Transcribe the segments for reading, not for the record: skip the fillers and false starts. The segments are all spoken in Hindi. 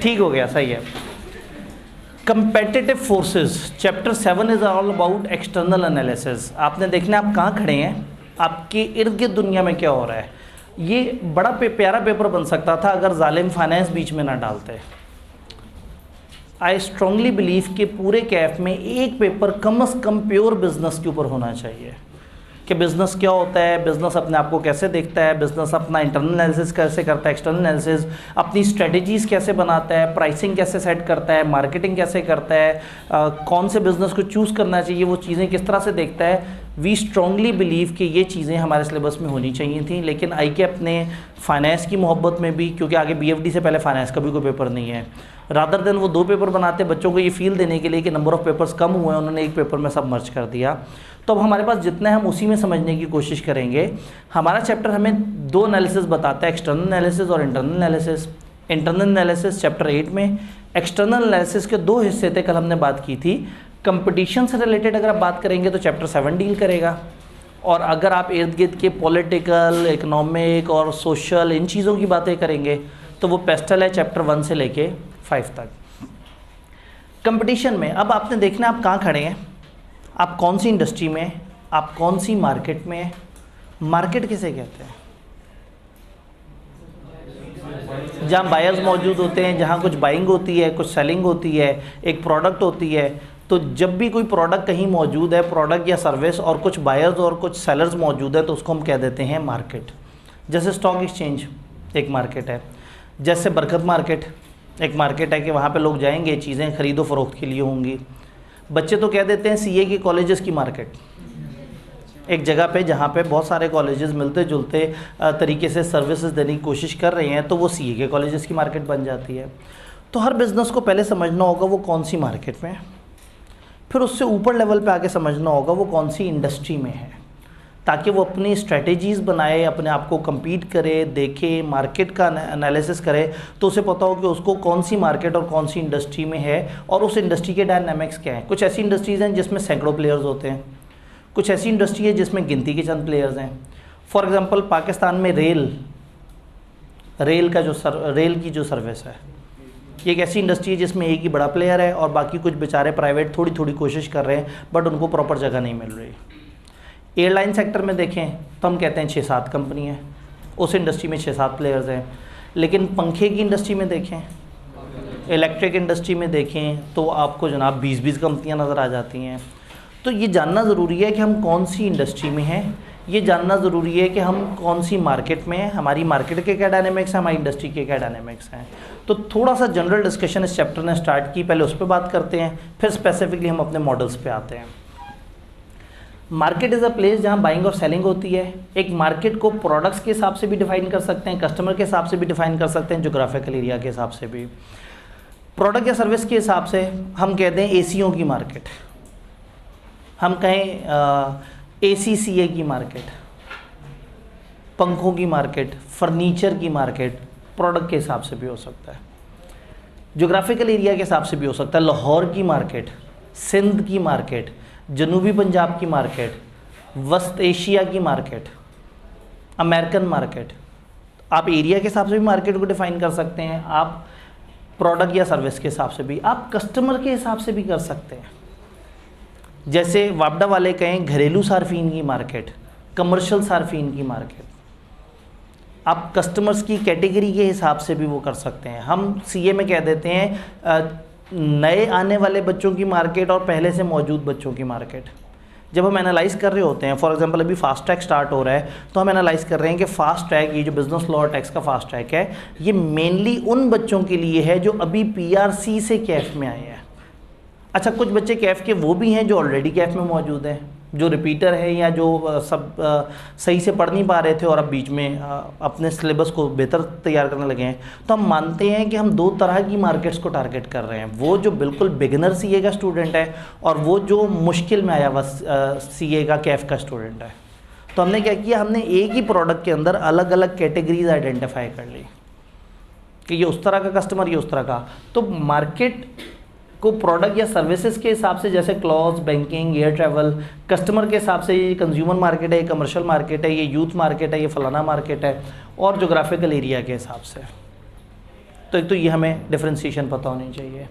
ठीक हो गया, सही है। Competitive forces, chapter 7 is all about external analysis. आपने देखना आप कहाँ खड़े हैं, आपके इर्द गिर्द दुनिया में क्या हो रहा है। ये बड़ा प्यारा पेपर बन सकता था अगर जालिम फाइनेंस बीच में ना डालते। आई स्ट्रांगली बिलीव कि पूरे कैफ में एक पेपर कम से कम प्योर बिजनेस के ऊपर होना चाहिए कि बिज़नेस क्या होता है, बिज़नेस अपने आप को कैसे देखता है, बिज़नेस अपना इंटरनल एनालिसिस कैसे करता है, एक्सटर्नल एनालिसिस, अपनी स्ट्रेटजीज़ कैसे बनाता है, प्राइसिंग कैसे सेट करता है, मार्केटिंग कैसे करता है, कौन से बिज़नेस को चूज़ करना चाहिए, वो चीज़ें किस तरह से देखता है। वी स्ट्रांगली बिलीव कि ये चीज़ें हमारे सिलेबस में होनी चाहिए थी, लेकिन आई के अपने फाइनेंस की मोहब्बत में भी, क्योंकि आगे BFD से पहले फाइनेंस का भी कोई पेपर नहीं है, रादर देन वो 2 पेपर बनाते बच्चों को ये फील देने के लिए कि नंबर ऑफ़ पेपर्स कम हुए हैं, उन्होंने एक पेपर में सब मर्ज कर दिया। तो अब हमारे पास जितना है हम उसी में समझने की कोशिश करेंगे। हमारा चैप्टर हमें 2 एनालिसिस बताता है, एक्सटर्नल एनालिसिस और internal analysis. Internal analysis chapter 8 में, एक्सटर्नल एनालिसिस के 2 हिस्से थे, कल हमने बात की थी। कंपटीशन से रिलेटेड अगर आप बात करेंगे तो चैप्टर 7 डील करेगा, और अगर आप इर्द गिर्द के पॉलिटिकल, इकोनॉमिक और सोशल इन चीज़ों की बातें करेंगे तो वो पेस्टल है चैप्टर 1 से लेके 5 तक। कंपटीशन में अब आपने देखना आप कहाँ खड़े हैं, आप कौन सी इंडस्ट्री में, आप कौन सी मार्केट में। मार्केट किसे कहते हैं? जहाँ बायर्स मौजूद होते हैं, जहाँ कुछ बाइंग होती है, कुछ सेलिंग होती है, एक प्रोडक्ट होती है। तो जब भी कोई प्रोडक्ट कहीं मौजूद है, प्रोडक्ट या सर्विस, और कुछ बायर्स और कुछ सेलर्स मौजूद है, तो उसको हम कह देते हैं मार्केट। जैसे स्टॉक एक्सचेंज एक मार्केट है, जैसे बरकत मार्केट एक मार्केट है कि वहाँ पे लोग जाएंगे, चीज़ें खरीदो फरोख्त के लिए होंगी। बच्चे तो कह देते हैं CA की कॉलेजेस की मार्केट, एक जगह पे जहाँ पे बहुत सारे कॉलेजेस मिलते जुलते तरीके से सर्विसेज देने की कोशिश कर रहे हैं, तो वो CA के कॉलेजेस की मार्केट बन जाती है। तो हर बिज़नेस को पहले समझना होगा वो कौन सी मार्केट में है, फिर उससे ऊपर लेवल पे आके समझना होगा वो कौन सी इंडस्ट्री में है, ताकि वो अपनी स्ट्रेटेजीज़ बनाए, अपने आप को compete करे, देखे, मार्केट का एनालिसिस करे, तो उसे पता हो कि उसको कौन सी मार्केट और कौन सी इंडस्ट्री में है और उस इंडस्ट्री के डायनामिक्स क्या हैं। कुछ ऐसी इंडस्ट्रीज़ हैं जिसमें सैकड़ों प्लेयर्स होते हैं, कुछ ऐसी इंडस्ट्री है जिसमें गिनती के चंद प्लेयर्स हैं। फॉर एग्ज़ाम्पल पाकिस्तान में रेल की जो सर्विस है, ये एक ऐसी इंडस्ट्री है जिसमें एक ही बड़ा प्लेयर है और बाकी कुछ बेचारे प्राइवेट थोड़ी थोड़ी कोशिश कर रहे हैं, बट उनको प्रॉपर जगह नहीं मिल रही। एयरलाइन सेक्टर में देखें तो हम कहते हैं 6-7 कंपनी हैं, उस इंडस्ट्री में 6-7 प्लेयर्स हैं। लेकिन पंखे की इंडस्ट्री में देखें, इलेक्ट्रिक इंडस्ट्री में देखें तो आपको जनाब 20-20 कंपनियां नज़र आ जाती हैं। तो ये जानना ज़रूरी है कि हम कौन सी इंडस्ट्री में हैं, ये जानना ज़रूरी है कि हम कौन सी मार्केट में हैं, हमारी मार्केट के क्या डायनेमिक्स हैं, हमारी इंडस्ट्री के क्या डायनेमिक्स हैं। तो थोड़ा सा जनरल डिस्कशन इस चैप्टर ने स्टार्ट की, पहले उस पर बात करते हैं, फिर स्पेसिफिकली हम अपने मॉडल्स पे आते हैं। मार्केट इज़ अ प्लेस जहाँ बाइंग और सेलिंग होती है। एक मार्केट को प्रोडक्ट्स के हिसाब से भी डिफाइन कर सकते हैं, कस्टमर के हिसाब से भी डिफाइन कर सकते हैं, जोग्राफिकल एरिया के हिसाब से भी। प्रोडक्ट या सर्विस के हिसाब से हम कहते हैं ACO की मार्केट, हम कहें ACCA की मार्केट, पंखों की मार्केट, फर्नीचर की मार्केट, प्रोडक्ट के हिसाब से भी हो सकता है, जोग्राफिकल एरिया के हिसाब से भी हो सकता है। लाहौर की मार्केट, सिंध की मार्केट, जनूबी पंजाब की मार्केट, वस्त एशिया की मार्केट, अमेरिकन मार्केट। आप एरिया के हिसाब से भी मार्केट को डिफाइन कर सकते हैं, आप प्रोडक्ट या सर्विस के हिसाब से भी, आप कस्टमर के हिसाब से भी कर सकते हैं। जैसे वापडा वाले कहें घरेलू सार्फिन की मार्केट, कमर्शियल सार्फिन की मार्केट, आप कस्टमर्स की कैटेगरी के हिसाब से भी वो कर सकते हैं। हम CA में कह देते हैं नए आने वाले बच्चों की मार्केट और पहले से मौजूद बच्चों की मार्केट। जब हम एनालाइज़ कर रहे होते हैं, फॉर एग्जांपल अभी फास्ट ट्रैक स्टार्ट हो रहा है, तो हम एनालाइज़ कर रहे हैं कि फास्ट ट्रैक, ये जो बिज़नेस लॉ और टैक्स का फास्ट ट्रैक है, ये मेनली उन बच्चों के लिए है जो अभी PRC से कैफ में आए हैं। अच्छा, कुछ बच्चे कैफ के वो भी हैं जो ऑलरेडी कैफ में मौजूद हैं, जो रिपीटर है या जो सही से पढ़ नहीं पा रहे थे और अब बीच में अपने सिलेबस को बेहतर तैयार करने लगे हैं। तो हम मानते हैं कि हम 2 तरह की मार्केट्स को टारगेट कर रहे हैं, वो जो बिल्कुल बिगिनर CA का स्टूडेंट है और वो जो मुश्किल में आया हुआ CA का कैफ का स्टूडेंट है। तो हमने क्या किया, हमने एक ही प्रोडक्ट के अंदर अलग अलग कैटेगरीज आइडेंटिफाई कर ली कि ये उस तरह का कस्टमर, ये उस तरह का। तो मार्केट को प्रोडक्ट या सर्विसेज के हिसाब से, जैसे cloth, banking, air travel, customer के हिसाब से ये कंज्यूमर मार्केट है, ये कमर्शियल मार्केट है, ये यूथ मार्केट है, ये फलाना मार्केट है, और जोग्राफिकल एरिया के हिसाब से। तो एक तो ये हमें डिफरेंशिएशन पता होनी चाहिए।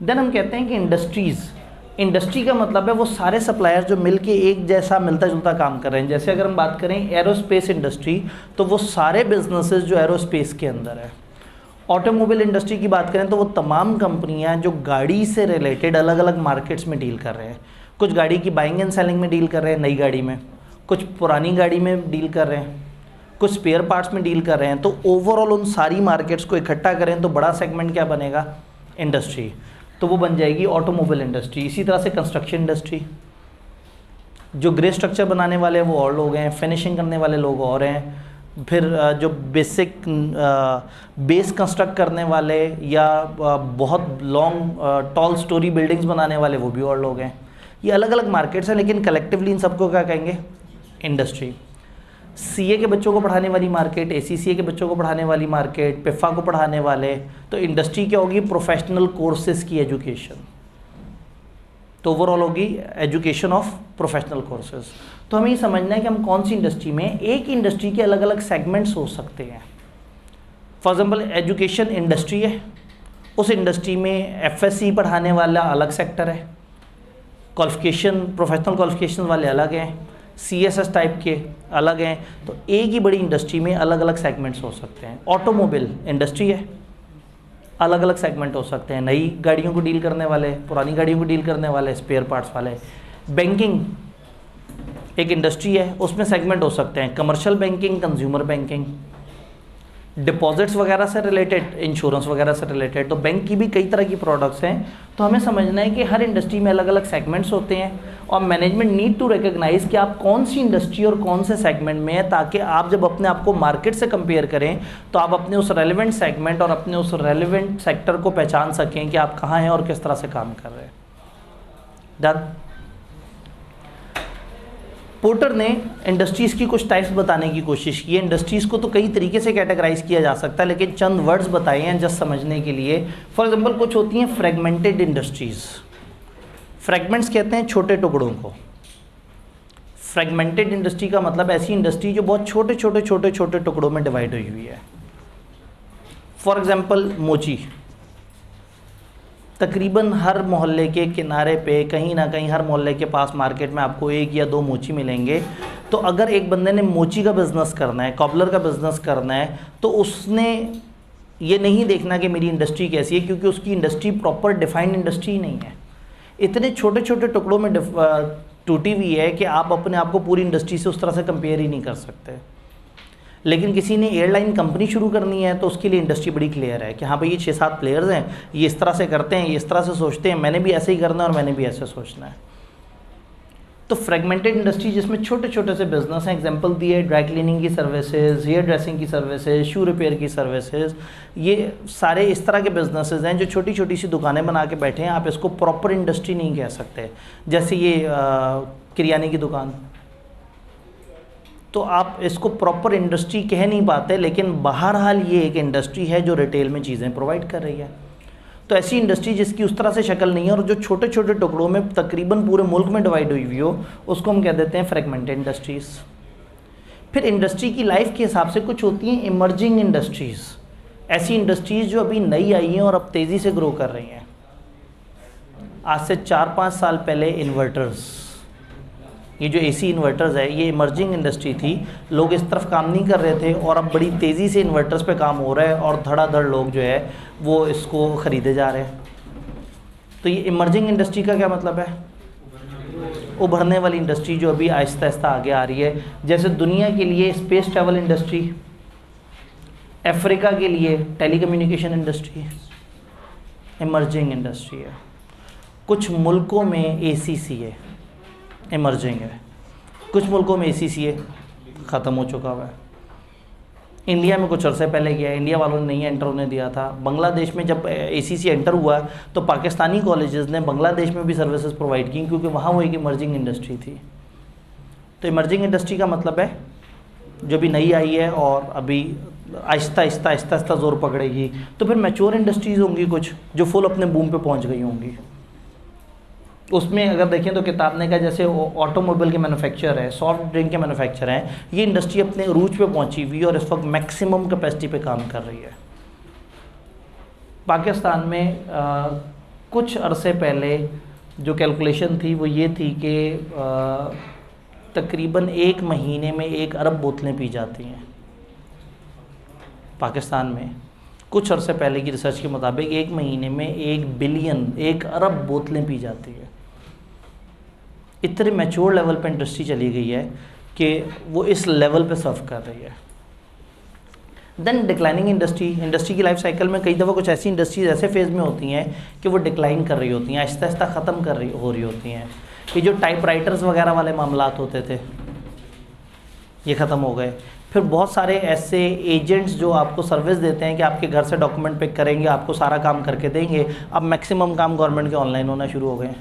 देन हम कहते हैं कि इंडस्ट्री का मतलब है वो सारे सप्लायर जो मिलके एक जैसा मिलता जुलता काम कर रहे हैं। जैसे अगर हम बात करें एरोस्पेस इंडस्ट्री, तो वो सारे बिजनेसेस जो एरोस्पेस के अंदर है। ऑटोमोबाइल इंडस्ट्री की बात करें तो वो तमाम कंपनियां जो गाड़ी से रिलेटेड अलग अलग मार्केट्स में डील कर रहे हैं। कुछ गाड़ी की बाइंग एंड सेलिंग में डील कर रहे हैं, नई गाड़ी में, कुछ पुरानी गाड़ी में डील कर रहे हैं, कुछ स्पेयर पार्ट्स में डील कर रहे हैं। तो ओवरऑल उन सारी मार्केट्स को इकट्ठा करें तो बड़ा सेगमेंट क्या बनेगा? इंडस्ट्री। तो वो बन जाएगी ऑटोमोबाइल इंडस्ट्री। इसी तरह से कंस्ट्रक्शन इंडस्ट्री, जो ग्रे स्ट्रक्चर बनाने वाले हैं वो और लोग हैं, फिनिशिंग करने वाले लोग और हैं, फिर जो बेसिक बेस कंस्ट्रक्ट करने वाले या बहुत लॉन्ग टॉल स्टोरी बिल्डिंग्स बनाने वाले वो भी और लोग हैं। ये अलग अलग मार्केट्स हैं, लेकिन कलेक्टिवली इन सबको क्या कहेंगे? इंडस्ट्री। सीए के बच्चों को पढ़ाने वाली मार्केट, एसीसीए के बच्चों को पढ़ाने वाली मार्केट, पिफा को पढ़ाने वाले, तो इंडस्ट्री क्या होगी? प्रोफेशनल कोर्सेज की एजुकेशन। तो ओवरऑल होगी एजुकेशन ऑफ प्रोफेशनल कोर्सेज। तो हमें ये समझना है कि हम कौन सी इंडस्ट्री में, एक इंडस्ट्री के अलग अलग सेगमेंट्स हो सकते हैं। फॉर एग्जाम्पल एजुकेशन इंडस्ट्री है, उस इंडस्ट्री में एफएससी पढ़ाने वाला अलग सेक्टर है, क्वालिफिकेशन प्रोफेशनल क्वालिफिकेशन वाले अलग हैं, सीएसएस टाइप के अलग हैं। तो एक ही बड़ी इंडस्ट्री में अलग अलग सेगमेंट्स हो सकते हैं। ऑटोमोबाइल इंडस्ट्री है, अलग अलग सेगमेंट हो सकते हैं, नई गाड़ियों को डील करने वाले, पुरानी गाड़ियों को डील करने वाले, स्पेयर पार्ट्स वाले। बैंकिंग एक इंडस्ट्री है, उसमें सेगमेंट हो सकते हैं, commercial banking, consumer banking, deposits वगैरह से रिलेटेड, इंश्योरेंस वगैरह से रिलेटेड। तो बैंक की भी कई तरह की प्रोडक्ट्स हैं। तो हमें समझना है कि हर इंडस्ट्री में अलग अलग सेगमेंट्स होते हैं और मैनेजमेंट नीड टू रिकॉग्नाइज कि आप कौन सी इंडस्ट्री और कौन से सेगमेंट में है, ताकि आप जब अपने आप को मार्केट से कंपेयर करें तो आप अपने उस रेलिवेंट सेगमेंट और अपने उस रेलिवेंट सेक्टर को पहचान सकें कि आप कहाँ हैं और किस तरह से काम कर रहे हैं। डन। पोर्टर ने इंडस्ट्रीज़ की कुछ टाइप्स बताने की कोशिश की है। इंडस्ट्रीज़ को तो कई तरीके से कैटेगराइज किया जा सकता है, लेकिन चंद वर्ड्स बताए हैं जस्ट समझने के लिए। फॉर एग्जांपल कुछ होती हैं फ्रेगमेंटेड इंडस्ट्रीज़। फ्रेगमेंट्स कहते हैं छोटे टुकड़ों को। फ्रेगमेंटेड इंडस्ट्री का मतलब ऐसी इंडस्ट्री जो बहुत छोटे छोटे छोटे छोटे टुकड़ों में डिवाइड हुई हुई है। फॉर एग्जांपल मोची, तकरीबन हर मोहल्ले के किनारे पे कहीं ना कहीं हर मोहल्ले के पास मार्केट में आपको एक या दो मोची मिलेंगे। तो अगर एक बंदे ने मोची का बिज़नेस करना है, कॉबलर का बिज़नेस करना है, तो उसने ये नहीं देखना कि मेरी इंडस्ट्री कैसी है, क्योंकि उसकी इंडस्ट्री प्रॉपर डिफाइंड इंडस्ट्री नहीं है। इतने छोटे छोटे टुकड़ों में टूटी हुई है कि आप अपने आप को पूरी इंडस्ट्री से उस तरह से कंपेयर ही नहीं कर सकते। लेकिन किसी ने एयरलाइन कंपनी शुरू करनी है तो उसके लिए इंडस्ट्री बड़ी क्लियर है कि हाँ भाई ये 6-7 प्लेयर्स हैं, ये इस तरह से करते हैं, ये इस तरह से सोचते हैं, मैंने भी ऐसे ही करना है और मैंने भी ऐसे सोचना है। तो फ्रेगमेंटेड इंडस्ट्री जिसमें छोटे छोटे से बिजनेस हैं, एग्जांपल दिए ड्राई क्लीनिंग की सर्विसेज, हेयर ड्रेसिंग की सर्विसेज, शू रिपेयर की सर्विसेज, ये सारे इस तरह के बिजनेसेस हैं जो छोटी छोटी सी दुकानें बना के बैठे हैं। आप इसको प्रॉपर इंडस्ट्री नहीं कह सकते। जैसे ये किराने की दुकान, तो आप इसको प्रॉपर इंडस्ट्री कह नहीं पाते, लेकिन बहरहाल ये एक इंडस्ट्री है जो रिटेल में चीज़ें प्रोवाइड कर रही है। तो ऐसी इंडस्ट्री जिसकी उस तरह से शक्ल नहीं है और जो छोटे छोटे टुकड़ों में तकरीबन पूरे मुल्क में डिवाइड हुई हुई हो, उसको हम कह देते हैं फ्रेगमेंटेड इंडस्ट्रीज़। फिर इंडस्ट्री की लाइफ के हिसाब से कुछ होती हैं इमर्जिंग इंडस्ट्रीज़, ऐसी इंडस्ट्रीज़ जो अभी नई आई हैं और अब तेज़ी से ग्रो कर रही हैं। आज से 4-5 साल पहले इन्वर्टर्स, ये जो एसी इन्वर्टर्स है, ये इमर्जिंग इंडस्ट्री थी। लोग इस तरफ काम नहीं कर रहे थे और अब बड़ी तेज़ी से इन्वर्टर्स पे काम हो रहा है और धड़ाधड़ लोग जो है वो इसको ख़रीदे जा रहे हैं। तो ये इमर्जिंग इंडस्ट्री का क्या मतलब है? उभरने वाली इंडस्ट्री जो अभी आहिस्ता आहिस्ता आगे आ रही है। जैसे दुनिया के लिए स्पेस ट्रैवल इंडस्ट्री, अफ्रीका के लिए टेलीकम्युनिकेशन इंडस्ट्री इमर्जिंग इंडस्ट्री है। कुछ मुल्कों में एसीसी है, इमर्जिंग है। कुछ मुल्कों में एसीसी ख़त्म हो चुका हुआ है। इंडिया में कुछ अर्से पहले गया, इंडिया वालों ने नहीं एंटर होने दिया था। बांग्लादेश में जब एसीसी एंटर हुआ तो पाकिस्तानी कॉलेजेस ने बांग्लादेश में भी सर्विसेज प्रोवाइड की, क्योंकि वहाँ वो एक इमर्जिंग इंडस्ट्री थी। तो इमर्जिंग इंडस्ट्री का मतलब है जो भी नई आई है और अभी आहिस्ता आहिस्ता आहिस्ता आहिस्ता ज़ोर पकड़ेगी। तो फिर मैच्योर इंडस्ट्रीज़ होंगी कुछ जो फुल अपने बूम पे पहुंच गई होंगी। उसमें अगर देखें तो किताब ने कहा जैसे ऑटोमोबाइल के मैन्युफैक्चर है, सॉफ्ट ड्रिंक के मैन्युफैक्चर हैं, ये इंडस्ट्री अपने रूज पे पहुंची हुई है और इस वक्त मैक्सिमम कैपेसिटी पे काम कर रही है। पाकिस्तान में कुछ अरसे पहले जो कैलकुलेशन थी वो ये थी कि तकरीबन 1 महीने में 1 अरब बोतलें पी जाती हैं पाकिस्तान में। कुछ अरसे पहले की रिसर्च के मुताबिक 1 महीने में 1 अरब बोतलें पी जाती है। इतने मैच्योर लेवल पे इंडस्ट्री चली गई है कि वो इस लेवल पे सर्व कर रही है। देन डिक्लाइनिंग इंडस्ट्री की लाइफ साइकिल में कई दफ़ा कुछ ऐसी इंडस्ट्रीज ऐसे फेज़ में होती हैं कि वो डिक्लाइन कर रही होती हैं, आहिस्ता आहिस्ता ख़त्म हो रही होती हैं। कि जो टाइपराइटर्स वगैरह वाले मामलात होते थे ये ख़त्म हो गए। फिर बहुत सारे ऐसे एजेंट्स जो आपको सर्विस देते हैं कि आपके घर से डॉक्यूमेंट पिक करेंगे, आपको सारा काम करके देंगे। अब मैक्सिमम काम गवर्नमेंट के ऑनलाइन होना शुरू हो गए हैं,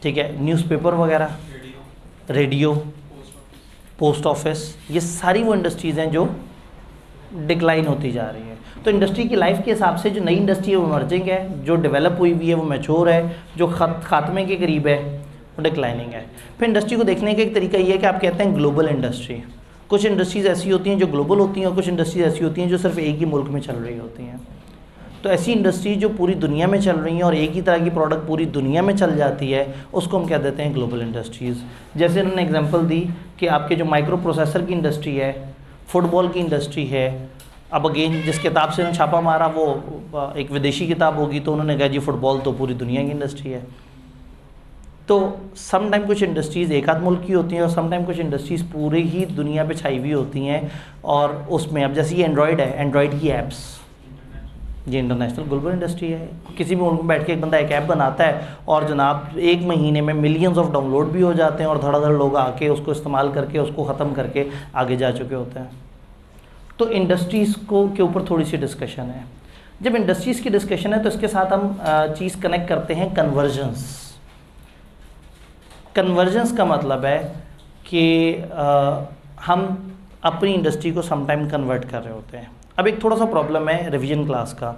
ठीक है। न्यूज़पेपर वगैरह, रेडियो, पोस्ट ऑफिस, ये सारी वो इंडस्ट्रीज़ हैं जो डिक्लाइन होती जा रही है। तो इंडस्ट्री की लाइफ के हिसाब से जो नई इंडस्ट्री है वो इमर्जिंग है, जो डेवलप हुई हुई है वो मैच्योर है, जो खात्मे के करीब है वो डिक्लाइनिंग है। फिर इंडस्ट्री को देखने का एक तरीका ये है कि आप कहते हैं ग्लोबल इंडस्ट्री। कुछ इंडस्ट्रीज़ ऐसी होती हैं जो ग्लोबल होती हैं और कुछ इंडस्ट्रीज़ ऐसी होती हैं जो सिर्फ एक ही मुल्क में चल रही होती हैं। तो ऐसी इंडस्ट्री जो पूरी दुनिया में चल रही हैं और एक ही तरह की प्रोडक्ट पूरी दुनिया में चल जाती है उसको हम कह देते हैं ग्लोबल इंडस्ट्रीज़। जैसे उन्होंने एग्जांपल दी कि आपके जो माइक्रो प्रोसेसर की इंडस्ट्री है, फुटबॉल की इंडस्ट्री है। अब अगेन जिस किताब से उन्होंने छापा मारा वो एक विदेशी किताब होगी तो उन्होंने कहा जी फुटबॉल तो पूरी दुनिया की इंडस्ट्री है। तो सम टाइम कुछ इंडस्ट्रीज़ एक आध मुल्क की होती हैं और सम टाइम कुछ इंडस्ट्रीज़ पूरी ही दुनिया पे छाई हुई होती हैं। और उसमें अब जैसे ये एंड्रॉयड है, एंड्रॉयड की ऐप्स ये इंटरनेशनल ग्लोबल इंडस्ट्री है। किसी भी मुल्क में बैठ के एक बंदा एक ऐप बनाता है और जनाब 1 महीने में मिलियंस ऑफ डाउनलोड भी हो जाते हैं और धड़ाधड़ लोग आके उसको इस्तेमाल करके उसको ख़त्म करके आगे जा चुके होते हैं। तो इंडस्ट्रीज़ को के ऊपर थोड़ी सी डिस्कशन है। जब इंडस्ट्रीज़ की डिस्कशन है तो इसके साथ हम चीज़ कनेक्ट करते हैं कन्वर्जेंस। कन्वर्जेंस का मतलब है कि हम अपनी इंडस्ट्री को समटाइम कन्वर्ट कर रहे होते हैं। अब एक थोड़ा सा प्रॉब्लम है रिवीजन क्लास का।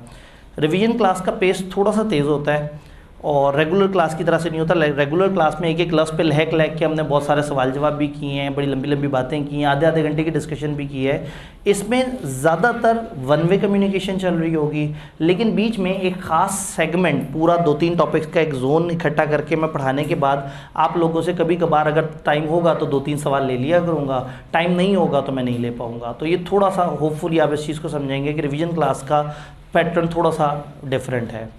रिवीजन क्लास का पेस थोड़ा सा तेज़ होता है और रेगुलर क्लास की तरह से नहीं होता। रेगुलर क्लास में एक एक क्लास पे लहक के हमने बहुत सारे सवाल जवाब भी किए हैं, बड़ी लंबी लंबी बातें की हैं, आधे घंटे की डिस्कशन भी की है। इसमें ज़्यादातर वन वे कम्युनिकेशन चल रही होगी, लेकिन बीच में एक ख़ास सेगमेंट पूरा 2-3 टॉपिक्स का एक जोन इकट्ठा करके मैं पढ़ाने के बाद आप लोगों से कभी कभार अगर टाइम होगा तो 2-3 सवाल ले लिया करूँगा, टाइम नहीं होगा तो मैं नहीं ले पाऊँगा। तो ये थोड़ा सा होपफुली आप इस चीज़ को समझेंगे कि रिवीजन क्लास का पैटर्न थोड़ा सा डिफरेंट है।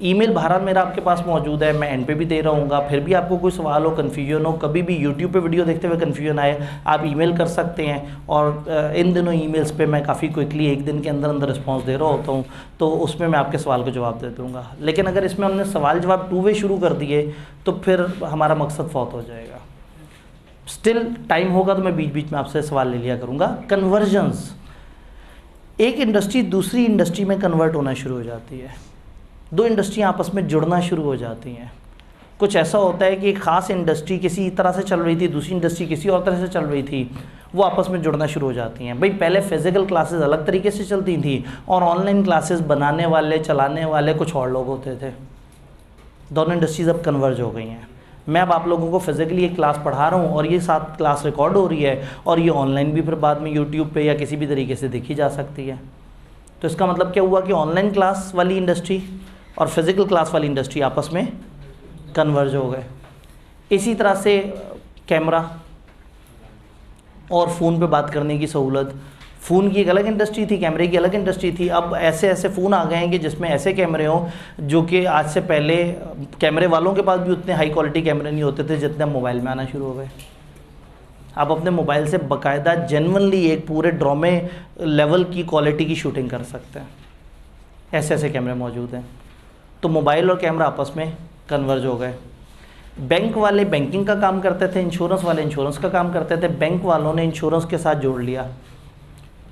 ईमेल बहरहाल मेरा आपके पास मौजूद है, मैं एंड पे भी दे रहा हूँ। फिर भी आपको कोई सवाल हो, कन्फ्यूजन हो, कभी भी यूट्यूब पे वीडियो देखते हुए कन्फ्यूजन आए, आप ईमेल कर सकते हैं। और इन दिनों ईमेल्स पे मैं काफ़ी क्विकली 1 दिन के अंदर अंदर रिस्पांस दे रहा होता हूँ, तो उसमें मैं आपके सवाल को जवाब दे दूँगा। लेकिन अगर इसमें हमने सवाल जवाब 2 वे शुरू कर दिए तो फिर हमारा मकसद फौत हो जाएगा। स्टिल टाइम होगा तो मैं बीच बीच में आपसे सवाल ले लिया करूँगा। कन्वर्जेंस, एक इंडस्ट्री दूसरी इंडस्ट्री में कन्वर्ट होना शुरू हो जाती है। 2 इंडस्ट्रियाँ आपस में जुड़ना शुरू हो जाती हैं। कुछ ऐसा होता है कि एक ख़ास इंडस्ट्री किसी तरह से चल रही थी, दूसरी इंडस्ट्री किसी और तरह से चल रही थी, वो आपस में जुड़ना शुरू हो जाती हैं। भाई पहले फिज़िकल क्लासेस अलग तरीके से चलती थी और ऑनलाइन क्लासेस बनाने वाले चलाने वाले कुछ और लोग होते थे। दोनों इंडस्ट्रीज़ अब कन्वर्ज हो गई हैं। मैं अब आप लोगों को फिज़िकली एक क्लास पढ़ा रहा हूँ और ये साथ क्लास रिकॉर्ड हो रही है और ये ऑनलाइन भी फिर बाद में यूट्यूब पे या किसी भी तरीके से देखी जा सकती है। तो इसका मतलब क्या हुआ कि ऑनलाइन क्लास वाली इंडस्ट्री और फिज़िकल क्लास वाली इंडस्ट्री आपस में कन्वर्ज हो गए। इसी तरह से कैमरा और फ़ोन पे बात करने की सहूलत, फ़ोन की एक अलग इंडस्ट्री थी, कैमरे की अलग इंडस्ट्री थी। अब ऐसे ऐसे फ़ोन आ गए हैं कि जिसमें ऐसे कैमरे हों जो कि आज से पहले कैमरे वालों के पास भी उतने हाई क्वालिटी कैमरे नहीं होते थे जितने मोबाइल में आना शुरू हो गए। आप अपने मोबाइल से बाकायदा जेन्युइनली एक पूरे ड्रामे लेवल की क्वालिटी की शूटिंग कर सकते हैं। ऐसे ऐसे कैमरे मौजूद हैं। तो मोबाइल और कैमरा आपस में कन्वर्ज हो गए। बैंक वाले बैंकिंग का काम करते थे, इंश्योरेंस वाले इंश्योरेंस का काम करते थे। बैंक वालों ने इंश्योरेंस के साथ जोड़ लिया,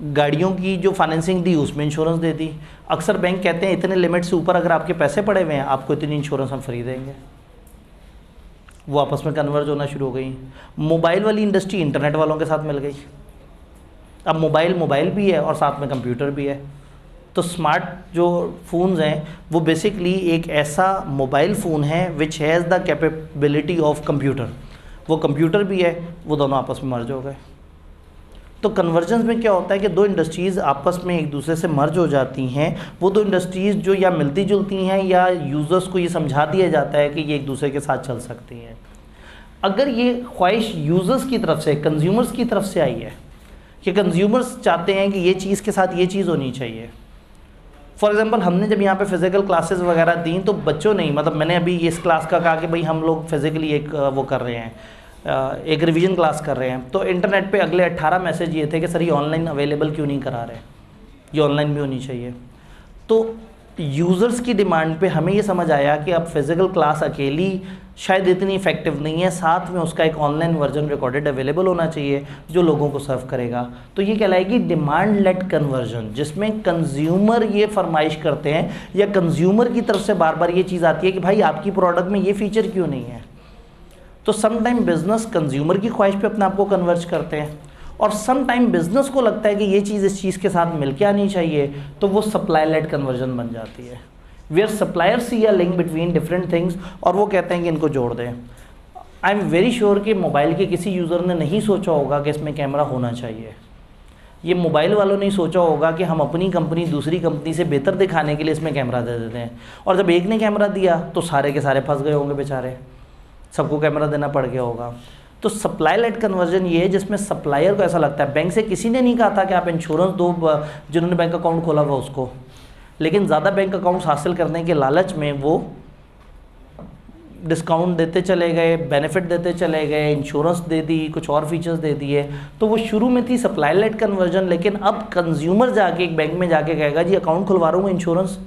गाड़ियों की जो फाइनेंसिंग दी उसमें इंश्योरेंस दे दी। अक्सर बैंक कहते हैं इतने लिमिट से ऊपर अगर आपके पैसे पड़े हुए हैं आपको इतनी इंश्योरेंस हम फ्री देंगे। वो आपस में कन्वर्ज होना शुरू हो गई। मोबाइल वाली इंडस्ट्री इंटरनेट वालों के साथ मिल गई। अब मोबाइल भी है और साथ में कंप्यूटर भी है। तो स्मार्ट जो फ़ोन्स हैं वो बेसिकली एक ऐसा मोबाइल फ़ोन है which has the capability of computer. वो कंप्यूटर भी है, वो दोनों आपस में मर्ज हो गए। तो कन्वर्जेंस में क्या होता है कि दो इंडस्ट्रीज़ आपस में एक दूसरे से मर्ज हो जाती हैं। वो दो इंडस्ट्रीज़ जो या मिलती जुलती हैं या यूज़र्स को ये समझा दिया जाता है कि ये एक दूसरे के साथ चल सकती हैं। अगर ये ख्वाहिश यूज़र्स की तरफ से, कंज्यूमर्स की तरफ से आई है कि कंज्यूमर्स चाहते हैं कि ये चीज़ के साथ ये चीज़ होनी चाहिए। फॉर एग्जांपल हमने जब यहाँ पे फिज़िकल क्लासेस वगैरह दी तो बच्चों ने, मतलब मैंने अभी इस क्लास का कहा कि भाई हम लोग फिज़िकली एक वो कर रहे हैं, एक रिवीजन क्लास कर रहे हैं, तो इंटरनेट पे अगले 18 मैसेज ये थे कि सर ये ऑनलाइन अवेलेबल क्यों नहीं करा रहे, ये ऑनलाइन भी होनी चाहिए। तो यूज़र्स की डिमांड पे हमें ये समझ आया कि अब फिज़िकल क्लास अकेली शायद इतनी इफेक्टिव नहीं है, साथ में उसका एक ऑनलाइन वर्जन रिकॉर्डेड अवेलेबल होना चाहिए जो लोगों को सर्व करेगा। तो ये कहलाएगी डिमांड लेड कन्वर्जन, जिसमें कंज्यूमर ये फरमाइश करते हैं या कंज्यूमर की तरफ से बार बार ये चीज़ आती है कि भाई आपकी प्रोडक्ट में ये फीचर क्यों नहीं है। तो सम टाइम बिजनेस कंज्यूमर की ख्वाहिश पे अपने आप को कन्वर्ज करते हैं, और सम टाइम बिजनेस को लगता है कि ये चीज़ इस चीज़ के साथ मिलके आनी चाहिए, तो वो सप्लाई लेड कन्वर्जन बन जाती है, where supplier see a link between different things, और वो कहते हैं कि इनको जोड़ दें। आई एम वेरी श्योर कि मोबाइल के किसी यूज़र ने नहीं सोचा होगा कि इसमें कैमरा होना चाहिए। ये मोबाइल वालों ने सोचा होगा कि हम अपनी कंपनी दूसरी कंपनी से बेहतर दिखाने के लिए इसमें कैमरा दे देते हैं, और जब एक ने कैमरा दिया तो सारे के सारे फंस गए होंगे बेचारे, सबको कैमरा देना पड़ गया होगा। तो सप्लाई लेड कन्वर्जन ये है जिसमें सप्लायर को ऐसा लगता है, बैंक से किसी ने नहीं कहा था कि आप इंश्योरेंस दो जिन्होंने बैंक अकाउंट खोला हुआ उसको, लेकिन ज़्यादा बैंक अकाउंट्स हासिल करने के लालच में वो डिस्काउंट देते चले गए, बेनिफिट देते चले गए, इंश्योरेंस दे दी, कुछ और फीचर्स दे दिए। तो वो शुरू में थी सप्लाई लेड कन्वर्जन, लेकिन अब कंज्यूमर जाके एक बैंक में जाके कहेगा जी अकाउंट खुलवा रहा हूँ इंश्योरेंस,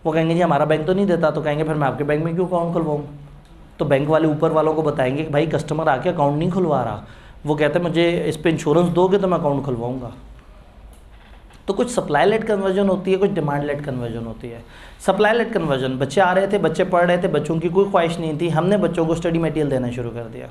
वो कहेंगे जी हमारा बैंक तो नहीं देता, तो कहेंगे फिर मैं आपके बैंक में क्यों अकाउंट खुलवाऊँ। तो बैंक वाले ऊपर वालों को बताएंगे कि भाई कस्टमर आके अकाउंट नहीं खुलवा रहा, वो कहते हैं मुझे इस पे इंश्योरेंस दोगे तो मैं अकाउंट खुलवाऊँगा। तो कुछ सप्लाई लेड कन्वर्जन होती है, कुछ डिमांड लेड कन्वर्जन होती है। सप्लाई लेड कन्वर्जन, बच्चे आ रहे थे, बच्चे पढ़ रहे थे, बच्चों की कोई ख्वाहिश नहीं थी, हमने बच्चों को स्टडी मटेरियल देना शुरू कर दिया।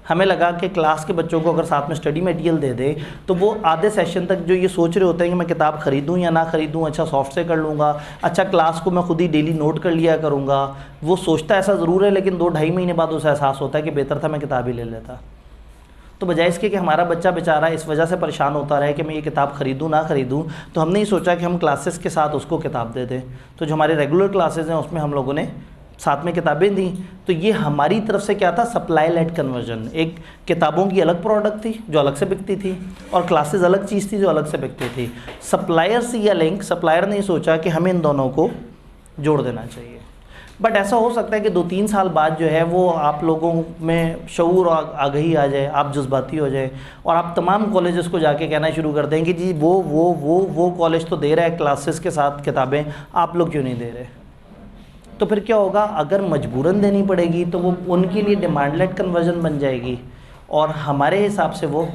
हमें लगा कि क्लास के बच्चों को अगर साथ में स्टडी मटेरियल दे दे तो वो आधे सेशन तक जो ये सोच रहे होते हैं कि मैं किताब ख़रीदूँ या ना ख़रीदूँ, अच्छा सॉफ्ट से कर लूँगा, अच्छा क्लास को मैं खुद ही डेली नोट कर लिया करूँगा, वो सोचता ऐसा ज़रूर है, लेकिन 2-2.5 महीने बाद उसे एहसास होता है कि बेहतर था मैं किताब ही ले लेता। तो बजाय इसके कि हमारा बच्चा बेचारा इस वजह से परेशान होता रहे कि मैं ये किताब ख़रीदूँ ना ख़रीदूँ, तो हमने ये सोचा कि हम क्लासेस के साथ उसको किताब दे दें। तो जो हमारे रेगुलर क्लासेस हैं उसमें हम लोगों ने साथ में किताबें दी। तो ये हमारी तरफ से क्या था, सप्लाई लेड कन्वर्जन। एक किताबों की अलग प्रोडक्ट थी जो अलग से बिकती थी, और क्लासेस अलग चीज़ थी जो अलग से बिकती थी। सप्लायर से या लिंक, सप्लायर ने सोचा कि हमें इन दोनों को जोड़ देना चाहिए। बट ऐसा हो सकता है कि 2-3 साल बाद जो है वो आप लोगों में शऊर आगही आ जाए, आप जज्बाती हो जाए, और आप तमाम कॉलेजेस को जाके कहना शुरू कर दें कि जी वो कॉलेज तो दे रहा है क्लासेस के साथ किताबें, आप लोग क्यों नहीं दे रहे। तो फिर क्या होगा, अगर मजबूरन देनी पड़ेगी तो वो उनके लिए डिमांड लेड कन्वर्जन बन जाएगी, और हमारे हिसाब से वो,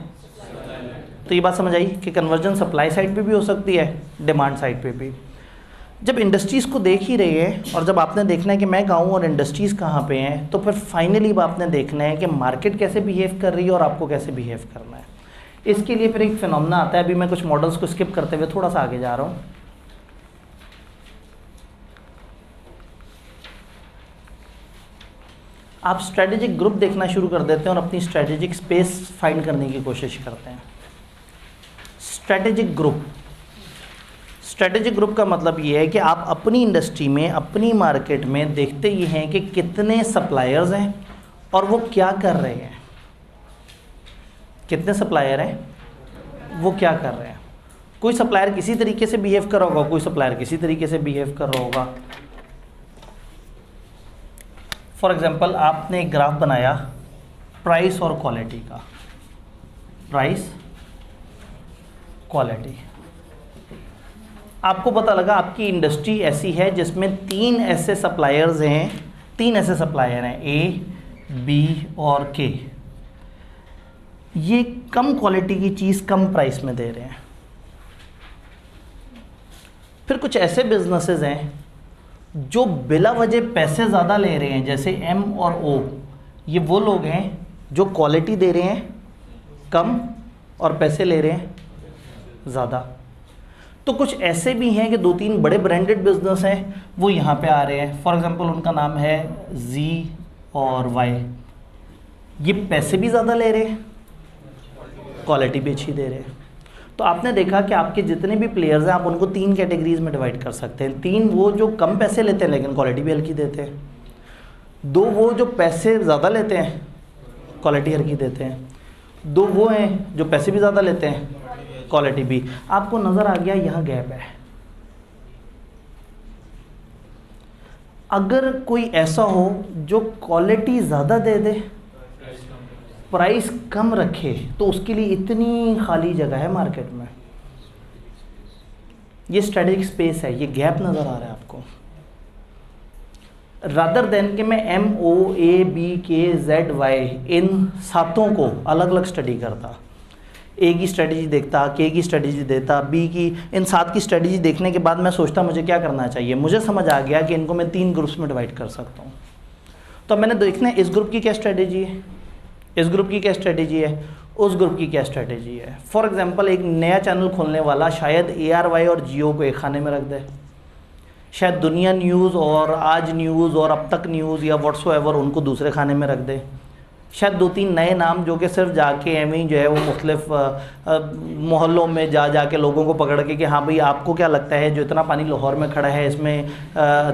तो ये बात समझ आई कि कन्वर्जन सप्लाई साइड पे भी हो सकती है, डिमांड साइड पे भी। जब इंडस्ट्रीज़ को देख ही रहे हैं, और जब आपने देखना है कि मैं कहाँ हूँ और इंडस्ट्रीज़ कहाँ पे हैं, तो फिर फाइनली आपने देखना है कि मार्केट कैसे बिहेव कर रही है और आपको कैसे बिहेव करना है। इसके लिए फिर एक फिनोमेना आता है। अभी मैं कुछ मॉडल्स को स्किप करते हुए थोड़ा सा आगे जा रहा हूँ। आप स्ट्रेटेजिक ग्रुप देखना शुरू कर देते हैं और अपनी स्ट्रेटेजिक स्पेस फाइंड करने की कोशिश करते हैं। स्ट्रेटेजिक ग्रुप, स्ट्रेटेजिक ग्रुप का मतलब ये है कि आप अपनी इंडस्ट्री में, अपनी मार्केट में देखते ही हैं कि कितने सप्लायर्स हैं और वो क्या कर रहे हैं। कितने सप्लायर हैं, वो क्या कर रहे हैं। कोई सप्लायर किसी तरीके से बिहेव कर रहा होगा, कोई सप्लायर किसी तरीके से बिहेव कर रहा होगा। फॉर एग्जांपल आपने एक ग्राफ बनाया प्राइस और क्वालिटी का, प्राइस क्वालिटी। आपको पता लगा आपकी इंडस्ट्री ऐसी है जिसमें 3 ऐसे सप्लायर्स हैं, 3 ऐसे सप्लायर हैं, ए, बी और के। ये कम क्वालिटी की चीज़ कम प्राइस में दे रहे हैं। फिर कुछ ऐसे बिजनेसेस हैं जो बिला वजह पैसे ज़्यादा ले रहे हैं, जैसे एम और ओ। ये वो लोग हैं जो क्वालिटी दे रहे हैं कम और पैसे ले रहे हैं ज़्यादा। तो कुछ ऐसे भी हैं कि 2-3 बड़े ब्रांडेड बिजनेस हैं, वो यहाँ पे आ रहे हैं। फॉर एग्जांपल उनका नाम है जी और वाई। ये पैसे भी ज़्यादा ले रहे हैं, क्वालिटी भी अच्छी दे रहे हैं। तो आपने देखा कि आपके जितने भी प्लेयर्स हैं आप उनको 3 कैटेगरीज में डिवाइड कर सकते हैं। 3 वो जो कम पैसे लेते हैं लेकिन क्वालिटी भी हल्की देते हैं, 2 वो जो पैसे ज़्यादा लेते हैं क्वालिटी हल्की देते हैं, 2 वो हैं जो पैसे भी ज़्यादा लेते हैं क्वालिटी भी। आपको नज़र आ गया यहाँ गैप है। अगर कोई ऐसा हो जो क्वालिटी ज़्यादा दे दे प्राइस कम रखे तो उसके लिए इतनी खाली जगह है मार्केट में। ये स्ट्रेटेजिक स्पेस है, ये गैप नज़र आ रहा है आपको। रादर देन कि मैं MOABKZY इन सातों को अलग अलग स्टडी करता, ए की स्ट्रेटजी देखता, के की स्ट्रेटजी देता, बी की, इन 7 की स्ट्रेटजी देखने के बाद मैं सोचता मुझे क्या करना चाहिए। मुझे समझ आ गया कि इनको मैं 3 ग्रुप्स में डिवाइड कर सकता हूँ। तो मैंने देखना है इस ग्रुप की क्या स्ट्रेटजी है, इस ग्रुप की क्या स्ट्रेटजी है, उस ग्रुप की क्या स्ट्रेटजी है। फॉर एग्जांपल एक नया चैनल खोलने वाला शायद ARY और जियो को एक खाने में रख दे, शायद दुनिया न्यूज़ और आज न्यूज़ और अब तक न्यूज़ या व्हाट्सएवर उनको दूसरे खाने में रख दे, शायद 2-3 नए नाम जो कि सिर्फ जाके एवं जो है वो मुख्तलिफ मोहल्लों में जा के लोगों को पकड़ के कि हाँ भाई आपको क्या लगता है जो इतना पानी लाहौर में खड़ा है इसमें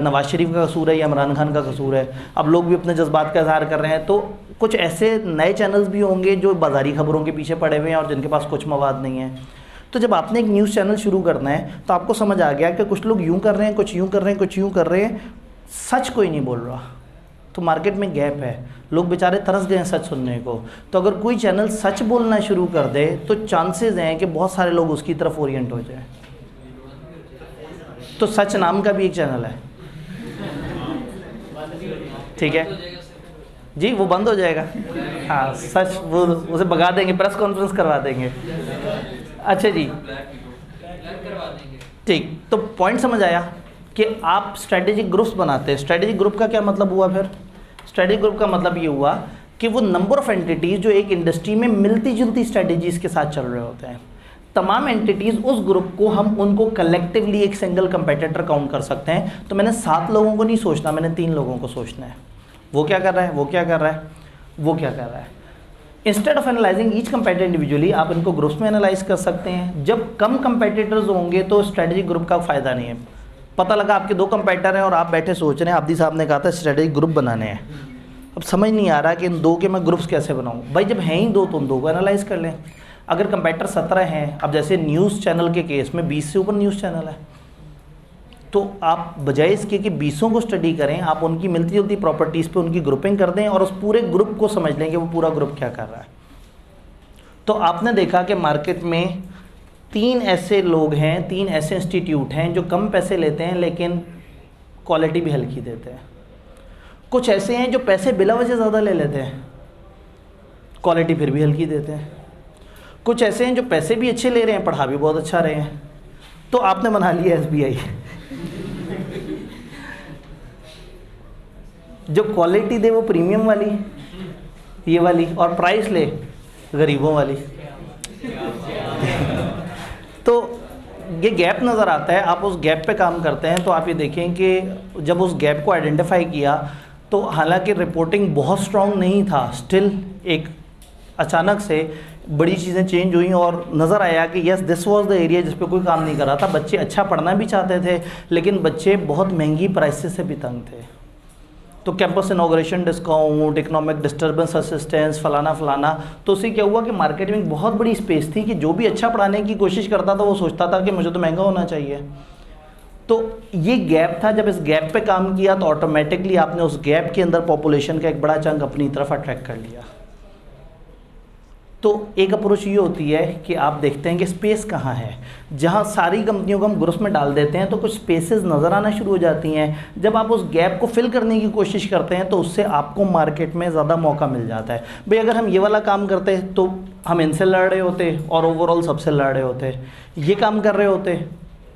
नवाज शरीफ का कसूर है या इमरान खान का कसूर है। अब लोग भी अपने जज्बात का इजहार कर रहे हैं। तो कुछ ऐसे नए चैनल्स भी होंगे जो बाज़ारी खबरों के पीछे पड़े हुए हैं और जिनके पास कुछ मवाद नहीं है। तो जब आपने एक न्यूज़ चैनल शुरू करना है तो आपको समझ आ गया कि कुछ लोग यूँ कर रहे हैं, कुछ यूँ कर रहे हैं, कुछ यूँ कर रहे हैं, सच कोई नहीं बोल रहा। तो मार्केट में गैप है, लोग बेचारे तरस गए हैं सच सुनने को। तो अगर कोई चैनल सच बोलना शुरू कर दे तो चांसेस हैं कि बहुत सारे लोग उसकी तरफ ओरिएंट हो जाए। तो सच नाम का भी एक चैनल है, ठीक है जी, वो बंद हो जाएगा। हाँ सच, वो उसे भगा देंगे, प्रेस कॉन्फ्रेंस करवा देंगे। अच्छा जी ठीक, तो पॉइंट समझ आया कि आप स्ट्रेटेजिक ग्रुप्स बनाते हैं। स्ट्रेटेजिक ग्रुप का क्या मतलब हुआ फिर? स्ट्रेटेजिक ग्रुप का मतलब ये हुआ कि वो नंबर ऑफ एंटिटीज़ जो एक इंडस्ट्री में मिलती जुलती स्ट्रेटेजीज़ के साथ चल रहे होते हैं, तमाम एंटिटीज़ उस ग्रुप को हम उनको कलेक्टिवली एक सिंगल कंपेटिटर काउंट कर सकते हैं। तो मैंने 7 लोगों को नहीं सोचना, मैंने 3 लोगों को सोचना है। वो क्या कर रहा है, वो क्या कर रहा है, वो क्या कर रहा है। Instead of analysing each competitor individually आप इनको ग्रुप्स में एनालाइज कर सकते हैं। जब कम कंपेटिटर्स होंगे तो स्ट्रेटेजिक ग्रुप का फ़ायदा नहीं है। पता लगा आपके 2 कंपेटिटर हैं और आप बैठे सोच रहे हैं, आब्दी साहब ने कहा था स्ट्रेटेजिक ग्रुप बनाने हैं, अब समझ नहीं आ रहा कि इन 2 के मैं ग्रुप्स कैसे बनाऊं। भाई जब हैं ही 2 तो उन 2 को एनालाइज कर लें। अगर कंपेटिटर 17 हैं, अब जैसे न्यूज़ चैनल के केस में 20 से ऊपर न्यूज़ चैनल है, तो आप बजाय इसके कि 20 को स्टडी करें, आप उनकी मिलती जुलती प्रॉपर्टीज़ पे उनकी ग्रुपिंग कर दें और उस पूरे ग्रुप को समझ लें कि वो पूरा ग्रुप क्या कर रहा है। तो आपने देखा कि मार्केट में 3 ऐसे लोग हैं, 3 ऐसे इंस्टीट्यूट हैं जो कम पैसे लेते हैं लेकिन क्वालिटी भी हल्की देते हैं। कुछ ऐसे हैं जो पैसे बिला वजह ज़्यादा ले लेते हैं, क्वालिटी फिर भी हल्की देते हैं। कुछ ऐसे हैं जो पैसे भी अच्छे ले रहे हैं, पढ़ा भी बहुत अच्छा रहे हैं। तो आपने बना लिया SBI जो क्वालिटी दे वो प्रीमियम वाली, ये वाली, और प्राइस ले गरीबों वाली। तो ये गैप नज़र आता है, आप उस गैप पे काम करते हैं। तो आप ये देखें कि जब उस गैप को आइडेंटिफाई किया तो हालांकि रिपोर्टिंग बहुत स्ट्रॉन्ग नहीं था, स्टिल एक अचानक से बड़ी चीज़ें चेंज हुई और नज़र आया कि yes this was the area जिस पे कोई काम नहीं कर रहा था। बच्चे अच्छा पढ़ना भी चाहते थे लेकिन बच्चे बहुत महंगी प्राइसेस से भी तंग थे। तो campus inauguration discount, economic disturbance assistance, फलाना फलाना। तो उससे क्या हुआ कि मार्केट में एक बहुत बड़ी स्पेस थी कि जो भी अच्छा पढ़ाने की कोशिश करता था वो सोचता था कि मुझे तो महंगा होना चाहिए। तो ये गैप था, जब इस गैप पे काम किया तो ऑटोमेटिकली आपने उस गैप के अंदर पॉपुलेशन का एक बड़ा चंक अपनी तरफ अट्रैक्ट कर लिया। तो एक अप्रोच ये होती है कि आप देखते हैं कि स्पेस कहाँ है, जहाँ सारी कंपनियों को हम ग्रुप्स में डाल देते हैं तो कुछ स्पेसेस नज़र आना शुरू हो जाती हैं। जब आप उस गैप को फिल करने की कोशिश करते हैं तो उससे आपको मार्केट में ज़्यादा मौका मिल जाता है। भाई अगर हम ये वाला काम करते तो हम इनसे लड़ रहे होते और ओवरऑल सबसे लड़ रहे होते, ये काम कर रहे होते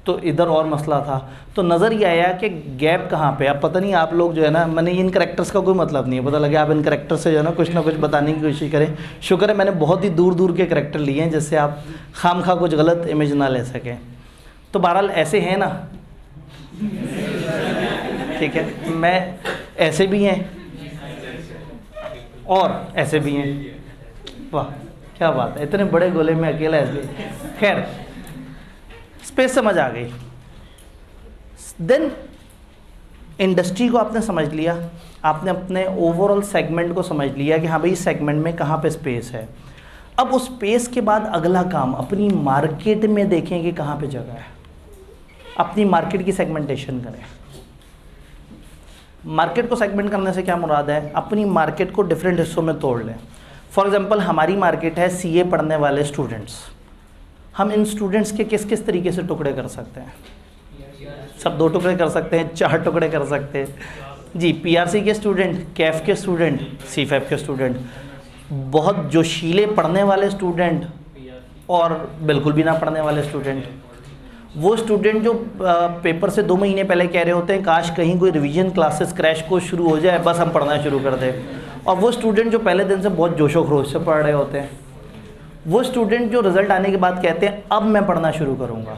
तो इधर और मसला था। तो नज़र ये आया कि गैप कहाँ पे। अब पता नहीं आप लोग जो है ना, मैंने इन करेक्टर्स का कोई मतलब नहीं है, पता लगे आप इन करेक्टर से जो है ना कुछ बताने की कोशिश करें। शुक्र है मैंने बहुत ही दूर दूर के करेक्टर लिए हैं जिससे आप खामखा कुछ गलत इमेज ना ले सकें। तो बहरहाल ऐसे हैं ना, ठीक है, मैं ऐसे भी हैं और ऐसे भी हैं। वाह क्या बात है, इतने बड़े गोले में अकेला है। खैर, स्पेस समझ आ गई। देन इंडस्ट्री को आपने समझ लिया, आपने अपने ओवरऑल सेगमेंट को समझ लिया कि हाँ भाई इस सेगमेंट में कहाँ पे स्पेस है। अब उस स्पेस के बाद अगला काम अपनी मार्केट में देखें कि कहाँ पे जगह है, अपनी मार्केट की सेगमेंटेशन करें। मार्केट को सेगमेंट करने से क्या मुराद है, अपनी मार्केट को डिफरेंट हिस्सों में तोड़ लें। फॉर एग्जांपल हमारी मार्केट है सीए पढ़ने वाले स्टूडेंट्स, हम इन स्टूडेंट्स के किस किस तरीके से टुकड़े कर सकते हैं? सब 2 टुकड़े कर सकते हैं, 4 टुकड़े कर सकते हैं जी। पीआरसी के स्टूडेंट, कैफ के स्टूडेंट, सीफैप के स्टूडेंट, बहुत जोशीले पढ़ने वाले स्टूडेंट और बिल्कुल भी ना पढ़ने वाले स्टूडेंट। वो स्टूडेंट जो पेपर से 2 महीने पहले कह रहे होते हैं काश कहीं कोई रिवीजन क्लासेस क्रैश कोर्स शुरू हो जाए, बस हम पढ़ना शुरू कर दें। और वो स्टूडेंट जो पहले दिन से बहुत जोशो खरोश से पढ़ रहे होते हैं। वो स्टूडेंट जो रिज़ल्ट आने के बाद कहते हैं अब मैं पढ़ना शुरू करूँगा।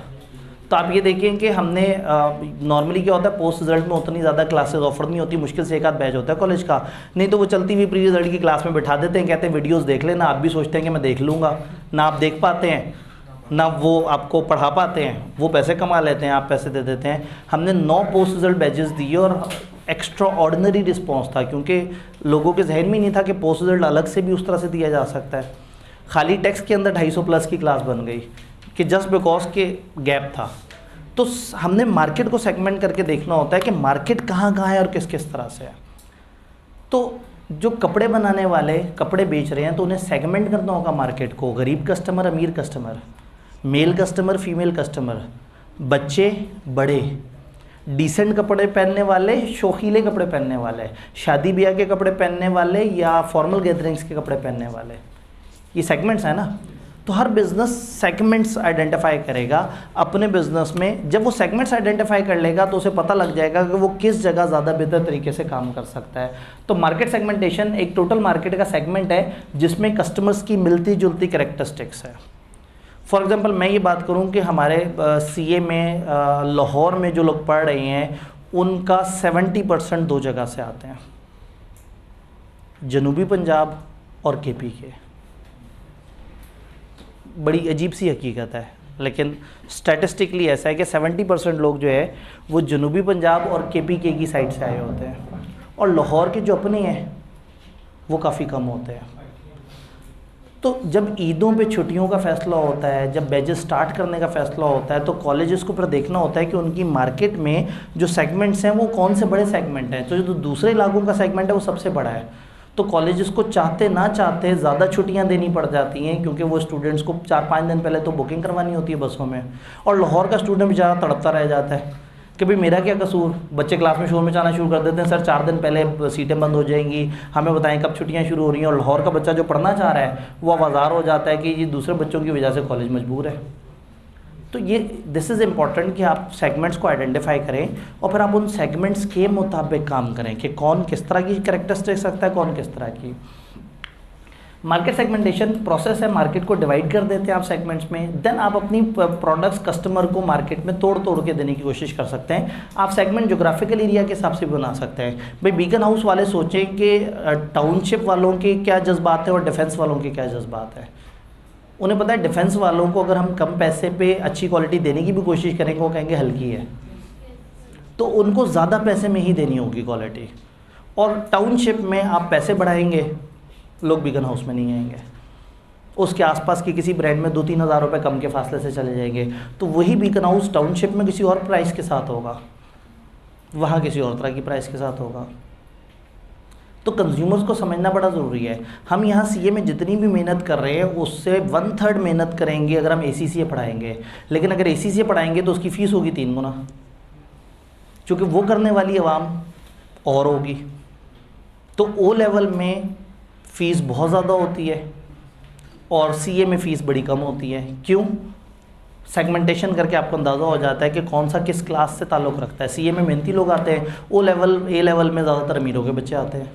तो आप ये देखें कि हमने नॉर्मली क्या होता है, पोस्ट रिजल्ट में उतनी ज़्यादा क्लासेस ऑफर नहीं होती, मुश्किल से एक आध बैच होता है कॉलेज का, नहीं तो वो चलती हुई प्री रिजल्ट की क्लास में बिठा देते हैं, कहते हैं वीडियोस देख लेना। आप भी सोचते हैं कि मैं देख लूँगा, ना आप देख पाते हैं ना वो आपको पढ़ा पाते हैं, वो पैसे कमा लेते हैं, आप पैसे दे देते हैं। हमने 9 पोस्ट रिजल्ट बैचेस दिए और एक्स्ट्रा ऑर्डिनरी रिस्पॉन्स था, क्योंकि लोगों के जहन में नहीं था कि पोस्ट रिजल्ट अलग से भी उस तरह से दिया जा सकता है। खाली टेक्स्ट के अंदर 250 प्लस की क्लास बन गई कि जस्ट बिकॉज के गैप था। तो हमने मार्केट को सेगमेंट करके देखना होता है कि मार्केट कहाँ कहाँ है और किस किस तरह से है। तो जो कपड़े बनाने वाले कपड़े बेच रहे हैं तो उन्हें सेगमेंट करना होगा मार्केट को, गरीब कस्टमर, अमीर customer, male customer, female customer, बच्चे, बड़े, डिसेंट कपड़े पहनने वाले, शौकीले कपड़े पहनने वाले, शादी ब्याह के कपड़े पहनने वाले या फॉर्मल गैदरिंग्स के कपड़े पहनने वाले। ये सेगमेंट्स हैं ना। तो हर बिज़नेस सेगमेंट्स आइडेंटिफाई करेगा अपने बिज़नेस में। जब वो सेगमेंट्स आइडेंटिफाई कर लेगा तो उसे पता लग जाएगा कि वो किस जगह ज़्यादा बेहतर तरीके से काम कर सकता है। तो मार्केट सेगमेंटेशन एक टोटल मार्केट का सेगमेंट है जिसमें कस्टमर्स की मिलती जुलती कैरेक्टरिस्टिक्स है। फॉर एग्जांपल मैं ये बात करूं कि हमारे सीए में लाहौर में जो लोग पढ़ रहे हैं उनका 70% 2 जगह से आते हैं, जनूबी पंजाब और केपी के। बड़ी अजीब सी हकीकत है, लेकिन स्टैटिस्टिकली ऐसा है कि 70% लोग जो है वो जनूबी पंजाब और केपी के की साइड से आए होते हैं, और लाहौर के जो अपने हैं वो काफ़ी कम होते हैं। तो जब ईदों पे छुट्टियों का फ़ैसला होता है, जब बैचेस स्टार्ट करने का फ़ैसला होता है, तो कॉलेजेस को फिर देखना होता है कि उनकी मार्केट में जो सेगमेंट्स हैं वो कौन से बड़े सेगमेंट हैं। तो जो दूसरे इलाकों का सेगमेंट है वो सबसे बड़ा है। तो कॉलेजेस को चाहते ना चाहते ज़्यादा छुट्टियां देनी पड़ जाती हैं, क्योंकि वो स्टूडेंट्स को 4-5 दिन पहले तो बुकिंग करवानी होती है बसों में। और लाहौर का स्टूडेंट बेचारा तड़पता रह जाता है कि भाई मेरा क्या कसूर, बच्चे क्लास में शोर मचाना शुरू कर देते हैं, सर 4 दिन पहले सीटें बंद हो जाएंगी, हमें बताएं कब छुट्टियां शुरू हो रही हैं। और लाहौर का बच्चा जो पढ़ना चाह रहा है वो आवाज़ार हो जाता है कि ये दूसरे बच्चों की वजह से कॉलेज मजबूर है। तो ये दिस इज़ इम्पॉर्टेंट कि आप सेगमेंट्स को आइडेंटिफाई करें और फिर आप उन सेगमेंट्स के मुताबिक काम करें कि कौन किस तरह की कैरेक्टरिस्टिक्स रखता है, कौन किस तरह की। मार्केट सेगमेंटेशन प्रोसेस है, मार्केट को डिवाइड कर देते हैं आप सेगमेंट्स में। देन आप अपनी प्रोडक्ट्स कस्टमर को मार्केट में तोड़ तोड़ के देने की कोशिश कर सकते हैं। आप सेगमेंट जोग्राफिकल एरिया के हिसाब से भी बना सकते हैं। भाई बीकन हाउस वाले सोचें कि टाउनशिप वालों के क्या जज्बात है और डिफेंस वालों के क्या जज्बात है। उन्हें पता है डिफेंस वालों को अगर हम कम पैसे पे अच्छी क्वालिटी देने की भी कोशिश करेंगे वो कहेंगे हल्की है, तो उनको ज़्यादा पैसे में ही देनी होगी क्वालिटी। और टाउनशिप में आप पैसे बढ़ाएंगे, लोग बीकन हाउस में नहीं आएंगे, उसके आसपास की किसी ब्रांड में 2-3 हज़ार रुपये कम के फासले से चले जाएंगे। तो वही बीकन हाउस टाउनशिप में किसी और प्राइस के साथ होगा, वहाँ किसी और तरह की प्राइस के साथ होगा। तो कंज्यूमर्स को समझना बड़ा ज़रूरी है। हम यहाँ सीए में जितनी भी मेहनत कर रहे हैं उससे 1/3 मेहनत करेंगे अगर हम एसीसीए पढ़ाएंगे, लेकिन अगर एसीसीए पढ़ाएंगे तो उसकी फ़ीस होगी 3 गुना, क्योंकि वो करने वाली आवाम और होगी। तो ओ लेवल में फ़ीस बहुत ज़्यादा होती है और सीए में फ़ीस बड़ी कम होती है। क्यों? सेगमेंटेशन करके आपको अंदाज़ा हो जाता है कि कौन सा किस क्लास से ताल्लुक़ रखता है। सीए में मेहनती लोग आते हैं, ओ लेवल ए लेवल में ज़्यादातर अमीरों के बच्चे आते हैं,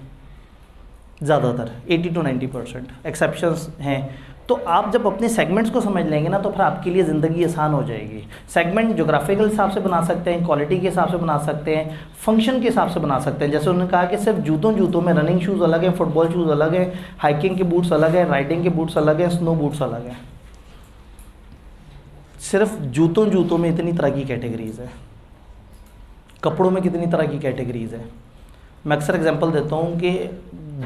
ज़्यादातर 80 to 90%। एक्सेप्शंस हैं तो आप जब अपने सेगमेंट्स को समझ लेंगे ना तो फिर आपके लिए ज़िंदगी आसान हो जाएगी। सेगमेंट जोग्राफिकल हिसाब से बना सकते हैं, क्वालिटी के हिसाब से बना सकते हैं, फंक्शन के हिसाब से बना सकते हैं। जैसे उन्होंने कहा कि सिर्फ जूतों में रनिंग शूज़ अलग हैं, फुटबॉल शूज़ अलग हैं, हाइकिंग के बूट्स अलग हैं, राइडिंग के बूट्स अलग हैं, स्नो बूट्स अलग हैं। सिर्फ जूतों में इतनी तरह की कैटेगरीज है, कपड़ों में कितनी तरह की कैटेगरीज है। मैं अक्सर एग्जांपल देता हूँ कि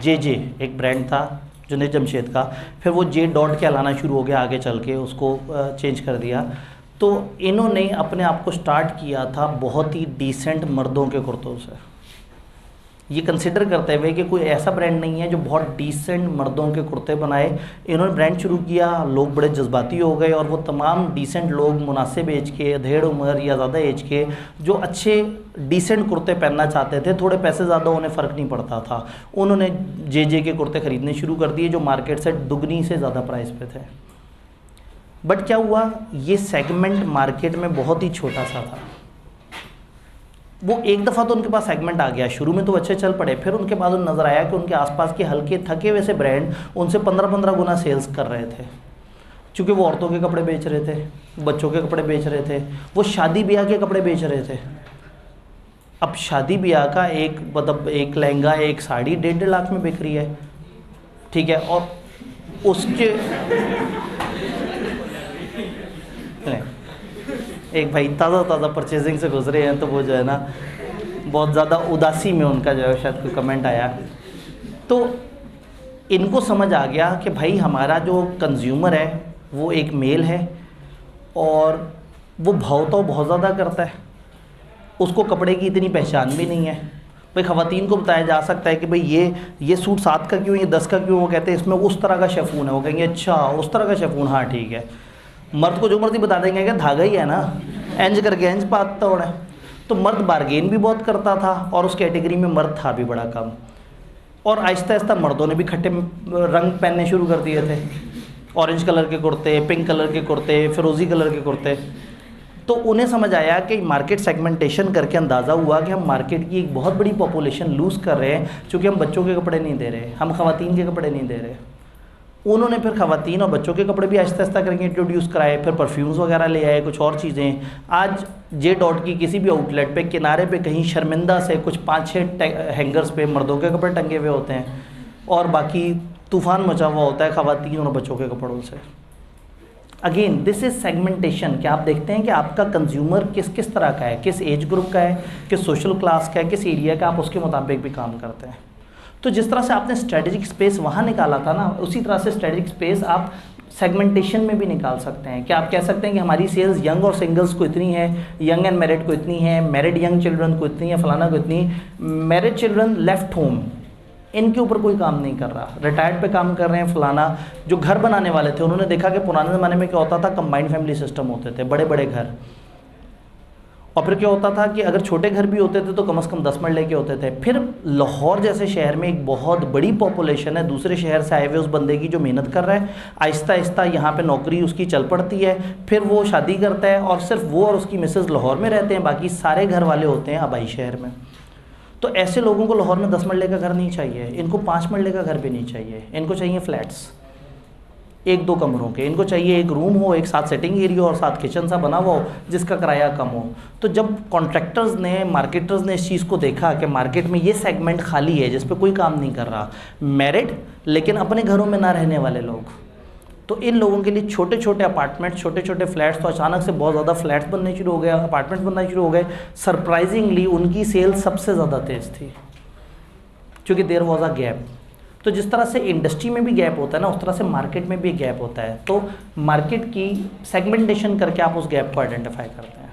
जे एक ब्रांड था जुनैद जमशेद का, फिर वो जे डॉट के लाना शुरू हो गया, आगे चल के उसको चेंज कर दिया। तो इन्होंने अपने आप को स्टार्ट किया था बहुत ही डिसेंट मर्दों के कुर्तों से, ये कंसिडर करते हुए कि कोई ऐसा ब्रांड नहीं है जो बहुत डिसेंट मर्दों के कुर्ते बनाए। इन्होंने ब्रांड शुरू किया, लोग बड़े जज्बाती हो गए और वो तमाम डिसेंट लोग मुनासिब एज के, अधेड़ उम्र या ज़्यादा एज के जो अच्छे डिसेंट कुर्ते पहनना चाहते थे, थोड़े पैसे ज़्यादा उन्हें फ़र्क नहीं पड़ता था, उन्होंने जे के कुर्ते ख़रीदने शुरू कर दिए जो मार्केट से दुगनी से ज़्यादा प्राइस पे थे। बट क्या हुआ, ये सेगमेंट मार्केट में बहुत ही छोटा सा था। वो एक दफ़ा तो उनके पास सेगमेंट आ गया, शुरू में तो अच्छे चल पड़े, फिर उनके बाद उन्हें नज़र आया कि उनके आसपास के हल्के थके हुए से ब्रांड उनसे 15-15 गुना सेल्स कर रहे थे, क्योंकि वो औरतों के कपड़े बेच रहे थे, बच्चों के कपड़े बेच रहे थे, वो शादी ब्याह के कपड़े बेच रहे थे। अब शादी ब्याह का एक लहंगा, एक साड़ी 1.5 लाख में बिक रही है, ठीक है, और उसके एक भाई ताज़ा परचेजिंग से गुजरे हैं, तो वो जो है ना बहुत ज़्यादा उदासी में उनका जो है शायद कोई कमेंट आया। तो इनको समझ आ गया कि भाई हमारा जो कंज्यूमर है वो एक मेल है और वो भाव तो बहुत ज़्यादा करता है, उसको कपड़े की इतनी पहचान भी नहीं है। भाई ख़वातीन को बताया जा सकता है कि भाई ये सूट 7 का क्यों, ये 10 का क्यों, वो कहते हैं इसमें उस तरह का शेफून है, वो कहेंगे अच्छा उस तरह का शेफून, हाँ ठीक है। मर्द को जो मर्जी बता देंगे कि धागा ही है ना, एंज करके एंज पाता होना है। तो मर्द बार्गेन भी बहुत करता था और उस कैटेगरी में मर्द था भी बड़ा कम, और आहिस्ता आहिस्ता मर्दों ने भी खट्टे रंग पहनने शुरू कर दिए थे, ऑरेंज कलर के कुर्ते, पिंक कलर के कुर्ते, फिरोज़ी कलर के कुर्ते। तो उन्हें समझ आया कि मार्केट सेगमेंटेशन करके अंदाज़ा हुआ कि हम मार्केट की एक बहुत बड़ी पॉपुलेशन लूज़ कर रहे हैं, क्योंकि हम बच्चों के कपड़े नहीं दे रहे, हम ख़वातीन के कपड़े नहीं दे रहे। उन्होंने फिर ख़वातीन और बच्चों के कपड़े भी आहिस्ता आहिस्ता करके इंट्रोड्यूस कराए, फिर परफ्यूम्स वगैरह ले आए, कुछ और चीज़ें। आज जे डॉट की किसी भी आउटलेट पे किनारे पे कहीं शर्मिंदा से कुछ 5-6 हैंगर्स पे मर्दों के कपड़े टंगे हुए होते हैं और बाकी तूफ़ान मचा हुआ होता है ख़वातीन और बच्चों के कपड़ों से। अगेन दिस इज़ सेगमेंटेशन, कि आप देखते हैं कि आपका कंज्यूमर किस किस तरह का है, किस एज ग्रुप का है, किस सोशल क्लास का है, किस एरिया का, आप उसके मुताबिक भी काम करते हैं। तो जिस तरह से आपने स्ट्रेटेजिक स्पेस वहाँ निकाला था ना, उसी तरह से स्ट्रेटेजिक स्पेस आप सेगमेंटेशन में भी निकाल सकते हैं। कि आप कह सकते हैं कि हमारी सेल्स यंग और सिंगल्स को इतनी है, यंग एंड मैरिड को इतनी है, मैरिड यंग चिल्ड्रन को इतनी है, फलाना को इतनी। मैरिड चिल्ड्रन लेफ्ट होम, इनके ऊपर कोई काम नहीं कर रहा, रिटायर्ड पे काम कर रहे हैं, फलाना। जो घर बनाने वाले थे उन्होंने देखा कि पुराने ज़माने में क्या होता था, कंबाइंड फैमिली सिस्टम होते थे, बड़े बड़े घर, और फिर क्या होता था कि अगर छोटे घर भी होते थे तो कम से कम 10 मरले के होते थे। फिर लाहौर जैसे शहर में एक बहुत बड़ी पॉपुलेशन है दूसरे शहर से आए हुए उस बंदे की जो मेहनत कर रहा है, आहिस्ता आहिस्ता यहाँ पे नौकरी उसकी चल पड़ती है, फिर वो शादी करता है और सिर्फ वो और उसकी मिसेज़ लाहौर में रहते हैं, बाकी सारे घर वाले होते हैं आबाई शहर में। तो ऐसे लोगों को लाहौर में 10 मरले का घर नहीं चाहिए, इनको 5 मरले का घर भी नहीं चाहिए, इनको चाहिए फ्लैट्स 1-2 कमरों के। इनको चाहिए एक रूम हो, एक साथ सेटिंग एरिया और साथ किचन सा बना हुआ हो जिसका किराया कम हो। तो जब कॉन्ट्रैक्टर्स ने, मार्केटर्स ने इस चीज़ को देखा कि मार्केट में ये सेगमेंट खाली है जिस पे कोई काम नहीं कर रहा, मैरिड लेकिन अपने घरों में ना रहने वाले लोग, तो इन लोगों के लिए छोटे छोटे अपार्टमेंट्स, छोटे छोटे फ्लैट्स, तो अचानक से बहुत ज़्यादा फ्लैट्स बनने शुरू हो गए, अपार्टमेंट्स बनना शुरू हो गए। सरप्राइजिंगली उनकी सेल सबसे ज़्यादा तेज़ थी, क्योंकि देयर वॉज अ गैप। तो जिस तरह से इंडस्ट्री में भी गैप होता है ना, उस तरह से मार्केट में भी गैप होता है। तो मार्केट की सेगमेंटेशन करके आप उस गैप को आइडेंटिफाई करते हैं।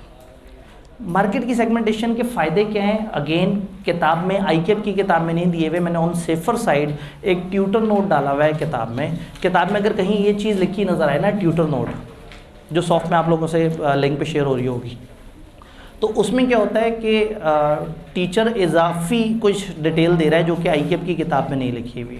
मार्केट की सेगमेंटेशन के फ़ायदे क्या हैं, अगेन किताब में, आईकेप की किताब में नहीं दिए हुए, मैंने ऑन सेफर साइड एक ट्यूटर नोट डाला हुआ है किताब में। किताब में अगर कहीं ये चीज़ लिखी नज़र आए ना, ट्यूटर नोट, जो सॉफ्ट में आप लोगों से लिंक पे शेयर हो रही होगी, तो उसमें क्या होता है कि टीचर इजाफी कुछ डिटेल दे रहा है जो कि आईकेप की किताब में नहीं लिखी हुई।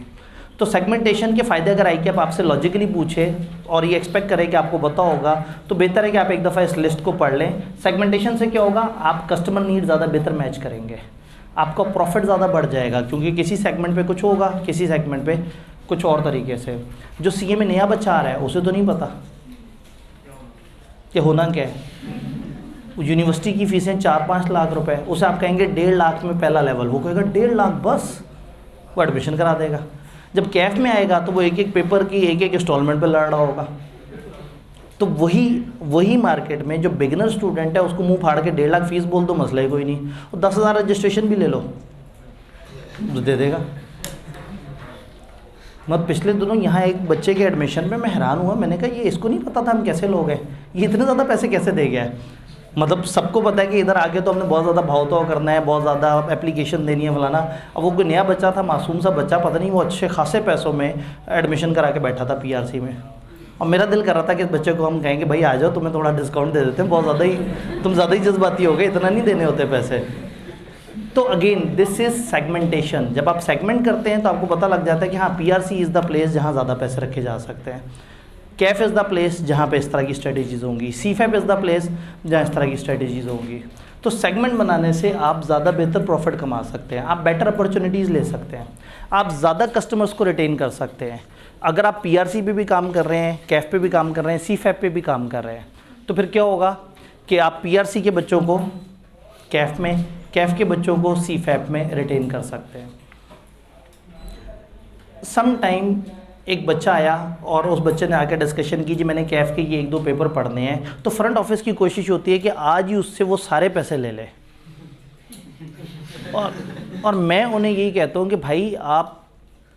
तो सेगमेंटेशन के फ़ायदे अगर आईकेप आपसे लॉजिकली पूछे और ये एक्सपेक्ट करे कि आपको पता होगा, तो बेहतर है कि आप एक दफ़ा इस लिस्ट को पढ़ लें। सेगमेंटेशन से क्या होगा, आप कस्टमर नीड ज़्यादा बेहतर मैच करेंगे, आपका प्रॉफिट ज़्यादा बढ़ जाएगा, क्योंकि किसी सेगमेंट पे कुछ होगा, किसी सेगमेंट पे कुछ और तरीके से। जो सीए में नया बच्चा आ रहा है उसे तो नहीं पता कि होना क्या है। यूनिवर्सिटी की फ़ीसें 4-5 लाख रुपए, उसे आप कहेंगे 1.5 लाख में पहला लेवल, वो कहेगा 1.5 लाख बस, वो एडमिशन करा देगा। जब कैफ में आएगा तो वो एक एक पेपर की एक एक इंस्टॉलमेंट पे लड़ रहा होगा। तो वही मार्केट में जो बिगिनर स्टूडेंट है उसको मुंह फाड़ के 1.5 लाख फीस बोल दो, मसला ही कोई नहीं। और 10,000 रजिस्ट्रेशन भी ले लो तो दे देगा। मैं पिछले दिनों यहाँ एक बच्चे के एडमिशन में मैं हैरान हुआ, मैंने कहा ये इसको नहीं पता था हम कैसे लोग हैं, ये इतने ज़्यादा पैसे कैसे दे गया है। मतलब सबको पता है कि इधर आके तो हमने बहुत ज़्यादा भाव करना है, बहुत ज़्यादा एप्लीकेशन देनी है फलाना। अब वो कोई नया बच्चा था, मासूम सा बच्चा, पता नहीं वो अच्छे खासे पैसों में एडमिशन करा के बैठा था पीआरसी में। और मेरा दिल कर रहा था कि इस बच्चे को हम कहेंगे भाई आ जाओ, तुम्हें थोड़ा डिस्काउंट दे देते हैं, बहुत ज़्यादा ही तुम ज़्यादा ही जज्बाती हो गए, इतना नहीं देने होते पैसे। तो अगेन दिस इज़ सेगमेंटेशन। जब आप सेगमेंट करते हैं तो आपको पता लग जाता है कि हाँ पीआरसी इज़ द प्लेस जहाँ ज़्यादा पैसे रखे जा सकते हैं, कैफ इज़ द प्लेस जहाँ पे इस तरह की स्ट्रेटजीज़ होंगी, सीफैप इज़ द प्लेस जहाँ इस तरह की स्ट्रेटजीज़ होंगी। तो सेगमेंट बनाने से आप ज़्यादा बेहतर प्रॉफिट कमा सकते हैं, आप बेटर अपॉर्चुनिटीज़ ले सकते हैं, आप ज़्यादा कस्टमर्स को रिटेन कर सकते हैं। अगर आप पीआरसी पे भी काम कर रहे हैं, कैफ पे भी काम कर रहे हैं, सीफैप पे भी काम कर रहे हैं, तो फिर क्या होगा कि आप पीआरसी के बच्चों को कैफ में, कैफ के बच्चों को सीफैप में रिटेन कर सकते हैं। सम टाइम एक बच्चा आया और उस बच्चे ने आकर डिस्कशन की जी मैंने कैफ के ये 1-2 पेपर पढ़ने हैं, तो फ्रंट ऑफिस की कोशिश होती है कि आज ही उससे वो सारे पैसे ले ले। और मैं उन्हें यही कहता हूँ कि भाई आप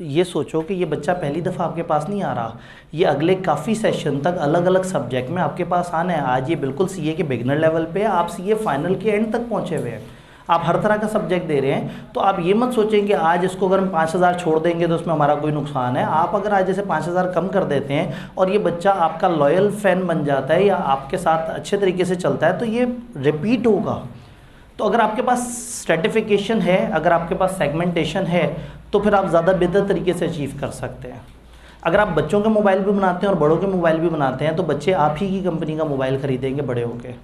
ये सोचो कि ये बच्चा पहली दफ़ा आपके पास नहीं आ रहा, ये अगले काफ़ी सेशन तक अलग अलग सब्जेक्ट में आपके पास आना है। आज ये बिल्कुल सीए के बिगनर लेवल पे है, आप सीए फाइनल के एंड तक पहुँचे हुए हैं, आप हर तरह का सब्जेक्ट दे रहे हैं। तो आप ये मत सोचें कि आज इसको अगर हम 5,000 छोड़ देंगे तो उसमें हमारा कोई नुकसान है। आप अगर आज जैसे 5,000 कम कर देते हैं और ये बच्चा आपका लॉयल फैन बन जाता है या आपके साथ अच्छे तरीके से चलता है तो ये रिपीट होगा। तो अगर आपके पास स्ट्रेटिफिकेशन है, अगर आपके पास सेगमेंटेशन है, तो फिर आप ज़्यादा बेहतर तरीके से अचीव कर सकते हैं। अगर आप बच्चों के मोबाइल भी बनाते हैं और बड़ों के मोबाइल भी बनाते हैं तो बच्चे आप ही की कंपनी का मोबाइल ख़रीदेंगे बड़े होके।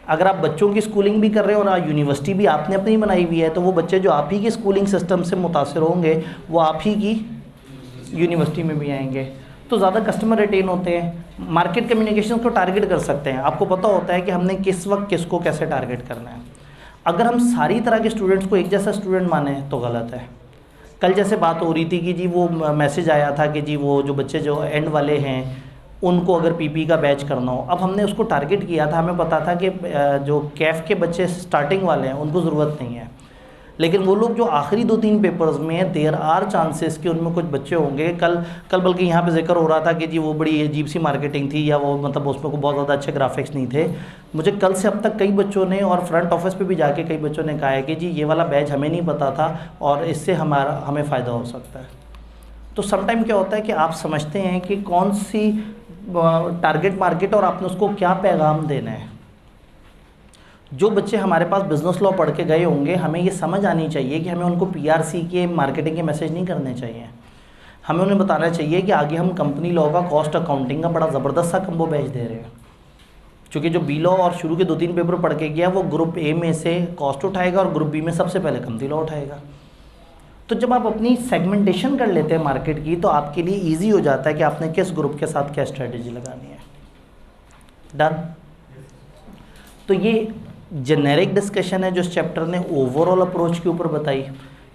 अगर आप बच्चों की स्कूलिंग भी कर रहे हो और यूनिवर्सिटी भी आपने अपनी बनाई हुई है तो वो बच्चे जो आप ही के स्कूलिंग सिस्टम से मुतासिर होंगे वो आप ही की यूनिवर्सिटी में भी आएंगे। तो ज़्यादा कस्टमर रिटेन होते हैं। मार्केट कम्युनिकेशन को टारगेट कर सकते हैं, आपको पता होता है कि हमने किस वक्त किसको कैसे टारगेट करना है। अगर हम सारी तरह के स्टूडेंट्स को एक जैसा स्टूडेंट माने तो गलत है। कल जैसे बात हो रही थी कि जी वो मैसेज आया था कि जी वो जो बच्चे जो एंड वाले हैं उनको अगर पीपी का बैच करना हो, अब हमने उसको टारगेट किया था, हमें पता था कि जो कैफ के बच्चे स्टार्टिंग वाले हैं उनको ज़रूरत नहीं है, लेकिन वो लोग जो आखिरी 2-3 पेपर्स में हैं देयर आर चांसेस कि उनमें कुछ बच्चे होंगे। कल बल्कि यहाँ पे जिक्र हो रहा था कि जी वो बड़ी अजीब सी मार्केटिंग थी या वो मतलब उसमें को बहुत ज़्यादा अच्छे ग्राफिक्स नहीं थे। मुझे कल से अब तक कई बच्चों ने और फ्रंट ऑफिस पे भी जाके कई बच्चों ने कहा है कि जी ये वाला बैच हमें नहीं पता था और इससे हमें फ़ायदा हो सकता है। तो समटाइम क्या होता है कि आप समझते हैं कि कौन सी टारगेट मार्केट और आपने उसको क्या पैगाम देना है। जो बच्चे हमारे पास बिज़नेस लॉ पढ़ के गए होंगे हमें ये समझ आनी चाहिए कि हमें उनको पीआरसी के मार्केटिंग के मैसेज नहीं करने चाहिए। हमें उन्हें बताना चाहिए कि आगे हम कंपनी लॉ का कॉस्ट अकाउंटिंग का बड़ा ज़बरदस्त सा कम्बो बैच दे रहे हैं। क्योंकि जो बी लॉ और शुरू के 2-3 पेपर पढ़ के गया वो ग्रुप ए में से कॉस्ट उठाएगा और ग्रुप बी में सबसे पहले कंपनी लॉ उठाएगा। तो जब आप अपनी सेगमेंटेशन कर लेते हैं मार्केट की तो आपके लिए ईजी हो जाता है कि आपने किस ग्रुप के साथ क्या स्ट्रेटेजी लगानी है। डन। तो ये जेनेरिक डिस्कशन है जो इस चैप्टर ने ओवरऑल अप्रोच के ऊपर बताई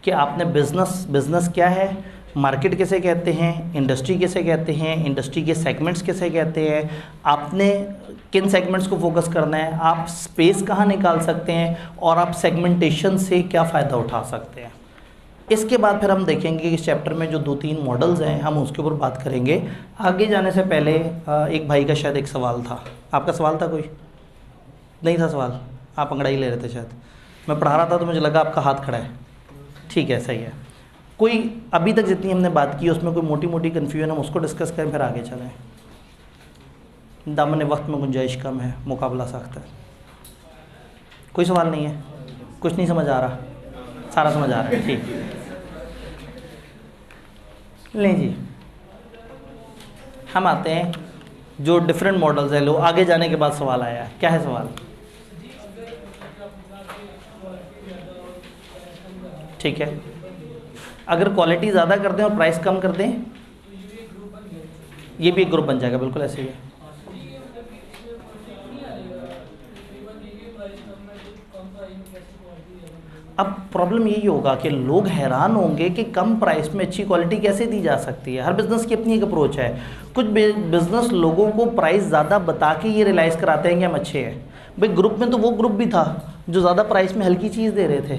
कि आपने बिज़नेस क्या है, मार्केट किसे कहते हैं, इंडस्ट्री किसे कहते हैं, इंडस्ट्री के सेगमेंट्स किसे कहते हैं, आपने किन सेगमेंट्स को फोकस करना है, आप स्पेस कहाँ निकाल सकते हैं और आप सेगमेंटेशन से क्या फ़ायदा उठा सकते हैं। इसके बाद फिर हम देखेंगे कि इस चैप्टर में जो 2-3 मॉडल्स हैं हम उसके ऊपर बात करेंगे। आगे जाने से पहले एक भाई का शायद एक सवाल था। आपका सवाल था? कोई नहीं था सवाल? आप अंगड़ाई ले रहे थे शायद। मैं पढ़ा रहा था तो मुझे लगा आपका हाथ खड़ा है। ठीक है, सही है। कोई अभी तक जितनी हमने बात की उसमें कोई मोटी मोटी कन्फ्यूजन हम उसको डिस्कस करें फिर आगे चलें। दामन वक्त में गुंजाइश कम है, मुकाबला सख्त है। कोई सवाल नहीं है? कुछ नहीं समझ आ रहा? सारा समझ आ रहा है? ठीक। लें जी, हम आते हैं जो डिफरेंट मॉडल्स हैं। लो आगे जाने के बाद सवाल आया है। क्या है सवाल? ठीक है, अगर क्वालिटी ज़्यादा कर दें और प्राइस कम कर दें ये भी एक ग्रुप बन जाएगा, बिल्कुल ऐसे ही है। अब प्रॉब्लम यही होगा कि लोग हैरान होंगे कि कम प्राइस में अच्छी क्वालिटी कैसे दी जा सकती है। हर बिज़नेस की अपनी एक अप्रोच है। कुछ बिज़नेस लोगों को प्राइस ज़्यादा बता के ये रियलाइज़ कराते हैं कि हम अच्छे हैं। भाई ग्रुप में तो वो ग्रुप भी था जो ज़्यादा प्राइस में हल्की चीज़ दे रहे थे,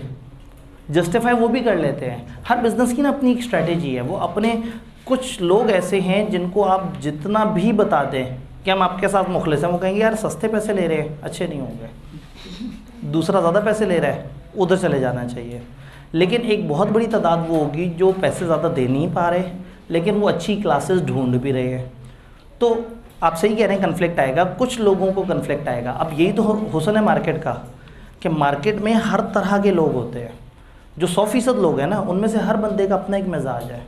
जस्टिफाई वो भी कर लेते हैं। हर बिज़नेस की ना अपनी एक स्ट्रैटेजी है। वो अपने कुछ लोग ऐसे हैं जिनको आप जितना भी बता दें कि हम आपके साथ मुखलिस हैं, वो कहेंगे यार सस्ते पैसे ले रहे हैं, अच्छे नहीं होंगे। दूसरा ज़्यादा पैसे ले रहा है, उधर चले जाना चाहिए। लेकिन एक बहुत बड़ी तादाद वो होगी जो पैसे ज़्यादा दे नहीं पा रहे लेकिन वो अच्छी क्लासेस ढूंढ भी रहे हैं। तो आप सही कह रहे हैं, कन्फ्लिक्ट आएगा, कुछ लोगों को कन्फ्लिक्ट आएगा। अब यही तो हुस्न है मार्केट का कि मार्केट में हर तरह के लोग होते हैं। जो 100% लोग हैं ना, उनमें से हर बंदे का अपना एक मिजाज है।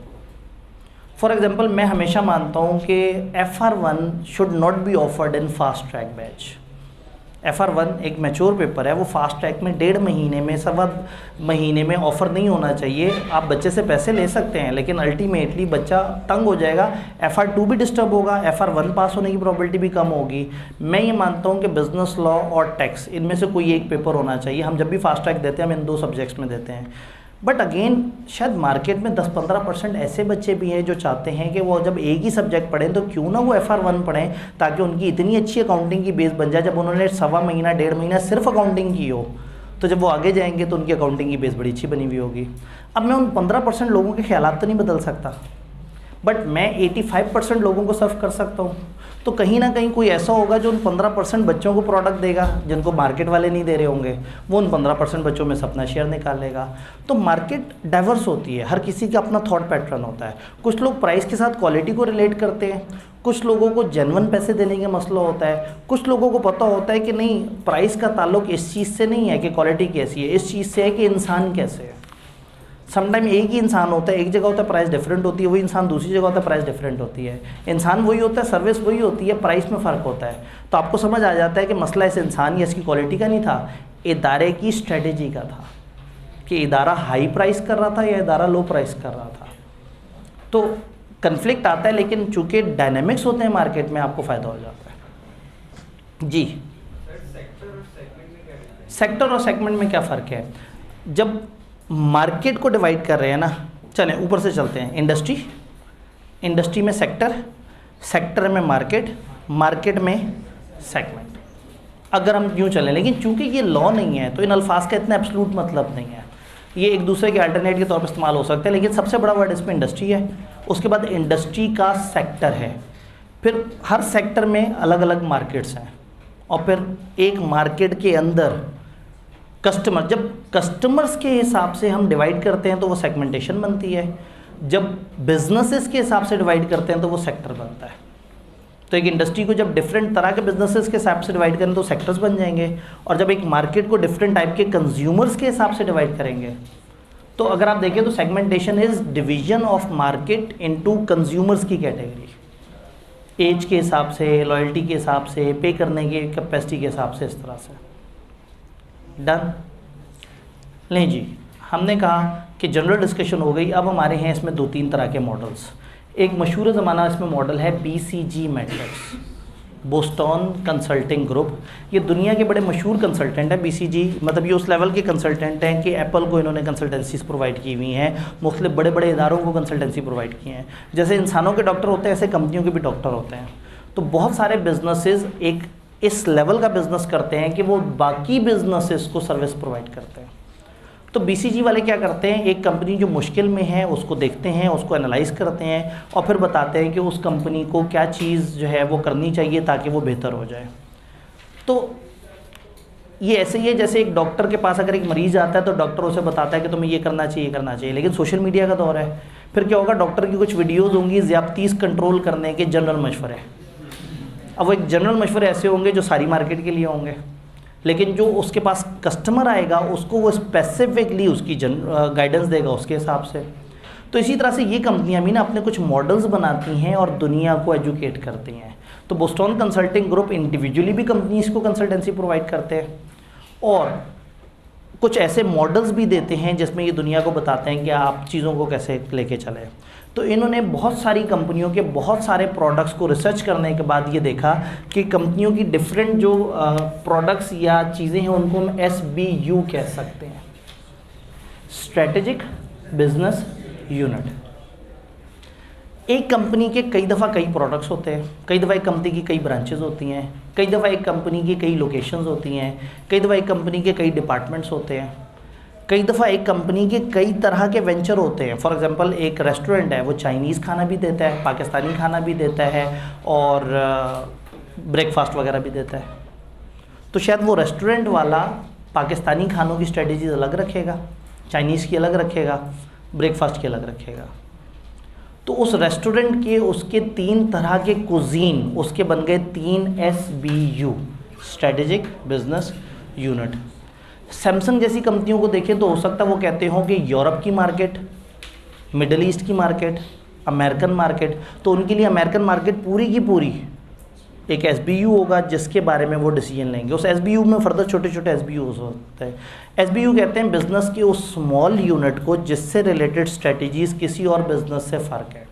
फॉर एग्जांपल, मैं हमेशा मानता हूँ कि FR1 should not be offered in fast track batch. FR1 एक मैच्योर पेपर है, वो फास्ट ट्रैक में 1.5 महीने में, 1.25 महीने में ऑफ़र नहीं होना चाहिए। आप बच्चे से पैसे ले सकते हैं लेकिन अल्टीमेटली बच्चा तंग हो जाएगा, FR2 भी डिस्टर्ब होगा, FR1 पास होने की प्रोबेबिलिटी भी कम होगी। मैं ये मानता हूँ कि बिज़नेस लॉ और टैक्स, इनमें से कोई एक पेपर होना चाहिए। हम जब भी फास्ट ट्रैक देते हैं हम इन 2 सब्जेक्ट्स में देते हैं। बट अगेन शायद मार्केट में 10-15% ऐसे बच्चे भी हैं जो चाहते हैं कि वो जब एक ही सब्जेक्ट पढ़ें तो क्यों ना वो FR1 पढ़ें, ताकि उनकी इतनी अच्छी अकाउंटिंग की बेस बन जाए। जब उन्होंने 1.25 महीना 1.5 महीना सिर्फ अकाउंटिंग की हो तो जब वो आगे जाएंगे तो उनकी अकाउंटिंग की बेस बड़ी अच्छी बनी हुई होगी। अब मैं उन 15% लोगों के ख्यालात तो नहीं बदल सकता, बट मैं 85% लोगों को सर्व कर सकता हूँ। तो कहीं ना कहीं कोई ऐसा होगा जो उन 15% बच्चों को प्रोडक्ट देगा जिनको मार्केट वाले नहीं दे रहे होंगे, वो उन 15% बच्चों में से अपना शेयर निकाल लेगा। तो मार्केट डाइवर्स होती है, हर किसी का अपना थॉट पैटर्न होता है। कुछ लोग प्राइस के साथ क्वालिटी को रिलेट करते हैं, कुछ लोगों को जेन्युइन पैसे देने का मसला होता है, कुछ लोगों को पता होता है कि नहीं, प्राइस का ताल्लुक इस चीज़ से नहीं है कि क्वालिटी कैसी है, इस चीज़ से है कि इंसान कैसे है। समटाइम एक ही इंसान होता है, एक जगह होता है प्राइस डिफरेंट होती है, वही इंसान दूसरी जगह होता है प्राइस डिफरेंट होती है। इंसान वही होता है, सर्विस वही होती है, प्राइस में फ़र्क होता है। तो आपको समझ आ जाता है कि मसला इस इंसान या इसकी क्वालिटी का नहीं था, इदारे की स्ट्रेटेजी का था कि इदारा हाई प्राइस कर रहा था या इदारा लो प्राइस कर रहा था। तो कन्फ्लिक्ट आता है, लेकिन चूँकि डायनेमिक्स होते हैं मार्केट में, आपको फ़ायदा हो जाता है। जी, सेक्टर और सेगमेंट में क्या फ़र्क है? जब मार्केट को डिवाइड कर रहे हैं ना, चलें ऊपर से चलते हैं। इंडस्ट्री में सेक्टर, सेक्टर में मार्केट, मार्केट में सेगमेंट, अगर हम यूँ चलें। लेकिन चूंकि ये लॉ नहीं है तो इन अल्फाज का इतना एब्सोल्यूट मतलब नहीं है, ये एक दूसरे के अल्टरनेट के तौर पर इस्तेमाल हो सकते हैं। लेकिन सबसे बड़ा वर्ड इसमें इंडस्ट्री है, उसके बाद इंडस्ट्री का सेक्टर है, फिर हर सेक्टर में अलग अलग मार्केट्स हैं, और फिर एक मार्केट के अंदर कस्टमर। जब कस्टमर्स के हिसाब से हम डिवाइड करते हैं तो वो सेगमेंटेशन बनती है, जब बिजनेसेस के हिसाब से डिवाइड करते हैं तो वो सेक्टर बनता है। तो एक इंडस्ट्री को जब डिफरेंट तरह के बिजनेसेस के हिसाब से डिवाइड करें तो सेक्टर्स बन जाएंगे, और जब एक मार्केट को डिफरेंट टाइप के कंज्यूमर्स के हिसाब से डिवाइड करेंगे तो अगर आप देखें तो segmentation is division of market into consumers की कैटेगरी, एज के हिसाब से, लॉयल्टी के हिसाब से, पे करने की कैपेसिटी के हिसाब से, इस तरह से। डन? नहीं जी, हमने कहा कि जनरल डिस्कशन हो गई। अब हमारे हैं इसमें 2-3 तरह के मॉडल्स। एक मशहूर ज़माना इसमें मॉडल है BCG matrix, Boston consulting group. ये दुनिया के बड़े मशहूर कंसल्टेंट हैं। BCG मतलब ये उस लेवल के कंसल्टेंट हैं कि एप्पल को इन्होंने कंसल्टेंसीज प्रोवाइड की हुई हैं, मुख्तलिफ बड़े बड़े इदारों को कंसल्टेंसी प्रोवाइड की हैं। जैसे इंसानों के डॉक्टर होते हैं ऐसे कंपनियों के भी डॉक्टर होते हैं। तो बहुत सारे बिजनेसेस एक इस लेवल का बिज़नेस करते हैं कि वो बाकी बिजनेसेस को सर्विस प्रोवाइड करते हैं। तो BCG वाले क्या करते हैं, एक कंपनी जो मुश्किल में है उसको देखते हैं, उसको एनालाइज करते हैं और फिर बताते हैं कि उस कंपनी को क्या चीज़ जो है वो करनी चाहिए ताकि वो बेहतर हो जाए। तो ये ऐसे ही है जैसे एक डॉक्टर के पास अगर एक मरीज़ आता है तो डॉक्टर उसे बताता है कि तुम्हें ये करना चाहिए, करना चाहिए। लेकिन सोशल मीडिया का दौर है, फिर क्या होगा, डॉक्टर की कुछ वीडियोज़ होंगी ज़्यादतीस कंट्रोल करने के जनरल मशवरे। अब वो एक जनरल मशवरे ऐसे होंगे जो सारी मार्केट के लिए होंगे, लेकिन जो उसके पास कस्टमर आएगा उसको वो स्पेसिफिकली उसकी गाइडेंस देगा उसके हिसाब से। तो इसी तरह से ये कंपनियां भी ना अपने कुछ मॉडल्स बनाती हैं और दुनिया को एजुकेट करती हैं। तो बोस्टन कंसल्टिंग ग्रुप इंडिविजुअली भी कंपनीज को कंसल्टेंसी प्रोवाइड करते हैं और कुछ ऐसे मॉडल्स भी देते हैं जिसमें ये दुनिया को बताते हैं कि आप चीज़ों को कैसे लेके चलें। तो इन्होंने बहुत सारी कंपनियों के बहुत सारे प्रोडक्ट्स को रिसर्च करने के बाद ये देखा कि कंपनियों की डिफरेंट जो प्रोडक्ट्स या चीज़ें हैं उनको हम SBU कह सकते हैं, स्ट्रेटेजिक बिजनेस यूनिट। एक कंपनी के कई दफ़ा कई प्रोडक्ट्स होते हैं, कई दफ़ा एक कंपनी की कई ब्रांचेस होती हैं, कई दफ़ा एक कंपनी की कई लोकेशंस होती हैं, कई दफ़ा एक कंपनी के कई डिपार्टमेंट्स होते हैं, कई दफ़ा एक कंपनी के कई तरह के वेंचर होते हैं। फॉर एग्जांपल एक रेस्टोरेंट है, वो चाइनीज़ खाना भी देता है, पाकिस्तानी खाना भी देता है और ब्रेकफास्ट वगैरह भी देता है। तो शायद वो रेस्टोरेंट वाला पाकिस्तानी खानों की स्ट्रेटजीज अलग रखेगा, चाइनीज़ की अलग रखेगा, ब्रेकफास्ट की अलग रखेगा। तो उस रेस्टोरेंट के उसके 3 तरह के कुजीन, उसके बन गए 3 SBU, strategic business unit. Samsung जैसी कंपनियों को देखें तो हो सकता है वो कहते हो कि यूरोप की मार्केट, मिडल ईस्ट की मार्केट, अमेरिकन मार्केट, तो उनके लिए अमेरिकन मार्केट पूरी की पूरी एक SBU होगा जिसके बारे में वो डिसीजन लेंगे। उस SBU में फर्दर छोटे छोटे SBU हो सकते हैं। SBU कहते हैं बिजनेस के उस स्मॉल यूनिट को जिससे रिलेटेड स्ट्रेटजीज़ किसी और बिजनेस से फ़र्क है।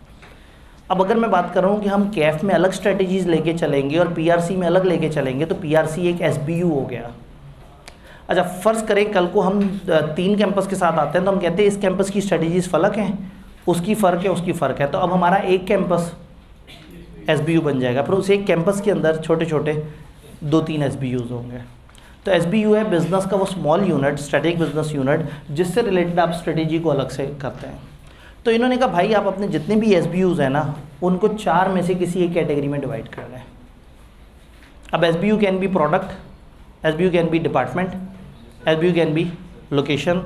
अब अगर मैं बात कर रहा हूँ कि हम कैफ में अलग स्ट्रेटजीज़ लेके चलेंगे और PRC में अलग लेके चलेंगे, तो PRC एक SBU हो गया। अच्छा, फ़र्ज़ करें कल को हम 3 कैंपस के साथ आते हैं तो हम कहते हैं इस कैंपस की स्ट्रेटजीज़ फ़र्क हैं, उसकी फ़र्क है, उसकी फ़र्क है, तो अब हमारा एक कैंपस SBU बन जाएगा। फिर उस एक कैंपस के अंदर छोटे छोटे 2-3 SBUs होंगे। तो SBU है बिज़नेस का वो small unit, strategic business unit, जिससे रिलेटेड आप स्ट्रेटेजी को अलग से करते हैं। तो इन्होंने कहा भाई आप अपने जितने भी SBUs हैं ना, उनको 4 में से किसी एक कैटेगरी में डिवाइड कर लें। अब SBU can be product, SBU can be department, SBU can be location.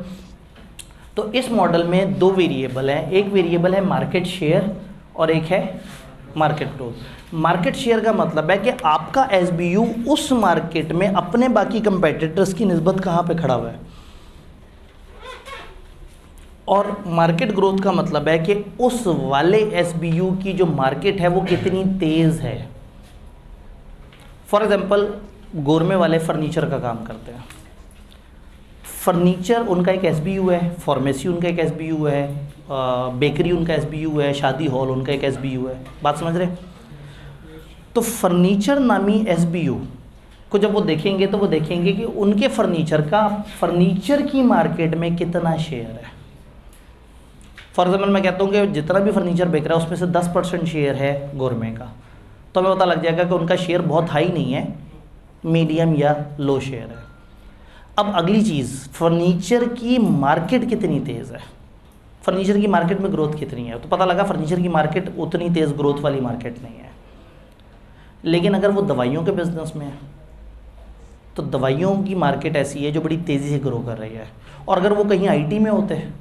तो इस मॉडल में 2 वेरिएबल हैं, एक वेरिएबल है मार्केट शेयर और एक है मार्केट ग्रोथ। मार्केट शेयर का मतलब है कि आपका SBU उस मार्केट में अपने बाकी कंपेटिटर्स की निस्बत कहाँ पे खड़ा हुआ है, और मार्केट ग्रोथ का मतलब है कि उस वाले SBU की जो मार्केट है वो कितनी तेज़ है। फॉर एग्जांपल गोरमे वाले फर्नीचर का काम करते हैं, फर्नीचर उनका एक SBU है, फार्मेसी उनका एक SBU है, बेकरी उनका SBU है, शादी हॉल उनका एक SBU है। बात समझ रहे? तो फर्नीचर नामी SBU को जब वो देखेंगे तो वो देखेंगे कि उनके फर्नीचर का फर्नीचर की मार्केट में कितना शेयर है। फॉर एग्जाम्पल मैं कहता हूँ कि जितना भी फर्नीचर बिक रहा है उसमें से 10% शेयर है गोरमे का, तो हमें पता लग जाएगा कि उनका शेयर बहुत हाई नहीं है, मीडियम या लो शेयर है। अब अगली चीज़, फर्नीचर की मार्केट कितनी तेज़ है, फर्नीचर की मार्केट में ग्रोथ कितनी है, तो पता लगा फर्नीचर की मार्केट उतनी तेज़ ग्रोथ वाली मार्केट नहीं है। लेकिन अगर वो दवाइयों के बिज़नेस में है तो दवाइयों की मार्केट ऐसी है जो बड़ी तेज़ी से ग्रो कर रही है, और अगर वो कहीं IT में होते हैं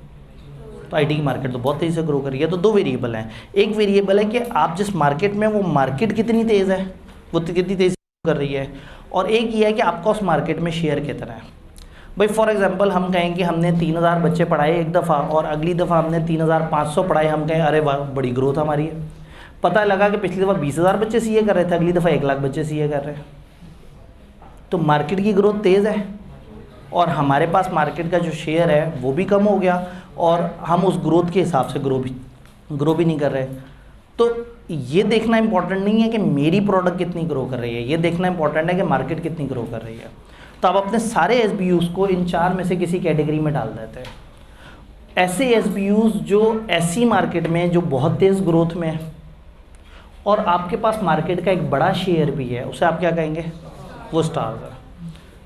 तो IT की मार्केट तो बहुत तेज़ी से ग्रो कर रही है। तो 2 वेरिएबल हैं, एक वेरिएबल है कि आप जिस मार्केट में, वो मार्केट कितनी तेज़ है, वो कितनी तेज़ी से कर रही है, और एक ये है कि आपका उस मार्केट में शेयर कितना है। भाई फॉर एग्जांपल हम कहें कि हमने 3000 बच्चे पढ़ाए एक दफ़ा और अगली दफ़ा हमने 3500 पढ़ाए, हम कहें अरे वाह बड़ी ग्रोथ हमारी है। पता लगा कि पिछली दफ़ा 20000 बच्चे CA कर रहे थे, अगली दफ़ा 1 लाख बच्चे CA कर रहे हैं। तो मार्केट की ग्रोथ तेज़ है और हमारे पास मार्केट का जो शेयर है वो भी कम हो गया, और हम उस ग्रोथ के हिसाब से ग्रो भी नहीं कर रहे। तो ये देखना इंपॉर्टेंट नहीं है कि मेरी प्रोडक्ट कितनी ग्रो कर रही है, ये देखना इंपॉर्टेंट है कि मार्केट कितनी ग्रो कर रही है। तो आप अपने सारे SBUs को इन 4 में से किसी कैटेगरी में डाल देते हैं। ऐसे SBUs जो ऐसी मार्केट में जो बहुत तेज़ ग्रोथ में है और आपके पास मार्केट का एक बड़ा शेयर भी है, उसे आप क्या कहेंगे, वो स्टार्स है।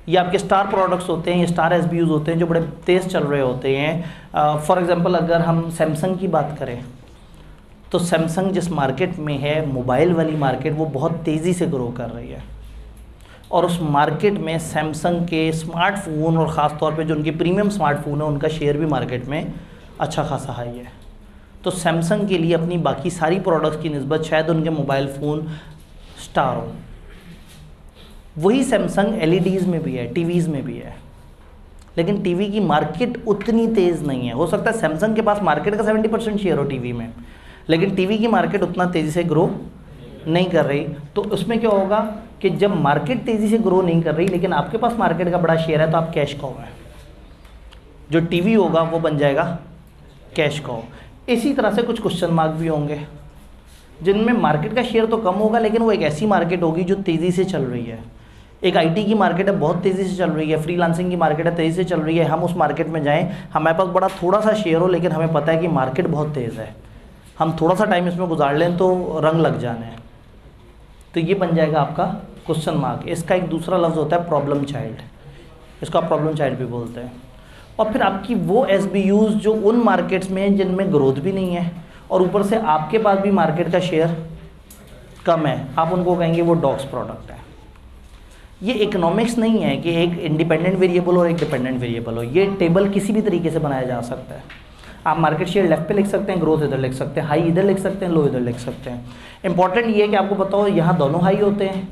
ये आपके स्टार प्रोडक्ट्स होते हैं, ये स्टार SBUs होते हैं जो बड़े तेज़ चल रहे होते हैं। फॉर एग्जांपल अगर हम सैमसंग की बात करें तो सैमसंग जिस मार्केट में है, मोबाइल वाली मार्केट, वो बहुत तेज़ी से ग्रो कर रही है, और उस मार्केट में सैमसंग के स्मार्टफोन और ख़ास तौर पे जो उनके प्रीमियम स्मार्टफोन है उनका शेयर भी मार्केट में अच्छा खासा हाई है। तो सैमसंग के लिए अपनी बाकी सारी प्रोडक्ट्स की निस्बत शायद उनके मोबाइल फ़ोन स्टार हो। वही सैमसंग LEDs में भी है, TVs में भी है, लेकिन TV की मार्केट उतनी तेज़ नहीं है। हो सकता है सैमसंग के पास मार्केट का 70% शेयर हो TV में, लेकिन TV की मार्केट उतना तेज़ी से ग्रो नहीं कर रही। तो उसमें क्या होगा कि जब मार्केट तेज़ी से ग्रो नहीं कर रही लेकिन आपके पास मार्केट का बड़ा शेयर है, तो आप कैश काउ है। जो TV होगा वो बन जाएगा कैश काउ। इसी तरह से कुछ क्वेश्चन मार्क भी होंगे जिनमें मार्केट का शेयर तो कम होगा, लेकिन वो एक ऐसी मार्केट होगी जो तेज़ी से चल रही है। एक आईटी की मार्केट है, बहुत तेज़ी से चल रही है, फ्रीलांसिंग की मार्केट है, तेज़ी से चल रही है। हम उस मार्केट में जाएं, हमारे पास बड़ा थोड़ा सा शेयर हो, लेकिन हमें पता है कि मार्केट बहुत तेज़ है, हम थोड़ा सा टाइम इसमें गुजार लें तो रंग लग जाने हैं, तो ये बन जाएगा आपका क्वेश्चन मार्क। इसका एक दूसरा लफ्ज़ होता है प्रॉब्लम चाइल्ड, इसको आप प्रॉब्लम चाइल्ड भी बोलते हैं। और फिर आपकी वो SBUs जो उन मार्केट्स में जिनमें ग्रोथ भी नहीं है और ऊपर से आपके पास भी मार्केट का शेयर कम है, आप उनको कहेंगे वो डॉग्स प्रोडक्ट है। ये इकोनॉमिक्स नहीं है कि एक इंडिपेंडेंट वेरिएबल और एक डिपेंडेंट वेरिएबल हो, ये टेबल किसी भी तरीके से बनाया जा सकता है। आप मार्केट शेयर लेफ्ट पे लिख सकते हैं, ग्रोथ इधर लिख सकते हैं, हाई इधर लिख सकते हैं, लो इधर लिख सकते हैं। इंपॉर्टेंट ये है कि आपको पता हो यहाँ दोनों हाई होते हैं,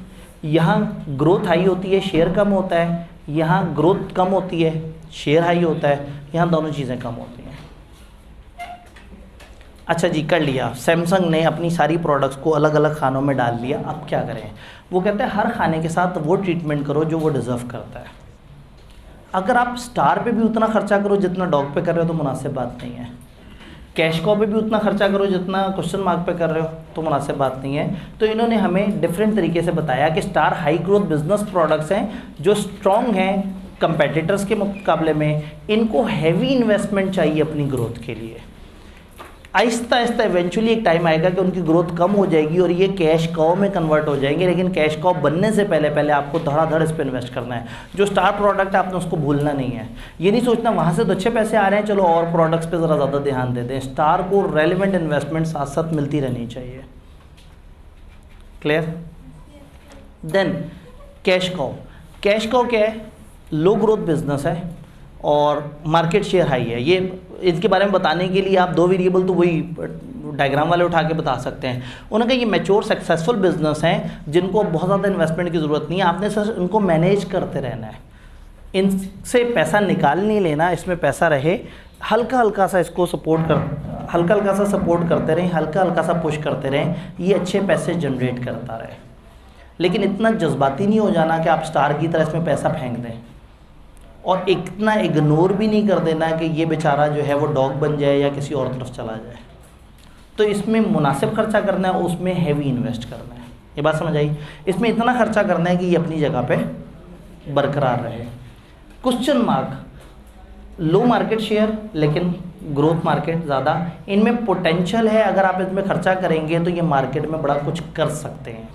यहाँ ग्रोथ हाई होती है, शेयर कम होता है, यहाँ ग्रोथ कम होती है, शेयर हाई होता है, यहाँ दोनों चीज़ें कम होती हैं। अच्छा जी, कर लिया, सैमसंग ने अपनी सारी प्रोडक्ट्स को अलग अलग खानों में डाल लिया, अब क्या करें? वो कहते हैं हर खाने के साथ वो ट्रीटमेंट करो जो वो डिज़र्व करता है। अगर आप स्टार पे भी उतना खर्चा करो जितना डॉग पे कर रहे हो तो मुनासिब बात नहीं है, कैश कॉ पे भी उतना खर्चा करो जितना क्वेश्चन मार्क पे कर रहे हो तो मुनासिब बात नहीं है। तो इन्होंने हमें डिफरेंट तरीके से बताया कि star high growth business products हैं जो स्ट्रॉन्ग हैं कंपेटिटर्स के मुकाबले में, इनको हैवी इन्वेस्टमेंट चाहिए अपनी ग्रोथ के लिए। आहिस्ता आहिस्ता इवेंचुअली एक टाइम आएगा कि उनकी ग्रोथ कम हो जाएगी और ये कैश कॉ में कन्वर्ट हो जाएंगे, लेकिन कैश कॉ बनने से पहले पहले आपको धड़ाधड़ इस पर इन्वेस्ट करना है। जो स्टार प्रोडक्ट है आपने उसको भूलना नहीं है, ये नहीं सोचना वहाँ से तो अच्छे पैसे आ रहे हैं चलो और प्रोडक्ट्स पे ज़रा ज़्यादा ध्यान दे दें। स्टार को रेलिवेंट इन्वेस्टमेंट साथ साथ मिलती रहनी चाहिए। क्लियर? देन कैश कॉ, कैश कॉ क्या है? लो ग्रोथ बिजनेस है और मार्केट शेयर हाई है। ये इसके बारे में बताने के लिए आप दो वेरिएबल तो वही डायग्राम वाले उठा के बता सकते हैं। उन्होंने कहा ये मैच्योर सक्सेसफुल बिजनेस हैं जिनको बहुत ज़्यादा इन्वेस्टमेंट की ज़रूरत नहीं है, आपने सर उनको मैनेज करते रहना है, इनसे पैसा निकाल नहीं लेना, इसमें पैसा रहे, हल्का हल्का सा इसको सपोर्ट कर, हल्का हल्का सा सपोर्ट करते रहें, हल्का हल्का सा पुश करते रहें, ये अच्छे पैसे जनरेट करता रहे। लेकिन इतना जज्बाती नहीं हो जाना कि आप स्टार की तरह इसमें पैसा फेंक दें, और इतना इग्नोर भी नहीं कर देना कि ये बेचारा जो है वो डॉग बन जाए या किसी और तरफ चला जाए। तो इसमें मुनासिब खर्चा करना है, उसमें हैवी इन्वेस्ट करना है। ये बात समझ आई? इसमें इतना खर्चा करना है कि ये अपनी जगह पे बरकरार रहे। क्वेश्चन मार्क, लो मार्केट शेयर लेकिन ग्रोथ मार्केट ज़्यादा, इनमें पोटेंशियल है, अगर आप इसमें खर्चा करेंगे तो ये मार्केट में बड़ा कुछ कर सकते हैं।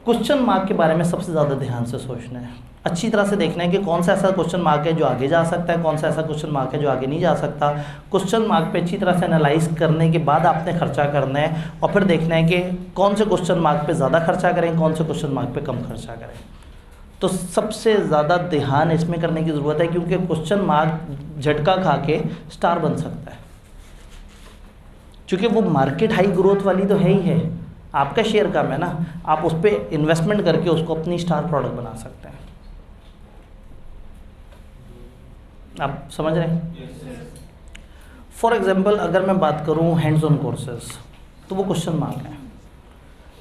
क्वेश्चन मार्क के बारे में सबसे ज़्यादा ध्यान से सोचना है, अच्छी तरह से देखना है कि कौन सा ऐसा क्वेश्चन मार्क है जो आगे जा सकता है, कौन सा ऐसा क्वेश्चन मार्क है जो आगे नहीं जा सकता। क्वेश्चन मार्क पे अच्छी तरह से एनालाइज करने के बाद आपने खर्चा करना है और फिर देखना है कि कौन से क्वेश्चन मार्क पे ज़्यादा खर्चा करें, कौन से क्वेश्चन मार्क पे कम खर्चा करें। तो सबसे ज़्यादा ध्यान इसमें करने की ज़रूरत है, क्योंकि क्वेश्चन मार्क झटका खा के स्टार बन सकता है, क्योंकि वो मार्केट हाई ग्रोथ वाली तो है ही है, आपका शेयर कम है ना, आप उस पर इन्वेस्टमेंट करके उसको अपनी स्टार प्रोडक्ट बना सकते हैं। आप समझ रहे हैं? फॉर एग्जांपल अगर मैं बात करूं हैंड्स ऑन कोर्सेज, तो वो क्वेश्चन मार्क है।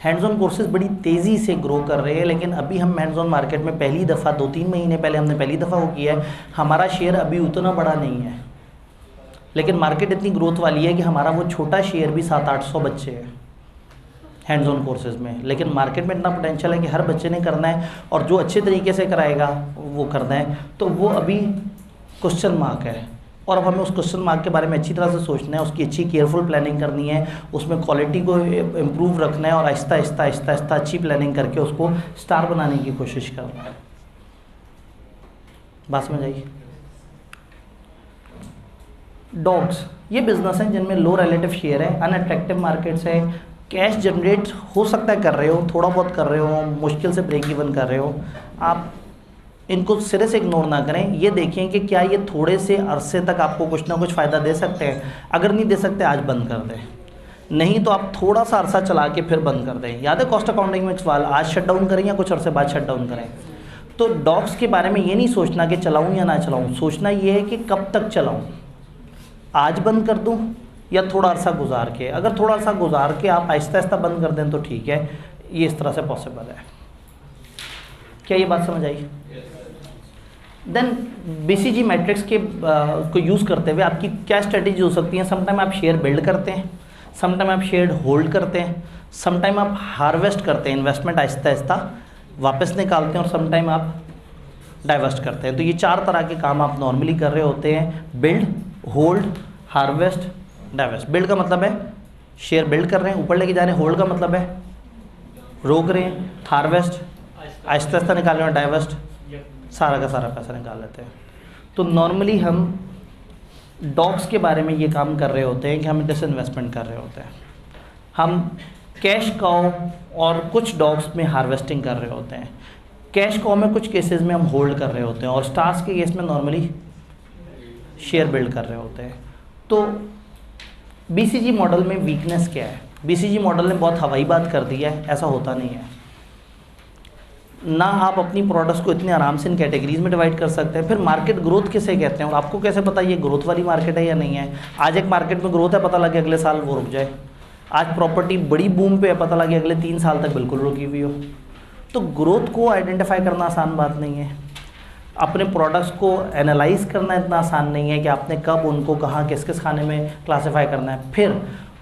हैंड्स ऑन कोर्सेज बड़ी तेज़ी से ग्रो कर रहे हैं, लेकिन अभी हम हैंड्स ऑन मार्केट में पहली दफ़ा 2-3 महीने पहले हमने पहली दफ़ा वो किया है, हमारा शेयर अभी उतना बड़ा नहीं है, लेकिन मार्केट इतनी ग्रोथ वाली है कि हमारा वो छोटा शेयर भी 700-800 बच्चे हैं हैंड्स ऑन कोर्सेज में। लेकिन मार्केट में इतना पोटेंशियल है कि हर बच्चे ने करना है, और जो अच्छे तरीके से कराएगा वो करना है, तो वो अभी क्वेश्चन मार्क है। और अब हमें उस क्वेश्चन मार्क के बारे में अच्छी तरह से सोचना है, उसकी अच्छी केयरफुल प्लानिंग करनी है, उसमें क्वालिटी को इम्प्रूव रखना है, और आहिस्ता आहिस्ता आहिस्ता आहिस्ता अच्छी प्लानिंग करके उसको स्टार बनाने की कोशिश करना है। बात समझ आई? डॉग्स ये बिजनेस हैं जिनमें लो रिलेटिव शेयर है, अनअट्रैक्टिव मार्केट्स है, कैश जनरेट हो सकता है कर रहे हो, थोड़ा बहुत कर रहे हो, मुश्किल से ब्रेक इवन कर रहे हो, आप इनको सिरे से इग्नोर ना करें। ये देखें कि क्या ये थोड़े से अरसे तक आपको कुछ ना कुछ फ़ायदा दे सकते हैं। अगर नहीं दे सकते आज बंद कर दें, नहीं तो आप थोड़ा सा अरसा चला के फिर बंद कर दें। याद है कॉस्ट अकाउंटिंग में सवाल, आज शट डाउन करें या कुछ अरसे बाद शट डाउन करें। तो डॉग्स के बारे में ये नहीं सोचना कि चलाऊँ या ना चलाऊँ, सोचना ये है कि कब तक चलाऊँ, आज बंद कर दूँ या थोड़ा अरसा गुजार के। अगर थोड़ा अरसा गुजार के आप आहिस्ता आहिस्ता बंद कर दें तो ठीक है, ये इस तरह से पॉसिबल है। क्या ये बात समझ आई? देन बीसीजी मैट्रिक्स के को यूज़ करते हुए आपकी क्या स्ट्रेटेजी हो सकती है? समटाइम आप शेयर बिल्ड करते हैं, समटाइम आप शेयर होल्ड करते हैं, समटाइम आप हार्वेस्ट करते हैं, इन्वेस्टमेंट आहिस्ता आहिस्ता वापस निकालते हैं, और समटाइम आप डाइवर्स्ट करते हैं। तो ये 4 तरह के काम आप नॉर्मली कर रहे होते हैं, बिल्ड, होल्ड, हार्वेस्ट, डाइवर्स्ट। बिल्ड का मतलब है शेयर बिल्ड कर रहे हैं, ऊपर लेके जा रहे हैं। होल्ड का मतलब है रोक रहे हैं। हार्वेस्ट आहिस्ता आहिस्ता निकाल रहे हैं। डाइवर्स्ट सारा का सारा पैसा निकाल लेते हैं। तो नॉर्मली हम डॉग्स के बारे में ये काम कर रहे होते हैं कि हम जैसे इन्वेस्टमेंट कर रहे होते हैं, हम कैश काउ और कुछ डॉग्स में हार्वेस्टिंग कर रहे होते हैं, कैश काउ में कुछ केसेस में हम होल्ड कर रहे होते हैं, और स्टार्स के केस में नॉर्मली शेयर बिल्ड कर रहे होते हैं। तो बीसीजी मॉडल में वीकनेस क्या है? बीसीजी मॉडल ने बहुत हवाई बात कर दी है, ऐसा होता नहीं है ना। आप अपनी प्रोडक्ट्स को इतने आराम से इन कैटेगरीज में डिवाइड कर सकते हैं। फिर मार्केट ग्रोथ किसे कहते हैं, और आपको कैसे पता ये ग्रोथ वाली मार्केट है या नहीं है? आज एक मार्केट में ग्रोथ है, पता लगे अगले साल वो रुक जाए। आज प्रॉपर्टी बड़ी बूम पे है, पता लगे अगले 3 साल तक बिल्कुल रुकी हुई हो। तो ग्रोथ को आइडेंटिफाई करना आसान बात नहीं है। अपने प्रोडक्ट्स को एनालाइज करना इतना आसान नहीं है कि आपने कब उनको कहाँ किस किस खाने में क्लासीफाई करना है। फिर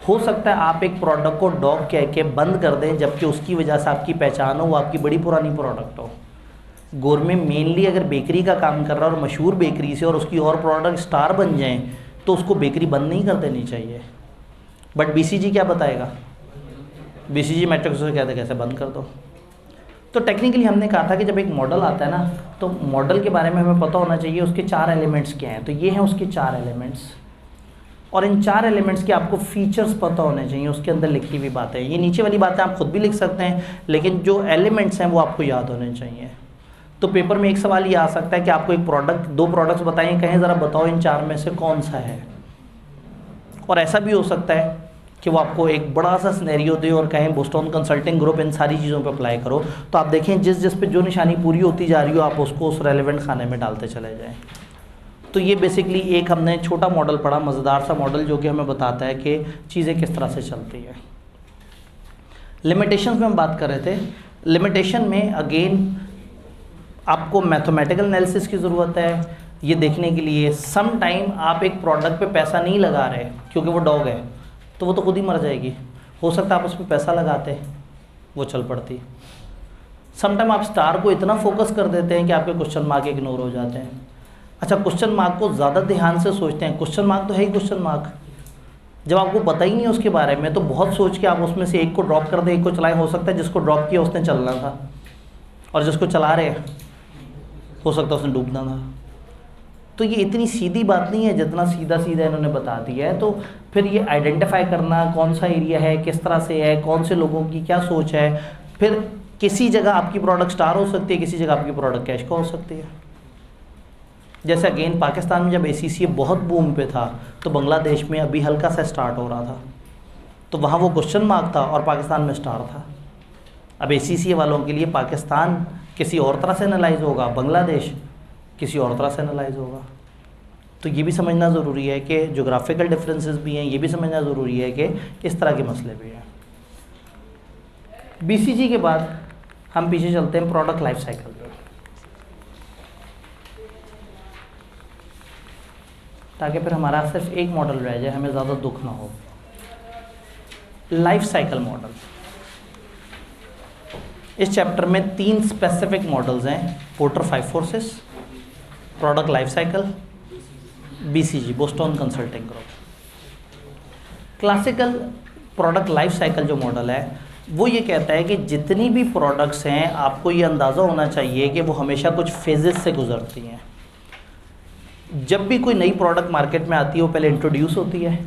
हो सकता है आप एक प्रोडक्ट को डॉग कह के बंद कर दें, जबकि उसकी वजह से आपकी पहचान हो, वो आपकी बड़ी पुरानी प्रोडक्ट हो। गोरमे मेनली अगर बेकरी का काम कर रहा है और मशहूर बेकरी से, और उसकी और प्रोडक्ट स्टार बन जाएं, तो उसको बेकरी बंद नहीं कर देनी चाहिए। बट बीसीजी क्या बताएगा? बीसीजी मैट्रिक्स से कहते कैसे बंद कर दो। तो टेक्निकली हमने कहा था कि जब एक मॉडल आता है ना, तो मॉडल के बारे में हमें पता होना चाहिए उसके 4 एलिमेंट्स क्या हैं। तो ये हैं उसके 4 एलिमेंट्स, और इन 4 एलिमेंट्स के आपको फीचर्स पता होने चाहिए, उसके अंदर लिखी हुई बातें। ये नीचे वाली बातें आप खुद भी लिख सकते हैं, लेकिन जो एलिमेंट्स हैं वो आपको याद होने चाहिए। तो पेपर में एक सवाल ये आ सकता है कि आपको एक प्रोडक्ट, 2 प्रोडक्ट्स बताइए, कहें ज़रा बताओ इन 4 में से कौन सा है। और ऐसा भी हो सकता है कि वो आपको एक बड़ा सा सिनेरियो दे और कहें बोस्टन कंसल्टिंग ग्रुप इन सारी चीज़ों पे अप्लाई करो। तो आप देखें जिस जिस पे जो निशानी पूरी होती जा रही हो, आप उसको उस रेलेवेंट खाने में डालते चले जाएं। तो ये बेसिकली एक हमने छोटा मॉडल पढ़ा, मज़ेदार सा मॉडल, जो कि हमें बताता है कि चीज़ें किस तरह से चलती हैं। लिमिटेशंस में हम बात कर रहे थे। लिमिटेशन में अगेन आपको मैथमेटिकल एनालिसिस की ज़रूरत है ये देखने के लिए। सम टाइम आप एक प्रोडक्ट पे पैसा नहीं लगा रहे क्योंकि वो डॉग है, तो वो तो खुद ही मर जाएगी। हो सकता है आप उस पर पैसा लगाते, वो चल पड़ती। समटाइम आप स्टार को इतना फोकस कर देते हैं कि आपके क्वेश्चन मार्क इग्नोर हो जाते हैं। अच्छा, क्वेश्चन मार्क को ज़्यादा ध्यान से सोचते हैं। क्वेश्चन मार्क तो है ही क्वेश्चन मार्क, जब आपको पता ही नहीं है उसके बारे में, तो बहुत सोच के आप उसमें से एक को ड्रॉप कर दें, एक को चलाएं। हो सकता है जिसको ड्रॉप किया उसने चलना था, और जिसको चला रहे हो सकता है उसने डूबना था। तो ये इतनी सीधी बात नहीं है जितना सीधा सीधा इन्होंने बता दिया है। तो फिर ये आइडेंटिफाई करना कौन सा एरिया है, किस तरह से है, कौन से लोगों की क्या सोच है। फिर किसी जगह आपकी प्रोडक्ट स्टार हो सकती है, किसी जगह आपकी प्रोडक्ट कैश का हो सकती है। जैसे अगेन पाकिस्तान में जब ACCA बहुत बूम पे था, तो बांग्लादेश में अभी हल्का सा स्टार्ट हो रहा था, तो वहाँ वो क्वेश्चन मार्क था और पाकिस्तान में स्टार था। अब ACCA वालों के लिए पाकिस्तान किसी और तरह से एनालाइज होगा, बांग्लादेश किसी और तरह से एनालाइज होगा। तो ये भी समझना ज़रूरी है कि जोग्राफिकल डिफरेंसेस भी हैं, ये भी समझना ज़रूरी है कि इस तरह के मसले भी हैं। BCG के बाद हम पीछे चलते हैं प्रोडक्ट लाइफ साइकिल पे, ताकि फिर हमारा सिर्फ एक मॉडल रह जाए, हमें ज़्यादा दुख ना हो। लाइफ साइकिल मॉडल, इस चैप्टर में 3 स्पेसिफिक मॉडल्स हैं। Porter 5 forces, product life cycle, BCG Boston consulting group. Classical product life cycle जो मॉडल है वो ये कहता है कि जितनी भी प्रोडक्ट्स हैं आपको ये अंदाज़ा होना चाहिए कि वो हमेशा कुछ फेजेस से गुजरती हैं। जब भी कोई नई प्रोडक्ट मार्केट में आती है वो पहले इंट्रोड्यूस होती है,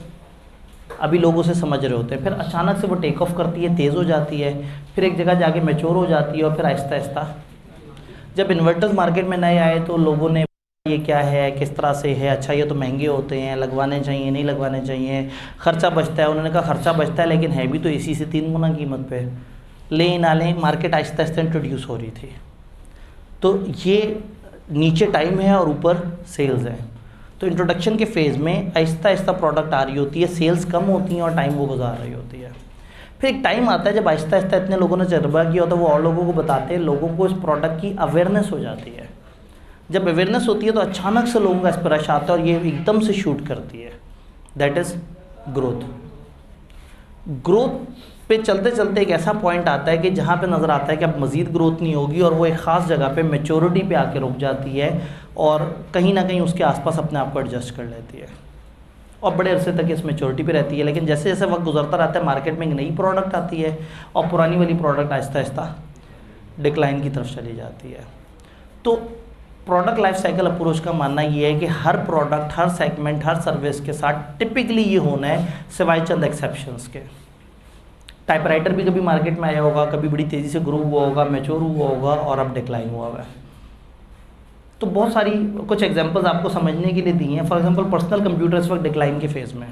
अभी लोग उसे समझ रहे होते हैं, फिर अचानक से वो टेक ऑफ करती है, तेज़ हो जाती है, फिर एक जगह जाके मैच्योर हो जाती है, और फिर आहिस्ता आहिस्ता जब इन्वर्टर्स मार्केट में नए आए तो लोगों ने ये क्या है, किस तरह से है, अच्छा ये तो महंगे होते हैं, लगवाने चाहिए नहीं लगवाने चाहिए, खर्चा बचता है। उन्होंने कहा खर्चा बचता है लेकिन है भी तो AC से 3 गुना कीमत पे, ले ना लें, मार्केट आहिस्ता आहिस्ता इंट्रोड्यूस हो रही थी। तो ये नीचे टाइम है और ऊपर सेल्स है। तो इंट्रोडक्शन के फेज़ में आहिस्ता आहिस्ता प्रोडक्ट आ रही होती है, सेल्स कम होती हैं और टाइम वो गुजार रही होती है। फिर एक टाइम आता है जब आहिस्ता आहिस्ता इतने लोगों ने तजर्बा किया होता है, वो और लोगों को बताते हैं, लोगों को इस प्रोडक्ट की अवेयरनेस हो जाती है। जब अवेयरनेस होती है तो अचानक से लोगों का स्पर्श आता है और ये एकदम से शूट करती है, दैट इज़ ग्रोथ। ग्रोथ पे चलते चलते एक ऐसा पॉइंट आता है कि जहाँ पे नज़र आता है कि अब मज़ीद ग्रोथ नहीं होगी और वो एक ख़ास जगह पे मैच्योरिटी पे आके रुक जाती है और कहीं ना कहीं उसके आसपास अपने आप को एडजस्ट कर लेती है और बड़े अरसे तक इस मैच्योरिटी पे रहती है। लेकिन जैसे जैसे वक्त गुजरता रहता है मार्केट में एक नई प्रोडक्ट आती है और पुरानी वाली प्रोडक्ट आहिस्ता आहिस्ता डिक्लाइन की तरफ चली जाती है। तो प्रोडक्ट लाइफ साइकिल अप्रोच का मानना ये है कि हर प्रोडक्ट, हर सेगमेंट, हर सर्विस के साथ टिपिकली ये होना है, सिवाय चंद एक्सेप्शंस के। टाइपराइटर भी कभी मार्केट में आया होगा, कभी बड़ी तेज़ी से ग्रो हुआ होगा, मैच्योर हुआ होगा और अब डिक्लाइन हुआ है। तो बहुत सारी कुछ एग्जांपल्स आपको समझने के लिए दी हैं। फॉर एग्जांपल पर्सनल कंप्यूटर इस वक्त डिक्लाइन के फेज़ में,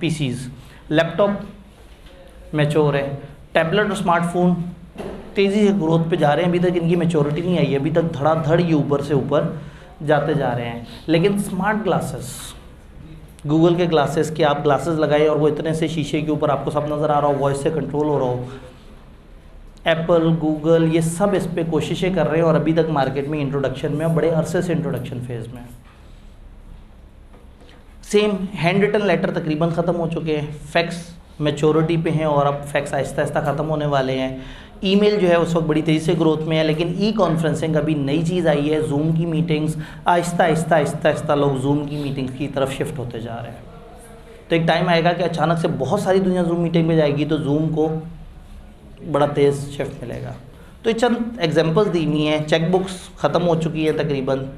पीसीज, लैपटॉप मैच्योर है, टैबलेट और स्मार्टफोन तेज़ी से ग्रोथ पे जा रहे हैं, अभी तक इनकी मैच्योरिटी नहीं आई है, अभी तक धड़ाधड़ ये ऊपर से ऊपर जाते जा रहे हैं। लेकिन स्मार्ट ग्लासेस, गूगल के ग्लासेस के आप ग्लासेस लगाए और वो इतने से शीशे के ऊपर आपको सब नज़र आ रहा हो, वॉइस से कंट्रोल हो रहा हो, एप्पल, गूगल ये सब इस पे कोशिशें कर रहे हैं और अभी तक मार्केट में इंट्रोडक्शन में, बड़े अरसे से इंट्रोडक्शन फेज़ में। सेम हैंड रिटन लेटर तकरीबन ख़त्म हो चुके हैं, फैक्स मैच्योरिटी पे हैं और अब फैक्स आहिस्ता आहिस्ता ख़त्म होने वाले हैं। ईमेल जो है उस वक्त बड़ी तेज़ी से ग्रोथ में है, लेकिन ई कॉन्फ्रेंसिंग अभी नई चीज़ आई है, जूम की मीटिंग्स, आहिस्ता आहिस्ता आहिस्ता आहिस्ता लोग जूम की मीटिंग्स की तरफ शिफ्ट होते जा रहे हैं। तो एक टाइम आएगा कि अचानक से बहुत सारी दुनिया जूम मीटिंग में जाएगी तो जूम को बड़ा तेज़ शिफ्ट मिलेगा। तो ये चंद एग्जांपल्स दी हुई हैं। चेकबुक्स ख़त्म हो चुकी है तकरीबन,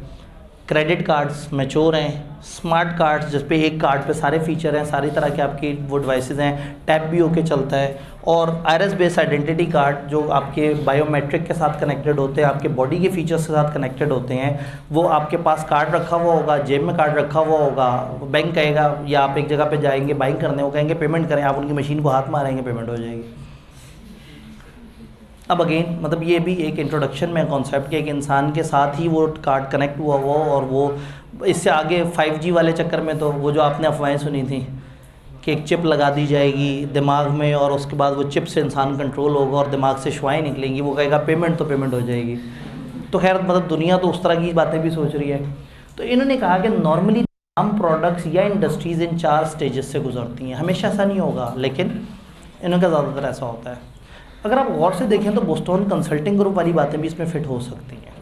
क्रेडिट कार्ड्स मैच्योर हैं, स्मार्ट कार्ड्स जिस पे एक कार्ड पे सारे फीचर हैं, सारी तरह के आपके वो डिवाइसेस हैं, टैप भी होके चलता है, और आईरिस बेस्ड आइडेंटिटी कार्ड जो आपके बायोमेट्रिक के साथ कनेक्टेड होते हैं, आपके बॉडी के फीचर्स के साथ कनेक्टेड होते हैं। वो आपके पास कार्ड रखा हुआ होगा, जेब में कार्ड रखा हुआ होगा, बैंक कहेगा या आप एक जगह पे जाएंगे बाइंग करने, वो कहेंगे पेमेंट करें, आप उनकी मशीन को हाथ मारेंगे, पेमेंट हो जाएगी। अब अगेन मतलब ये भी एक इंट्रोडक्शन में कॉन्सेप्ट कि एक इंसान के साथ ही वो कार्ड कनेक्ट हुआ हो, और वो इससे आगे 5G वाले चक्कर में तो वो जो आपने अफवाहें सुनी थी कि एक चिप लगा दी जाएगी दिमाग में और उसके बाद वो चिप से इंसान कंट्रोल होगा और दिमाग से शुआएं निकलेंगी, वो कहेगा पेमेंट, तो पेमेंट हो जाएगी। तो खैर मतलब दुनिया तो उस तरह की बातें भी सोच रही है। तो इन्होंने कहा कि नॉर्मली तमाम प्रोडक्ट्स या इंडस्ट्रीज़ इन 4 स्टेजेस से गुजरती हैं। हमेशा ऐसा नहीं होगा, लेकिन इनका ज़्यादातर ऐसा होता है। अगर आप गौर से देखें तो बोस्टन कंसल्टिंग ग्रुप वाली बातें भी इसमें फिट हो सकती हैं,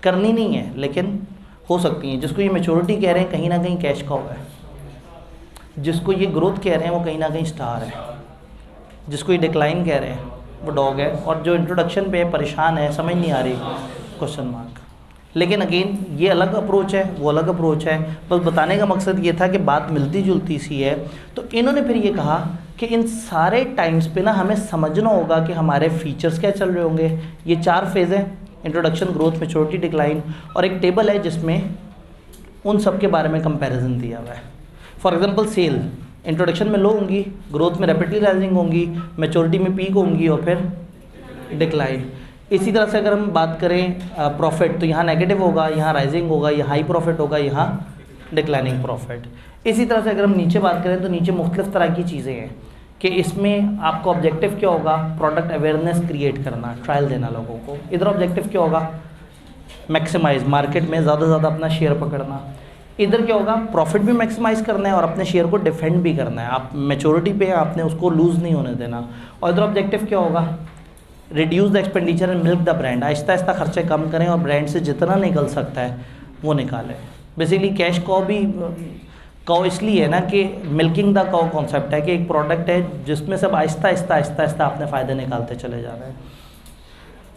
करनी नहीं है लेकिन हो सकती हैं। जिसको ये मैच्योरिटी कह रहे हैं कहीं ना कहीं कैश काउ है, जिसको ये ग्रोथ कह रहे हैं वो कहीं ना कहीं स्टार है, जिसको ये डिक्लाइन कह रहे हैं वो डॉग है, और जो इंट्रोडक्शन पे परेशान है, समझ नहीं आ रही, क्वेश्चन मार्क। लेकिन अगेन ये अलग अप्रोच है, वो अलग अप्रोच है। बस बताने का मकसद ये था कि बात मिलती जुलती सी है। तो इन्होंने फिर ये कहा कि इन सारे टाइम्स पे ना हमें समझना होगा कि हमारे फीचर्स क्या चल रहे होंगे। ये 4 फेज़ हैं, इंट्रोडक्शन, ग्रोथ, मैच्योरिटी, डिक्लाइन, और एक टेबल है जिसमें उन सब के बारे में कंपैरिजन दिया हुआ है। फॉर एग्जांपल सेल इंट्रोडक्शन में लो होंगी, ग्रोथ में रैपिडली राइजिंग होंगी, मैच्योरिटी में पीक होंगी और फिर डिक्लाइन। इसी तरह से अगर हम बात करें प्रॉफिट, तो यहाँ नेगेटिव होगा, यहाँ राइजिंग होगा, यहाँ हाई प्रॉफिट होगा, यहाँ डिक्लाइनिंग प्रॉफिट। इसी तरह से अगर हम नीचे बात करें तो नीचे मुख्तलिफ तरह की चीज़ें हैं कि इसमें आपका ऑब्जेक्टिव क्या होगा, प्रोडक्ट अवेयरनेस क्रिएट करना, ट्रायल देना लोगों को। इधर ऑब्जेक्टिव क्या होगा, मैक्सिमाइज, मार्केट में ज़्यादा से ज़्यादा अपना शेयर पकड़ना। इधर क्या होगा, प्रॉफिट भी मैक्सिमाइज़ करना है और अपने शेयर को डिफेंड भी करना है। आप मैच्योरिटी पे हैं, आपने उसको लूज़ नहीं होने देना। और इधर ऑब्जेक्टिव क्या होगा, reduce the expenditure and milk the brand, Aahista Aahista खर्चे कम करें और ब्रांड से जितना निकल सकता है वो निकालें। बेसिकली कैश कॉ भी कॉ इसलिए है ना कि मिल्किंग द कॉ कॉन्सेप्ट है कि एक प्रोडक्ट है जिसमें सब आहिस्ता आहिस्ता आहिस्ता आहिस्ता अपने फ़ायदे निकालते चले जा रहे हैं।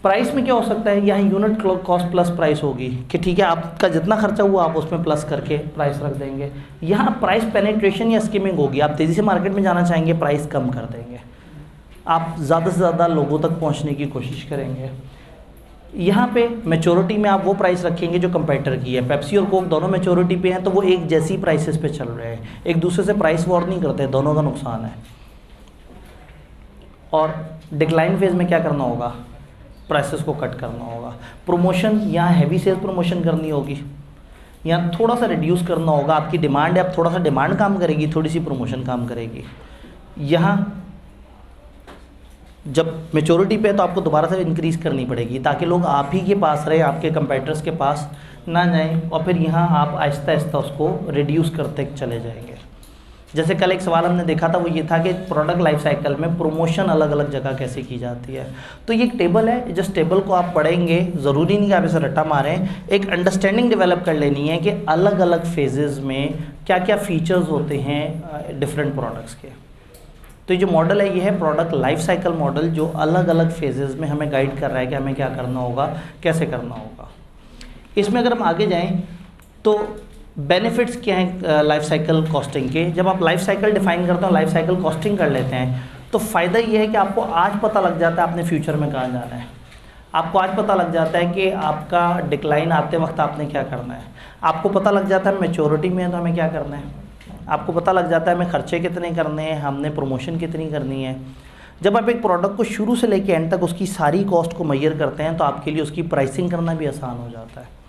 प्राइस में क्या हो सकता है, यहाँ यूनिट कॉस्ट प्लस प्राइस होगी कि ठीक है आपका जितना खर्चा हुआ आप उसमें प्लस करके प्राइस रख देंगे। यहाँ प्राइस पेनिट्रेशन या स्कीमिंग होगी, आप तेज़ी से मार्केट में जाना चाहेंगे, प्राइस कम कर देंगे, आप ज़्यादा से ज़्यादा लोगों तक पहुँचने की कोशिश करेंगे। यहाँ पे मैच्योरिटी में आप वो प्राइस रखेंगे जो कंपेटिटर की है। पेप्सी और कोक दोनों मैच्योरिटी पे हैं तो वो एक जैसी प्राइसेस पे चल रहे हैं, एक दूसरे से प्राइस वॉर नहीं करते, दोनों का नुकसान है। और डिक्लाइन फेज़ में क्या करना होगा, प्राइसेस को कट करना होगा। प्रमोशन, यहाँ हैवी सेल्स प्रमोशन करनी होगी, यहाँ थोड़ा सा रिड्यूस करना होगा। आपकी डिमांड है, अब थोड़ा सा डिमांड काम करेगी, थोड़ी सी प्रमोशन काम करेगी। यहाँ जब मैच्योरिटी पे तो आपको दोबारा से इंक्रीज़ करनी पड़ेगी ताकि लोग आप ही के पास रहे, आपके कंपेटिटर्स के पास ना जाएं और फिर यहाँ आप आहिस्ता आहिस्ता उसको रिड्यूस करते चले जाएंगे। जैसे कल एक सवाल हमने देखा था, वो ये था कि प्रोडक्ट लाइफ साइकिल में प्रमोशन अलग अलग जगह कैसे की जाती है। तो ये एक टेबल है, जिस टेबल को आप पढ़ेंगे ज़रूरी नहीं कि आप इसे रट्टा मारें, एक अंडरस्टैंडिंग डेवलप कर लेनी है कि अलग अलग फेजेज़ में क्या क्या फीचर्स होते हैं डिफरेंट प्रोडक्ट्स के। तो ये जो मॉडल है, ये है प्रोडक्ट लाइफ साइकिल मॉडल, जो अलग अलग फेजेज़ में हमें गाइड कर रहा है कि हमें क्या करना होगा, कैसे करना होगा। इसमें अगर हम आगे जाएं तो बेनिफिट्स क्या हैं लाइफ साइकिल कॉस्टिंग के। जब आप लाइफ साइकिल डिफाइन करते हो, लाइफ साइकिल कॉस्टिंग कर लेते हैं, तो फ़ायदा ये है कि आपको आज पता लग जाता है आपने फ्यूचर में कहाँ जाना है। आपको आज पता लग जाता है कि आपका डिक्लाइन आते वक्त आपने क्या करना है। आपको पता लग जाता है मैच्योरिटी में है तो हमें क्या करना है। आपको पता लग जाता है हमें खर्चे कितने करने हैं, हमने प्रमोशन कितनी करनी है। जब आप एक प्रोडक्ट को शुरू से लेकर एंड तक उसकी सारी कॉस्ट को मेजर करते हैं तो आपके लिए उसकी प्राइसिंग करना भी आसान हो जाता है।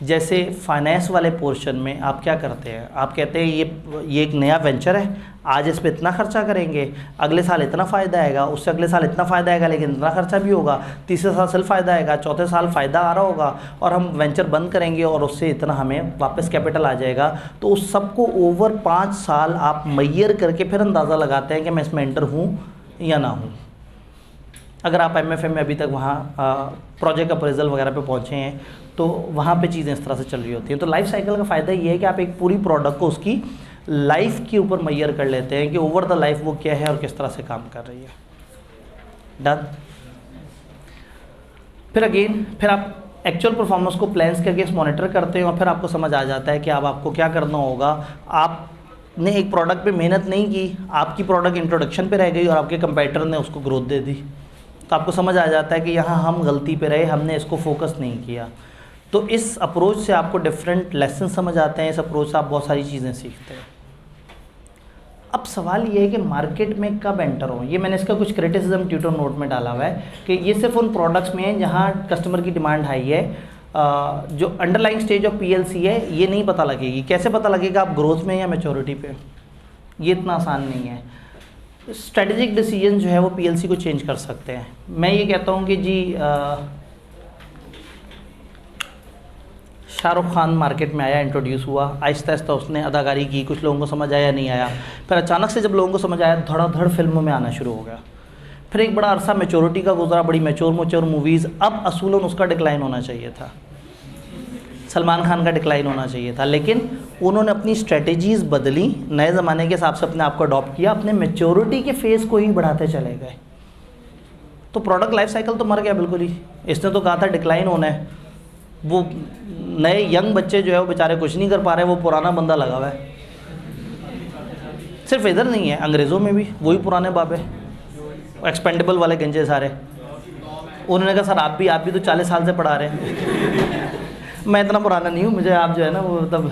जैसे फाइनेंस वाले पोर्शन में आप क्या करते हैं, आप कहते हैं ये एक नया वेंचर है, आज इस पे इतना खर्चा करेंगे, अगले साल इतना फ़ायदा आएगा, उससे अगले साल इतना फ़ायदा आएगा, लेकिन इतना खर्चा भी होगा, तीसरे साल सिर्फ फ़ायदा आएगा, चौथे साल फ़ायदा आ रहा होगा और हम वेंचर बंद करेंगे और उससे इतना हमें वापस कैपिटल आ जाएगा। तो उस सबको ओवर 5 साल आप मैयर करके फिर अंदाज़ा लगाते हैं कि मैं इसमें एंटर हूँ या ना हूँ। अगर आप MFA में अभी तक वहाँ प्रोजेक्ट अप्रेजल वगैरह पे पहुँचे हैं तो वहाँ पे चीज़ें इस तरह से चल रही होती हैं। तो लाइफ साइकिल का फ़ायदा ये है कि आप एक पूरी प्रोडक्ट को उसकी लाइफ के ऊपर मैयर कर लेते हैं कि ओवर द लाइफ वो क्या है और किस तरह से काम कर रही है। डन। फिर आप एक्चुअल परफॉर्मेंस को प्लान्स के अगेंस्ट मॉनिटर करते हैं और फिर आपको समझ आ जाता है कि अब आपको क्या करना होगा। आपने एक प्रोडक्ट पे मेहनत नहीं की, आपकी प्रोडक्ट इंट्रोडक्शन पे रह गई और आपके कंपेटिटर ने उसको ग्रोथ दे दी, तो आपको समझ आ जाता है कि यहाँ हम गलती पे रहे, हमने इसको फोकस नहीं किया। तो इस अप्रोच से आपको डिफरेंट लेसन समझ आते हैं, इस अप्रोच से आप बहुत सारी चीज़ें सीखते हैं। अब सवाल ये है कि मार्केट में कब एंटर हो। ये मैंने इसका कुछ क्रिटिसिज्म ट्यूटर नोट में डाला हुआ है कि ये सिर्फ उन प्रोडक्ट्स में है जहाँ कस्टमर की डिमांड हाई है। जो अंडरलाइंग स्टेज ऑफ PLC है ये नहीं पता लगेगी। कैसे पता लगेगा आप ग्रोथ में या मैच्योरिटी पे, ये इतना आसान नहीं है। स्ट्रेटेजिक डिसीजन जो है वो PLC को चेंज कर सकते हैं। मैं ये कहता हूँ कि जी शाहरुख खान मार्केट में आया, इंट्रोड्यूस हुआ, आहिस्ता आहिस्ता उसने अदाकारी की, कुछ लोगों को समझ आया, नहीं आया, फिर अचानक से जब लोगों को समझ आया धड़ाधड़ फिल्मों में आना शुरू हो गया। फिर एक बड़ा अरसा मैच्योरिटी का गुजरा, बड़ी मैच्योर मूवीज़। अब असूलन उसका डिक्लाइन होना चाहिए था, सलमान खान का डिक्लाइन होना चाहिए था, लेकिन उन्होंने अपनी स्ट्रेटजीज़ बदली, नए ज़माने के हिसाब से अपने आप को अडॉप्ट किया, अपने मैच्योरिटी के फेज़ को ही बढ़ाते चले गए। तो प्रोडक्ट लाइफ साइकिल तो मर गया बिल्कुल ही। इसने तो कहा था डिक्लाइन होना है, वो नए यंग बच्चे जो है वो बेचारे कुछ नहीं कर पा रहे, वो पुराना बंदा लगा हुआ है। सिर्फ इधर नहीं है, अंग्रेज़ों में भी वही पुराने बाबे, एक्सपेंडेबल वाले गंजे सारे। उन्होंने कहा सर आप भी तो 40 साल से पढ़ा रहे हैं। मैं इतना पुराना नहीं हूँ, मुझे आप जो है ना वो मतलब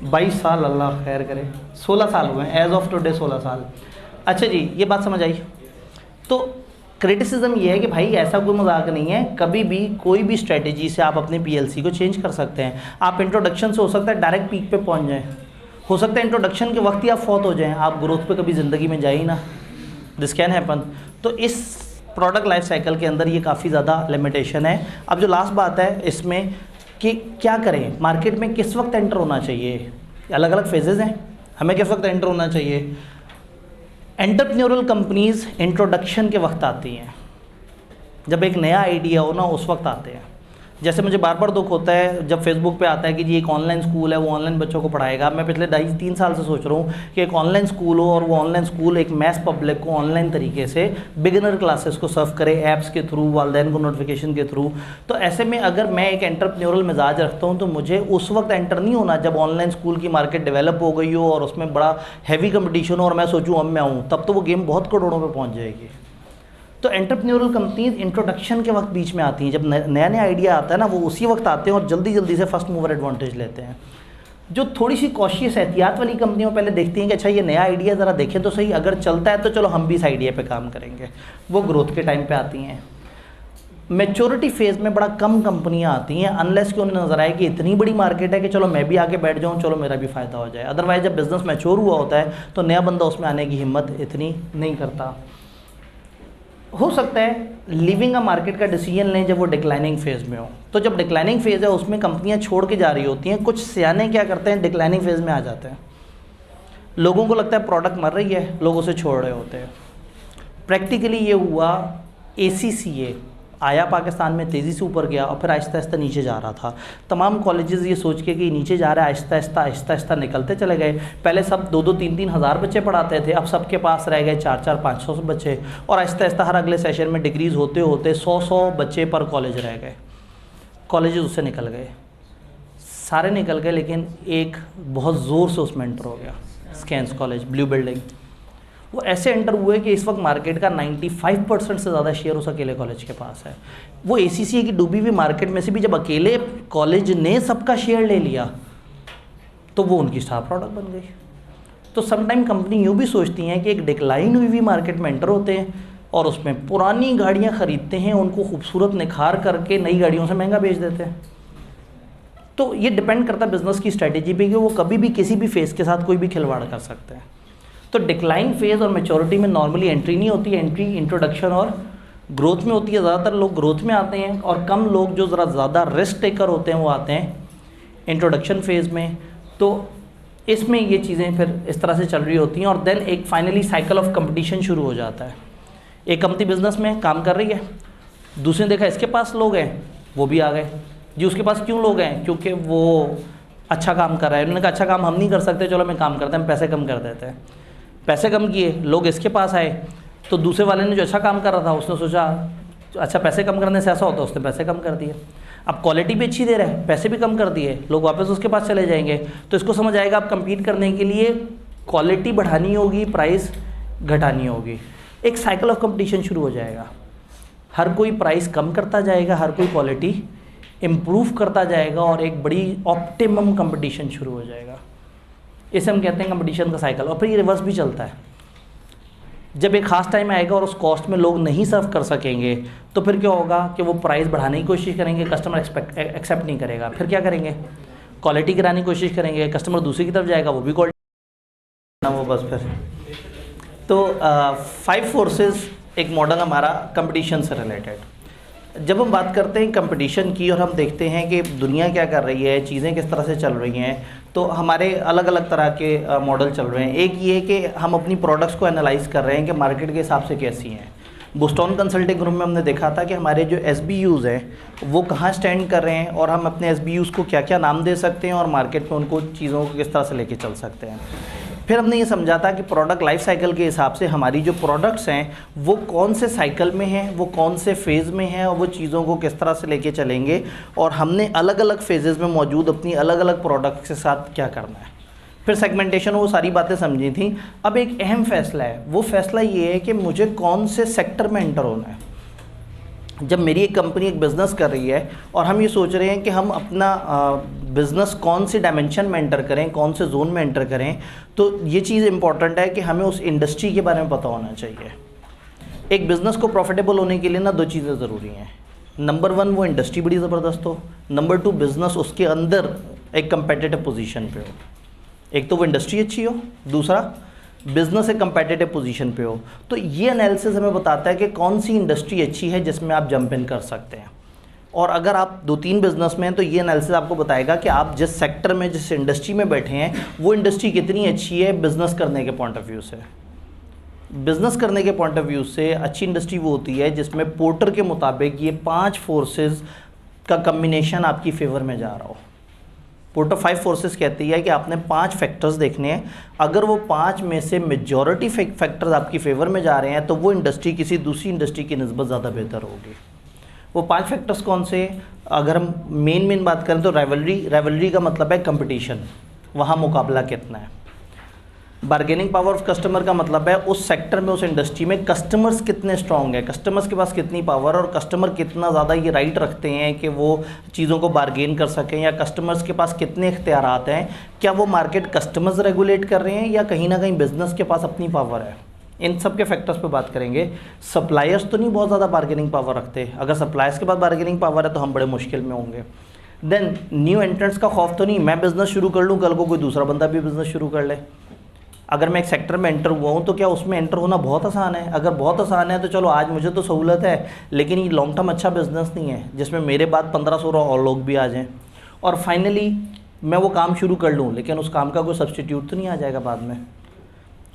22 साल, अल्लाह खैर करे, 16 साल हुए हैं, एज ऑफ टुडे 16 साल। अच्छा जी, ये बात समझ आई। तो क्रिटिसिज्म ये है कि भाई ऐसा कोई मजाक नहीं है, कभी भी कोई भी स्ट्रेटेजी से आप अपने PLC को चेंज कर सकते हैं। आप इंट्रोडक्शन से हो सकता है डायरेक्ट पीक पे पहुंच जाएं, हो सकता है इंट्रोडक्शन के वक्त ही आप फौत हो जाएं, आप ग्रोथ पे कभी ज़िंदगी में जाए ही ना, दिस कैन हैपन। तो इस प्रोडक्ट लाइफ साइकिल के अंदर ये काफ़ी ज़्यादा लिमिटेशन है। अब जो लास्ट बात है इसमें कि क्या करें, मार्केट में किस वक्त एंटर होना चाहिए, अलग अलग फेजेज़ हैं, हमें किस वक्त एंटर होना चाहिए। एंटरप्रेन्योरल कंपनीज़ इंट्रोडक्शन के वक्त आती हैं, जब एक नया आइडिया हो ना उस वक्त आते हैं। जैसे मुझे बार बार दुख होता है जब फेसबुक पे आता है कि जी एक ऑनलाइन स्कूल है, वो ऑनलाइन बच्चों को पढ़ाएगा। मैं पिछले 2.5-3 साल से सोच रहा हूँ कि एक ऑनलाइन स्कूल हो और वो ऑनलाइन स्कूल एक मैस पब्लिक को ऑनलाइन तरीके से बिगिनर क्लासेस को सर्व करे, ऐप्स के थ्रू, वालदैन को नोटिफिकेशन के थ्रू। तो ऐसे में अगर मैं एक एंटरप्रेन्योरल मिजाज रखता हूँ तो मुझे उस वक्त एंटर नहीं होना जब ऑनलाइन स्कूल की मार्केट डेवलप हो गई हो और उसमें बड़ा हैवी कंपटीशन हो और मैं सोचूँ अब मैं आऊँ, तब तो वो गेम बहुत करोड़ों पर पहुँच जाएगी। तो एंटरप्रेन्योरल कंपनीज इंट्रोडक्शन के वक्त बीच में आती हैं, जब नया नया आइडिया आता है ना वो उसी वक्त आते हैं और जल्दी जल्दी से फर्स्ट मूवर एडवांटेज लेते हैं। जो थोड़ी सी कॉशियस एहतियात वाली कंपनियों पहले देखती हैं कि अच्छा ये नया आइडिया ज़रा देखें तो सही, अगर चलता है तो चलो हम भी इस आइडिया पे काम करेंगे, वो ग्रोथ के टाइम पे आती हैं। मैच्योरिटी फेज़ में बड़ा कम कंपनियां आती हैं, अनलेस कि उन्हें नजर आए कि इतनी बड़ी मार्केट है कि चलो मैं भी आके बैठ जाऊं, चलो मेरा भी फ़ायदा हो जाए। अदरवाइज जब बिज़नेस मैच्योर हुआ होता है तो नया बंदा उसमें आने की हिम्मत इतनी नहीं करता। हो सकता है लीविंग अ मार्केट का डिसीजन लें जब वो डिक्लाइनिंग फेज़ में हो। तो जब डिक्लाइनिंग फेज़ है उसमें कंपनियां छोड़ के जा रही होती हैं, कुछ सियाने क्या करते हैं डिक्लाइनिंग फेज़ में आ जाते हैं, लोगों को लगता है प्रोडक्ट मर रही है, लोग उसे छोड़ रहे होते हैं। प्रैक्टिकली ये हुआ, ACCA आया पाकिस्तान में, तेज़ी से ऊपर गया और फिर आहिस्ता आहिस्ता नीचे जा रहा था। तमाम कॉलेजेस ये सोच के कि नीचे जा रहा है, आहिस्ता आहिस्ता निकलते चले गए। पहले सब 2-2, 3-3 हज़ार बच्चे पढ़ाते थे, अब सबके पास रह गए 4-4, 500 बच्चे, और आहिस्ता आहिस्ता हर अगले सेशन में डिक्रीज़ होते होते 100 बच्चे पर कॉलेज रह गए। कॉलेजेस उससे निकल गए, सारे निकल गए, लेकिन एक बहुत ज़ोर से उसमें एंटर हो गया, स्कैंस कॉलेज, ब्लू बिल्डिंग। वो ऐसे एंटर हुए कि इस वक्त मार्केट का 95% से ज़्यादा शेयर उस अकेले कॉलेज के पास है। वो ACCA की डूबी हुई मार्केट में से भी जब अकेले कॉलेज ने सबका शेयर ले लिया तो वो उनकी स्टार प्रोडक्ट बन गई। तो समटाइम कंपनी यूँ भी सोचती हैं कि एक डिक्लाइन हुई हुई मार्केट में एंटर होते हैं और उसमें पुरानी गाड़ियाँ ख़रीदते हैं, उनको खूबसूरत निखार करके नई गाड़ियों से महंगा बेच देते हैं। तो ये डिपेंड करता है बिज़नेस की स्ट्रैटेजी पे कि वो कभी भी किसी भी फेज़ के साथ कोई भी खिलवाड़ कर सकते हैं। तो डिक्लाइन फेज़ और मैच्योरिटी में नॉर्मली एंट्री नहीं होती है, एंट्री इंट्रोडक्शन और ग्रोथ में होती है। ज़्यादातर लोग ग्रोथ में आते हैं और कम लोग जो ज़रा ज़्यादा रिस्क टेकर होते हैं वो आते हैं इंट्रोडक्शन फेज़ में। तो इसमें ये चीज़ें फिर इस तरह से चल रही होती हैं और देन एक फाइनली साइकिल ऑफ कंपटीशन शुरू हो जाता है। एक कंपनी बिज़नेस में काम कर रही है, दूसरे ने देखा इसके पास लोग हैं, वो भी आ गए जी। उसके पास क्यों लोग हैं? क्योंकि वो अच्छा काम कर रहा है। उन्होंने कहा अच्छा काम हम नहीं कर सकते, चलो मैं काम करते हैं, हम पैसे कम कर देते हैं। पैसे कम किए, लोग इसके पास आए, तो दूसरे वाले ने जो अच्छा काम कर रहा था उसने सोचा अच्छा पैसे कम करने से ऐसा होता है, उसने पैसे कम कर दिए। अब क्वालिटी भी अच्छी दे रहा है, पैसे भी कम कर दिए, लोग वापस उसके पास चले जाएंगे। तो इसको समझ आएगा आप कंपीट करने के लिए क्वालिटी बढ़ानी होगी, प्राइस घटानी होगी। एक साइकिल ऑफ कंपटीशन शुरू हो जाएगा, हर कोई प्राइस कम करता जाएगा, हर कोई क्वालिटी इम्प्रूव करता जाएगा और एक बड़ी ऑप्टिमम कंपटीशन शुरू हो जाएगा। इसे हम कहते हैं कंपटीशन का साइकिल। और फिर ये रिवर्स भी चलता है, जब एक ख़ास टाइम आएगा और उस कॉस्ट में लोग नहीं सर्व कर सकेंगे तो फिर क्या होगा कि वो प्राइस बढ़ाने की कोशिश करेंगे, कस्टमर एक्सेप्ट नहीं करेगा, फिर क्या करेंगे क्वालिटी गिराने की कोशिश करेंगे, कस्टमर दूसरी की तरफ जाएगा, वो भी क्वालिटी ना वो बस फिर। तो 5 फोर्सेस एक मॉडल हमारा कंपटीशन से रिलेटेड। जब हम बात करते हैं कंपटीशन की और हम देखते हैं कि दुनिया क्या कर रही है, चीज़ें किस तरह से चल रही हैं, तो हमारे अलग अलग तरह के मॉडल चल रहे हैं। एक ये कि हम अपनी प्रोडक्ट्स को एनालाइज कर रहे हैं कि मार्केट के हिसाब से कैसी हैं। बोस्टन कंसल्टिंग ग्रुप में हमने देखा था कि हमारे जो SBUs हैं वो कहाँ स्टैंड कर रहे हैं और हम अपने SBUs को क्या क्या नाम दे सकते हैं और मार्केट में उनको चीज़ों को किस तरह से लेके चल सकते हैं। फिर हमने ये समझा था कि प्रोडक्ट लाइफ साइकिल के हिसाब से हमारी जो प्रोडक्ट्स हैं वो कौन से साइकिल में हैं, वो कौन से फेज़ में हैं और वो चीज़ों को किस तरह से लेके चलेंगे, और हमने अलग अलग फेजेज़ में मौजूद अपनी अलग अलग प्रोडक्ट्स के साथ क्या करना है। फिर सेगमेंटेशन, वो सारी बातें समझी थी। अब एक अहम फैसला है, वो फैसला ये है कि मुझे कौन से सेक्टर में एंटर होना है। जब मेरी एक कंपनी एक बिज़नेस कर रही है और हम ये सोच रहे हैं कि हम अपना बिज़नेस कौन से डायमेंशन में एंटर करें, कौन से जोन में एंटर करें, तो ये चीज़ इंपॉर्टेंट है कि हमें उस इंडस्ट्री के बारे में पता होना चाहिए। एक बिज़नेस को प्रॉफिटेबल होने के लिए ना 2 चीज़ें ज़रूरी हैं। नंबर 1 वो इंडस्ट्री बड़ी ज़बरदस्त हो, नंबर 2 बिज़नेस उसके अंदर एक कंपेटिटिव पोजीशन पे हो। एक तो वो इंडस्ट्री अच्छी हो, दूसरा बिज़नेस एक कंपेटिटिव पोजीशन पे हो। तो ये एनालिसिस हमें बताता है कि कौन सी इंडस्ट्री अच्छी है जिसमें आप जंप इन कर सकते हैं। और अगर आप 2-3 बिज़नेस में हैं तो ये एनालिसिस आपको बताएगा कि आप जिस सेक्टर में, जिस इंडस्ट्री में बैठे हैं वो इंडस्ट्री कितनी अच्छी है बिज़नेस करने के पॉइंट ऑफ व्यू से। बिज़नेस करने के पॉइंट ऑफ व्यू से अच्छी इंडस्ट्री वो होती है जिसमें पोर्टर के मुताबिक ये 5 फोर्सेस का कम्बिनेशन आपकी फेवर में जा रहा हो। पोर्टर 5 फोर्सेस कहती है कि आपने 5 फैक्टर्स देखने हैं, अगर वो 5 में से मेजॉरिटी फैक्टर्स आपकी फेवर में जा रहे हैं तो वो इंडस्ट्री किसी दूसरी इंडस्ट्री की निस्बत ज़्यादा बेहतर होगी। वो 5 फैक्टर्स कौन से? अगर हम मेन बात करें तो राइवलरी का मतलब है कंपटीशन, वहाँ मुकाबला कितना है। बार्गेनिंग पावर ऑफ कस्टमर का मतलब है उस सेक्टर में, उस इंडस्ट्री में कस्टमर्स कितने स्ट्रॉन्ग है, कस्टमर्स के पास कितनी पावर और कस्टमर कितना ज़्यादा ये राइट रखते हैं कि वो चीज़ों को बार्गेन कर सकें, या कस्टमर्स के पास कितने इख्तियारात हैं। क्या वो मार्केट कस्टमर्स रेगुलेट कर रहे हैं या कहीं ना कहीं बिज़नेस के पास अपनी पावर है। इन सब के फैक्टर्स पे बात करेंगे। सप्लायर्स तो नहीं बहुत ज़्यादा बार्गेनिंग पावर रखते, अगर सप्लायर्स के पास बार्गेनिंग पावर है तो हम बड़े मुश्किल में होंगे। देन न्यू एंट्रेंट्स का खौफ तो नहीं, मैं बिज़नेस शुरू कर लूँ, कल को कोई दूसरा बंदा भी बिज़नेस शुरू कर ले। अगर मैं एक सेक्टर में एंटर हुआ हूँ तो क्या उसमें एंटर होना बहुत आसान है? अगर बहुत आसान है तो चलो आज मुझे तो सहूलत है, लेकिन ये लॉन्ग टर्म अच्छा बिजनेस नहीं है जिसमें मेरे बाद 15-16 और लोग भी आ जाएं और फाइनली मैं वो काम शुरू कर लूँ, लेकिन उस काम का कोई सब्सटीट्यूट तो नहीं आ जाएगा बाद में।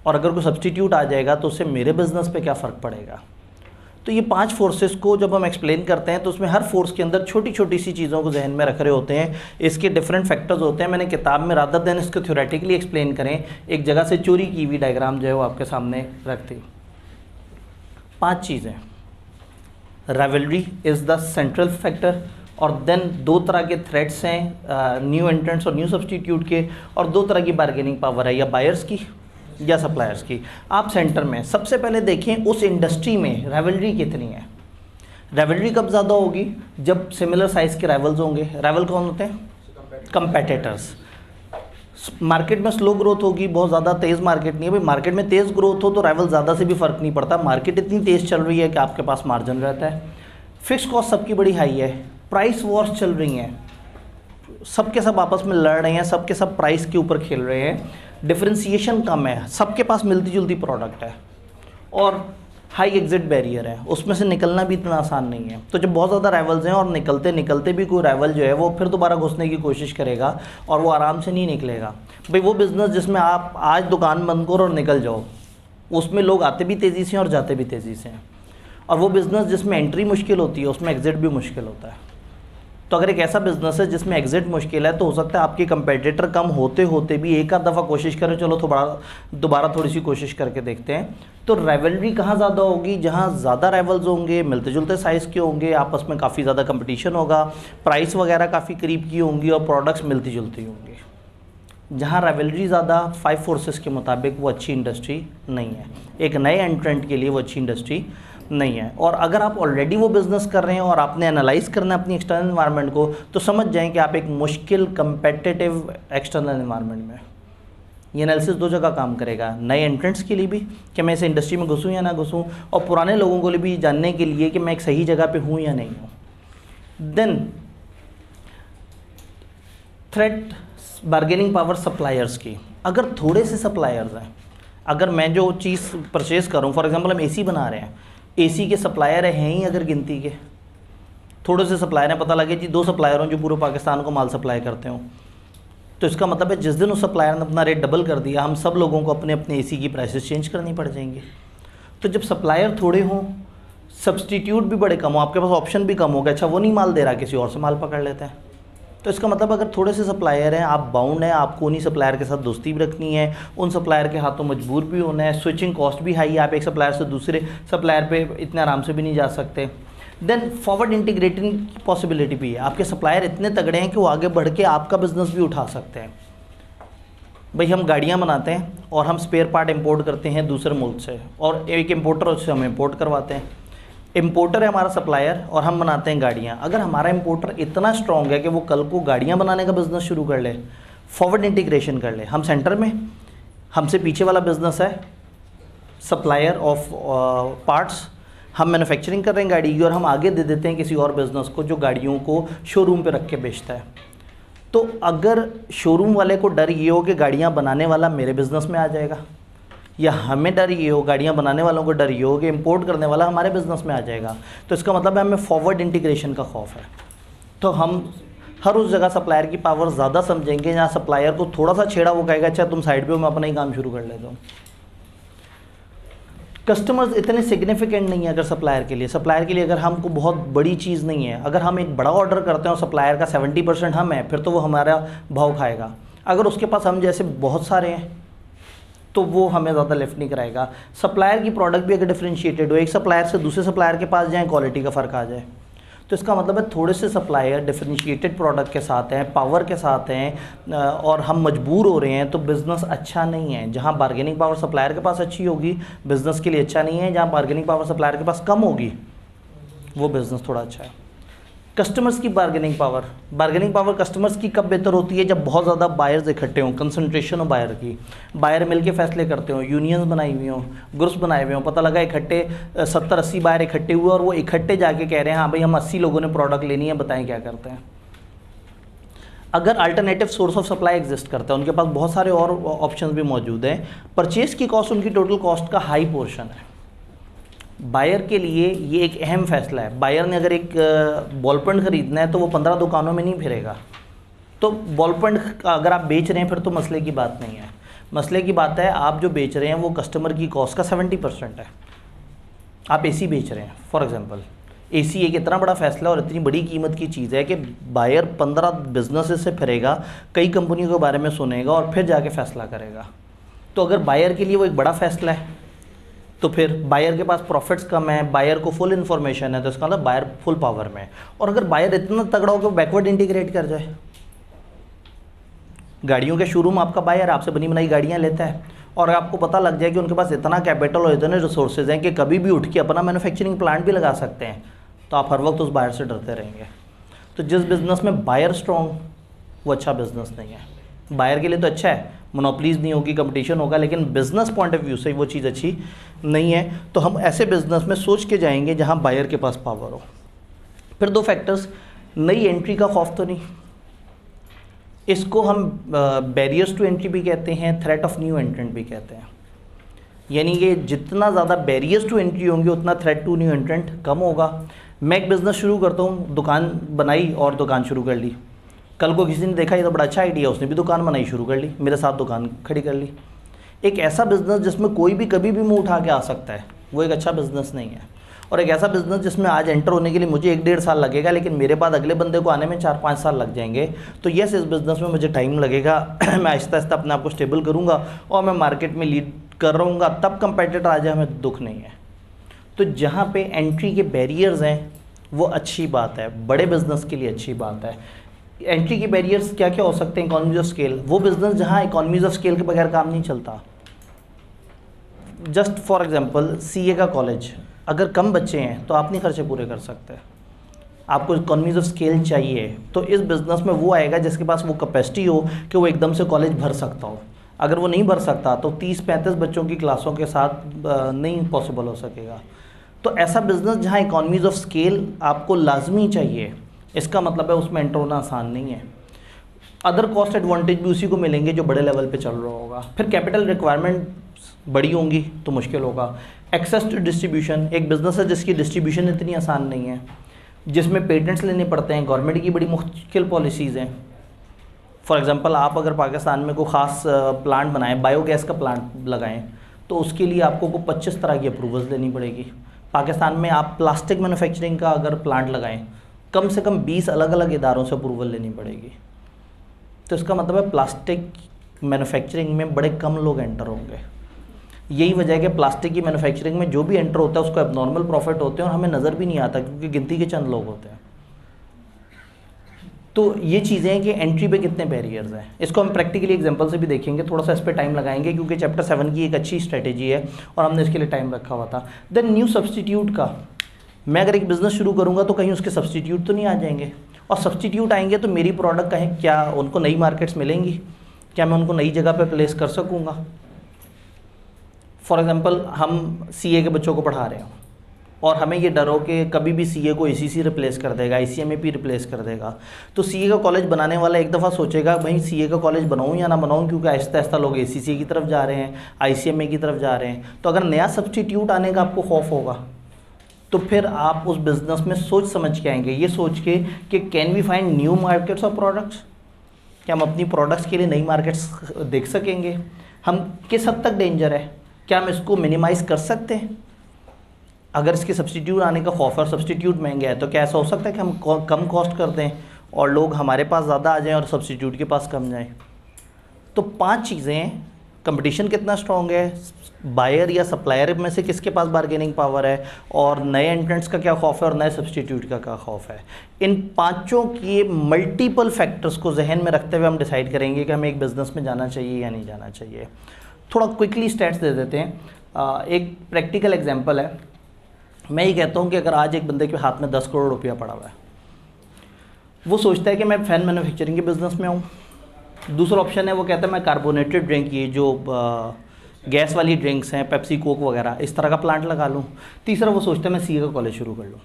और अगर कोई सब्सटीट्यूट आ जाएगा तो उससे मेरे बिजनेस पे क्या फ़र्क पड़ेगा? तो ये 5 फोर्सेस को जब हम एक्सप्लेन करते हैं तो उसमें हर फोर्स के अंदर छोटी छोटी सी चीज़ों को जहन में रख रहे होते हैं, इसके डिफरेंट फैक्टर्स होते हैं। मैंने किताब में रादर देन इसको थ्योरेटिकली एक्सप्लेन करें, एक जगह से चोरी की हुई डायग्राम जो है वो आपके सामने रख दी। 5 चीज़ें, rivalry is the central factor, और देन 2 तरह के थ्रेट्स हैं, न्यू एंट्रेंट्स और न्यू सब्सटीट्यूट के, और 2 तरह की बार्गेनिंग पावर है, या बायर्स की या सप्लायर्स की। आप सेंटर में सबसे पहले देखें उस इंडस्ट्री में राइवलरी कितनी है। राइवलरी कब ज़्यादा होगी? जब सिमिलर साइज़ के राइवल्स होंगे। राइवल कौन होते हैं? कंपेटिटर्स। मार्केट में स्लो ग्रोथ होगी, बहुत ज़्यादा तेज़ मार्केट नहीं है। भाई मार्केट में तेज़ ग्रोथ हो तो राइवल ज़्यादा से भी फ़र्क नहीं पड़ता, मार्केट इतनी तेज़ चल रही है कि आपके पास मार्जिन रहता है। फिक्स कॉस्ट सबकी बड़ी हाई है, प्राइस वॉर्स चल रही हैं, सबके सब आपस में लड़ रहे हैं, सबके सब प्राइस के ऊपर खेल रहे हैं, डिफरेंशिएशन कम है, सबके पास मिलती जुलती प्रोडक्ट है, और हाई एग्जिट बैरियर है, उसमें से निकलना भी इतना आसान नहीं है। तो जब बहुत ज़्यादा राइवल्स हैं और निकलते निकलते भी कोई राइवल जो है वो फिर दोबारा घुसने की कोशिश करेगा और वो आराम से नहीं निकलेगा। भाई वो बिज़नेस जिसमें आप आज दुकान बंद करो और निकल जाओ, उसमें लोग आते भी तेज़ी से और जाते भी तेज़ी से हैं। और वो बिज़नेस जिसमें एंट्री मुश्किल होती है उसमें एग्जिट भी मुश्किल होता है। तो अगर एक ऐसा बिज़नेस है जिसमें एग्जिट मुश्किल है तो हो सकता है आपके कंपेटिटर कम होते होते भी एक आध दफ़ा कोशिश करें, चलो दोबारा थोड़ी सी कोशिश करके देखते हैं। तो राइवलरी कहाँ ज़्यादा होगी? जहाँ ज़्यादा राइवल्स होंगे, मिलते जुलते साइज़ के होंगे, आपस में काफ़ी ज़्यादा कंपटीशन होगा, प्राइस वगैरह काफ़ी करीब की होंगी और प्रोडक्ट्स मिलती जुलती होंगी। जहाँ राइवलरी ज़्यादा 5 फोर्सेस के मुताबिक वो अच्छी इंडस्ट्री नहीं है, एक नए एंट्रेंट के लिए वो अच्छी इंडस्ट्री नहीं है। और अगर आप ऑलरेडी वो बिज़नेस कर रहे हैं और आपने एनालाइज करना है अपनी एक्सटर्नल एनवायरनमेंट को, तो समझ जाएं कि आप एक मुश्किल कंपेटिटिव एक्सटर्नल एनवायरनमेंट में। ये एनालिसिस 2 जगह काम करेगा, नए एंट्रेंट्स के लिए भी कि मैं इस इंडस्ट्री में घुसूँ या ना घुसूँ, और पुराने लोगों को भी जानने के लिए कि मैं एक सही जगह पे हूँ या नहीं हूँ। Then threat bargaining power suppliers की। अगर थोड़े से सप्लायर्स हैं, अगर मैं जो चीज़ परचेज़ करूँ, फॉर एग्जांपल हम एसी बना रहे हैं, एसी के सप्लायर हैं ही अगर गिनती के थोड़े से सप्लायर हैं, पता लगे जी 2 सप्लायर हों जो पूरे पाकिस्तान को माल सप्लाई करते हों, तो इसका मतलब है जिस दिन उस सप्लायर ने अपना रेट डबल कर दिया, हम सब लोगों को अपने अपने एसी की प्राइसेस चेंज करनी पड़ जाएंगी। तो जब सप्लायर थोड़े हों, सब्सटीट्यूट भी बड़े कम हो, आपके पास ऑप्शन भी कम हो गया, अच्छा वो नहीं माल दे रहा, किसी और से माल पकड़ लेते हैं। तो इसका मतलब अगर थोड़े से सप्लायर हैं, आप बाउंड हैं, आपको उन्हीं सप्लायर के साथ दोस्ती भी रखनी है, उन सप्लायर के हाथों मजबूर भी होना है, स्विचिंग कॉस्ट भी हाई है, आप एक सप्लायर से दूसरे सप्लायर पे इतने आराम से भी नहीं जा सकते। देन फॉरवर्ड इंटीग्रेटिंग की पॉसिबिलिटी भी है, आपके सप्लायर इतने तगड़े हैं कि वो आगे बढ़ के आपका बिजनेस भी उठा सकते हैं। भाई हम गाड़ियाँ बनाते हैं और हम स्पेयर पार्ट इम्पोर्ट करते हैं दूसरे मुल्क से, और एक इम्पोर्टर से हम इम्पोर्ट करवाते हैं। इम्पोर्टर है हमारा सप्लायर और हम बनाते हैं गाड़ियाँ। अगर हमारा इम्पोर्टर इतना स्ट्रॉन्ग है कि वो कल को गाड़ियाँ बनाने का बिज़नेस शुरू कर ले, फॉरवर्ड इंटीग्रेशन कर ले, हम सेंटर में, हमसे पीछे वाला बिज़नेस है सप्लायर ऑफ पार्ट्स, हम मैन्युफैक्चरिंग कर रहे हैं गाड़ी की और हम आगे दे देते हैं किसी और बिज़नेस को जो गाड़ियों को शोरूम पे रख के बेचता है। तो अगर शोरूम वाले को डर ये हो कि गाड़ियाँ बनाने वाला मेरे बिज़नेस में आ जाएगा, या हमें डर ये हो, गाड़ियाँ बनाने वालों को डर ये हो कि इम्पोर्ट करने वाला हमारे बिज़नेस में आ जाएगा, तो इसका मतलब है हमें फॉरवर्ड इंटीग्रेशन का खौफ है। तो हम हर उस जगह सप्लायर की पावर ज़्यादा समझेंगे जहाँ सप्लायर को थोड़ा सा छेड़ा वो कहेगा अच्छा तुम साइड पे हो, मैं अपना ही काम शुरू कर लेता हूँ। कस्टमर्स इतने सिग्निफिकेंट नहीं है अगर सप्लायर के लिए। सप्लायर के लिए अगर हमको बहुत बड़ी चीज़ नहीं है, अगर हम एक बड़ा ऑर्डर करते हैं और सप्लायर का 70% हम है, फिर तो वो हमारा भाव खाएगा। अगर उसके पास हम जैसे बहुत सारे हैं तो वो हमें ज़्यादा लिफ्ट नहीं कराएगा। सप्लायर की प्रोडक्ट भी अगर डिफरेंशिएटेड हो, एक सप्लायर से दूसरे सप्लायर के पास जाए, क्वालिटी का फ़र्क आ जाए, तो इसका मतलब है थोड़े से सप्लायर डिफरेंशिएटेड प्रोडक्ट के साथ हैं, पावर के साथ हैं, और हम मजबूर हो रहे हैं, तो बिज़नेस अच्छा नहीं है। जहाँ बार्गेनिंग पावर सप्लायर के पास अच्छी होगी, बिज़नेस के लिए अच्छा नहीं है। जहाँ बार्गेनिंग पावर सप्लायर के पास कम होगी, वो बिज़नेस थोड़ा अच्छा है। कस्टमर्स की बार्गेनिंग पावर कस्टमर्स की कब बेहतर होती है? जब बहुत ज़्यादा बायर्स इकट्ठे हों, कंसंट्रेशन हो बायर की, बायर मिलके फैसले करते हों, यूनियंस बनाई हुई हों, ग्रुप्स बनाए हुए हों, पता लगा इकट्ठे 70-80 बायर इकट्ठे हुए और वो इकट्ठे जाके कह रहे हैं हाँ भाई हम 80 लोगों ने प्रोडक्ट लेनी है, बताएं क्या करते हैं। अगर alternative source of supply exist करता है, उनके पास बहुत सारे और ऑप्शंस भी मौजूद हैं, परचेज की कॉस्ट उनकी टोटल कॉस्ट का हाई पोर्शन है। बायर के लिए ये एक अहम फैसला है। बायर ने अगर एक बॉल पेन खरीदना है तो वो 15 दुकानों में नहीं फिरेगा। तो बॉल पेन अगर आप बेच रहे हैं फिर तो मसले की बात नहीं है। मसले की बात है आप जो बेच रहे हैं वो कस्टमर की कॉस्ट का 70% है। आप एसी बेच रहे हैं फॉर एग्जांपल, एसी एक इतना बड़ा फैसला और इतनी बड़ी कीमत की चीज़ है कि बायर 15 बिजनेसेस से फिरेगा, कई कंपनियों के बारे में सुनेगा और फिर जाके फैसला करेगा। तो अगर बायर के लिए वो एक बड़ा फैसला है तो फिर बायर के पास प्रॉफिट्स कम है, बायर को फुल इन्फॉर्मेशन है, तो इसका मतलब बायर फुल पावर में है। और अगर बायर इतना तगड़ा हो कि वो बैकवर्ड इंटीग्रेट कर जाए, गाड़ियों के शोरूम आपका बायर आपसे बनी बनाई गाड़ियाँ लेता है और आपको पता लग जाए कि उनके पास इतना कैपिटल और इतने रिसोर्सेज हैं कि कभी भी उठ के अपना मैन्युफैक्चरिंग प्लांट भी लगा सकते हैं, तो आप हर वक्त उस बायर से डरते रहेंगे। तो जिस बिज़नेस में बायर स्ट्रॉन्ग, वो अच्छा बिज़नेस नहीं है। बायर के लिए तो अच्छा है, मोनोपलीज नहीं होगी, कंपटीशन होगा, लेकिन बिज़नेस पॉइंट ऑफ व्यू से वो चीज़ अच्छी नहीं है। तो हम ऐसे बिज़नेस में सोच के जाएंगे जहाँ बायर के पास पावर हो। फिर 2 फैक्टर्स, नई एंट्री का खौफ तो नहीं, इसको हम बैरियर्स टू एंट्री भी कहते हैं, थ्रेट ऑफ न्यू एंट्रेंट भी कहते हैं। यानी कि जितना ज़्यादा बैरियर्स टू एंट्री होंगे उतना थ्रेट टू न्यू एंट्रेंट कम होगा। मैं एक बिज़नेस शुरू करता हूँ, दुकान बनाई और दुकान शुरू कर ली, कल को किसी ने देखा ये तो बड़ा अच्छा आइडिया, उसने भी दुकान बनाई शुरू कर ली, मेरे साथ दुकान खड़ी कर ली। एक ऐसा बिज़नेस जिसमें कोई भी कभी भी मुँह उठा के आ सकता है, वो एक अच्छा बिज़नेस नहीं है। और एक ऐसा बिज़नेस जिसमें आज एंटर होने के लिए मुझे 1-1.5 साल लगेगा, लेकिन मेरे बाद अगले बंदे को आने में 4-5 साल लग जाएंगे, तो यस इस बिज़नेस में मुझे टाइम लगेगा मैं आहिस्ता आहिस्ता अपने आप को स्टेबल करूँगा और मैं मार्केट में लीड कर रहूँगा, तब कंपेटिटर आ जाए हमें दुख नहीं है। तो जहाँ पे एंट्री के बैरियर्स हैं वो अच्छी बात है, बड़े बिज़नेस के लिए अच्छी बात है। एंट्री के बैरियर्स क्या क्या हो सकते हैं? इकोनॉमीज ऑफ स्केल, वो बिज़नेस जहाँ इकोनॉमीज ऑफ स्केल के बगैर काम नहीं चलता। जस्ट फॉर एग्जांपल सीए का कॉलेज, अगर कम बच्चे हैं तो आप नहीं खर्चे पूरे कर सकते, आपको इकोनॉमीज ऑफ स्केल चाहिए। तो इस बिज़नेस में वो आएगा जिसके पास वो कैपेसिटी हो कि वो एकदम से कॉलेज भर सकता हो। अगर वो नहीं भर सकता तो 30-35 बच्चों की क्लासों के साथ नहीं पॉसिबल हो सकेगा। तो ऐसा बिज़नेस जहाँ इकोनॉमीज ऑफ स्केल आपको लाजमी चाहिए, इसका मतलब है उसमें एंटर होना आसान नहीं है। अदर कॉस्ट एडवांटेज भी उसी को मिलेंगे जो बड़े लेवल पे चल रहा होगा। फिर कैपिटल रिक्वायरमेंट बड़ी होंगी तो मुश्किल होगा। एक्सेस टू डिस्ट्रीब्यूशन, एक बिज़नेस है जिसकी डिस्ट्रीब्यूशन इतनी आसान नहीं है, जिसमें पेटेंट्स लेने पड़ते हैं, गवर्नमेंट की बड़ी मुश्किल पॉलिसीज़ हैं। फॉर एग्जांपल आप अगर पाकिस्तान में कोई ख़ास प्लांट बनाएं, बायोगैस का प्लांट लगाएं, तो उसके लिए आपको को 25 तरह की अप्रूवल्स लेनी पड़ेगी। पाकिस्तान में आप प्लास्टिक मैन्युफैक्चरिंग का अगर प्लांट लगाएं, कम से कम 20 अलग अलग इदारों से अप्रूवल लेनी पड़ेगी। तो इसका मतलब है प्लास्टिक मैन्युफैक्चरिंग में बड़े कम लोग एंटर होंगे। यही वजह है कि प्लास्टिक की मैन्युफैक्चरिंग में जो भी एंटर होता है उसको एबनॉर्मल प्रॉफिट होते हैं और हमें नज़र भी नहीं आता क्योंकि गिनती के चंद लोग होते हैं। तो ये चीज़ें हैं कि एंट्री पे कितने बैरियर्स हैं। इसको हम प्रैक्टिकली एग्जांपल से भी देखेंगे, थोड़ा सा इस पर टाइम लगाएंगे क्योंकि चैप्टर 7 की एक अच्छी स्ट्रेटेजी है और हमने इसके लिए टाइम रखा हुआ था। देन न्यू सब्सटीट्यूट का, मैं अगर एक बिज़नेस शुरू करूँगा तो कहीं उसके सब्सटीट्यूट तो नहीं आ जाएंगे, और सब्सटीट्यूट आएंगे तो मेरी प्रोडक्ट कहीं क्या उनको नई मार्केट्स मिलेंगी, क्या मैं उनको नई जगह पर प्लेस कर सकूँगा। फॉर एग्ज़ाम्पल हम सीए के बच्चों को पढ़ा रहे हो और हमें ये डर हो कि कभी भी सीए को एसीसी रिप्लेस कर देगा, आईसीएमएपी रिप्लेस कर देगा, तो सीए का कॉलेज बनाने वाला एक दफ़ा सोचेगा भाई सीए का कॉलेज बनाऊँ या ना बनाऊँ, क्योंकि आहिस्ता आहिस्ता लोग एसीसी की तरफ जा रहे हैं, आईसीएमए की तरफ जा रहे हैं। तो अगर नया सब्सटीट्यूट आने का आपको खौफ होगा तो फिर आप उस बिज़नेस में सोच समझ के आएंगे, ये सोच के कि can we find new markets of products, क्या हम अपनी प्रोडक्ट्स के लिए नई मार्केट्स देख सकेंगे, हम किस हद तक डेंजर है, क्या हम इसको मिनिमाइज़ कर सकते हैं। अगर इसके सब्सटीट्यूट आने का खौफ है और सब्सटीट्यूट महंगा है तो क्या ऐसा हो सकता है कि हम कम कॉस्ट कर दें और लोग हमारे पास ज़्यादा आ जाएं और सब्सटीट्यूट के पास कम जाएं। तो 5 चीज़ें, कंपटीशन कितना स्ट्रॉन्ग है, बायर या सप्लायर में से किसके पास बार्गेनिंग पावर है, और नए एंट्रेंट्स का क्या खौफ है और नए सब्सटीट्यूट का क्या खौफ है। इन 5 के मल्टीपल फैक्टर्स को जहन में रखते हुए हम डिसाइड करेंगे कि हमें एक बिज़नेस में जाना चाहिए या नहीं जाना चाहिए। थोड़ा क्विकली स्टैट्स दे देते हैं। एक प्रैक्टिकल एग्जांपल है, मैं ये कहता हूँ कि अगर आज एक बंदे के हाथ में 10 करोड़ रुपया पड़ा हुआ है, वो सोचता है कि मैं फैन मैन्युफैक्चरिंग के बिज़नेस में आऊँ। दूसरा ऑप्शन है वो कहता है मैं कार्बोनेटेड ड्रिंक, ये जो गैस वाली ड्रिंक्स हैं, पेप्सी कोक वगैरह, इस तरह का प्लांट लगा लूँ। तीसरा वो सोचता है मैं सीए का कॉलेज शुरू कर लूँ।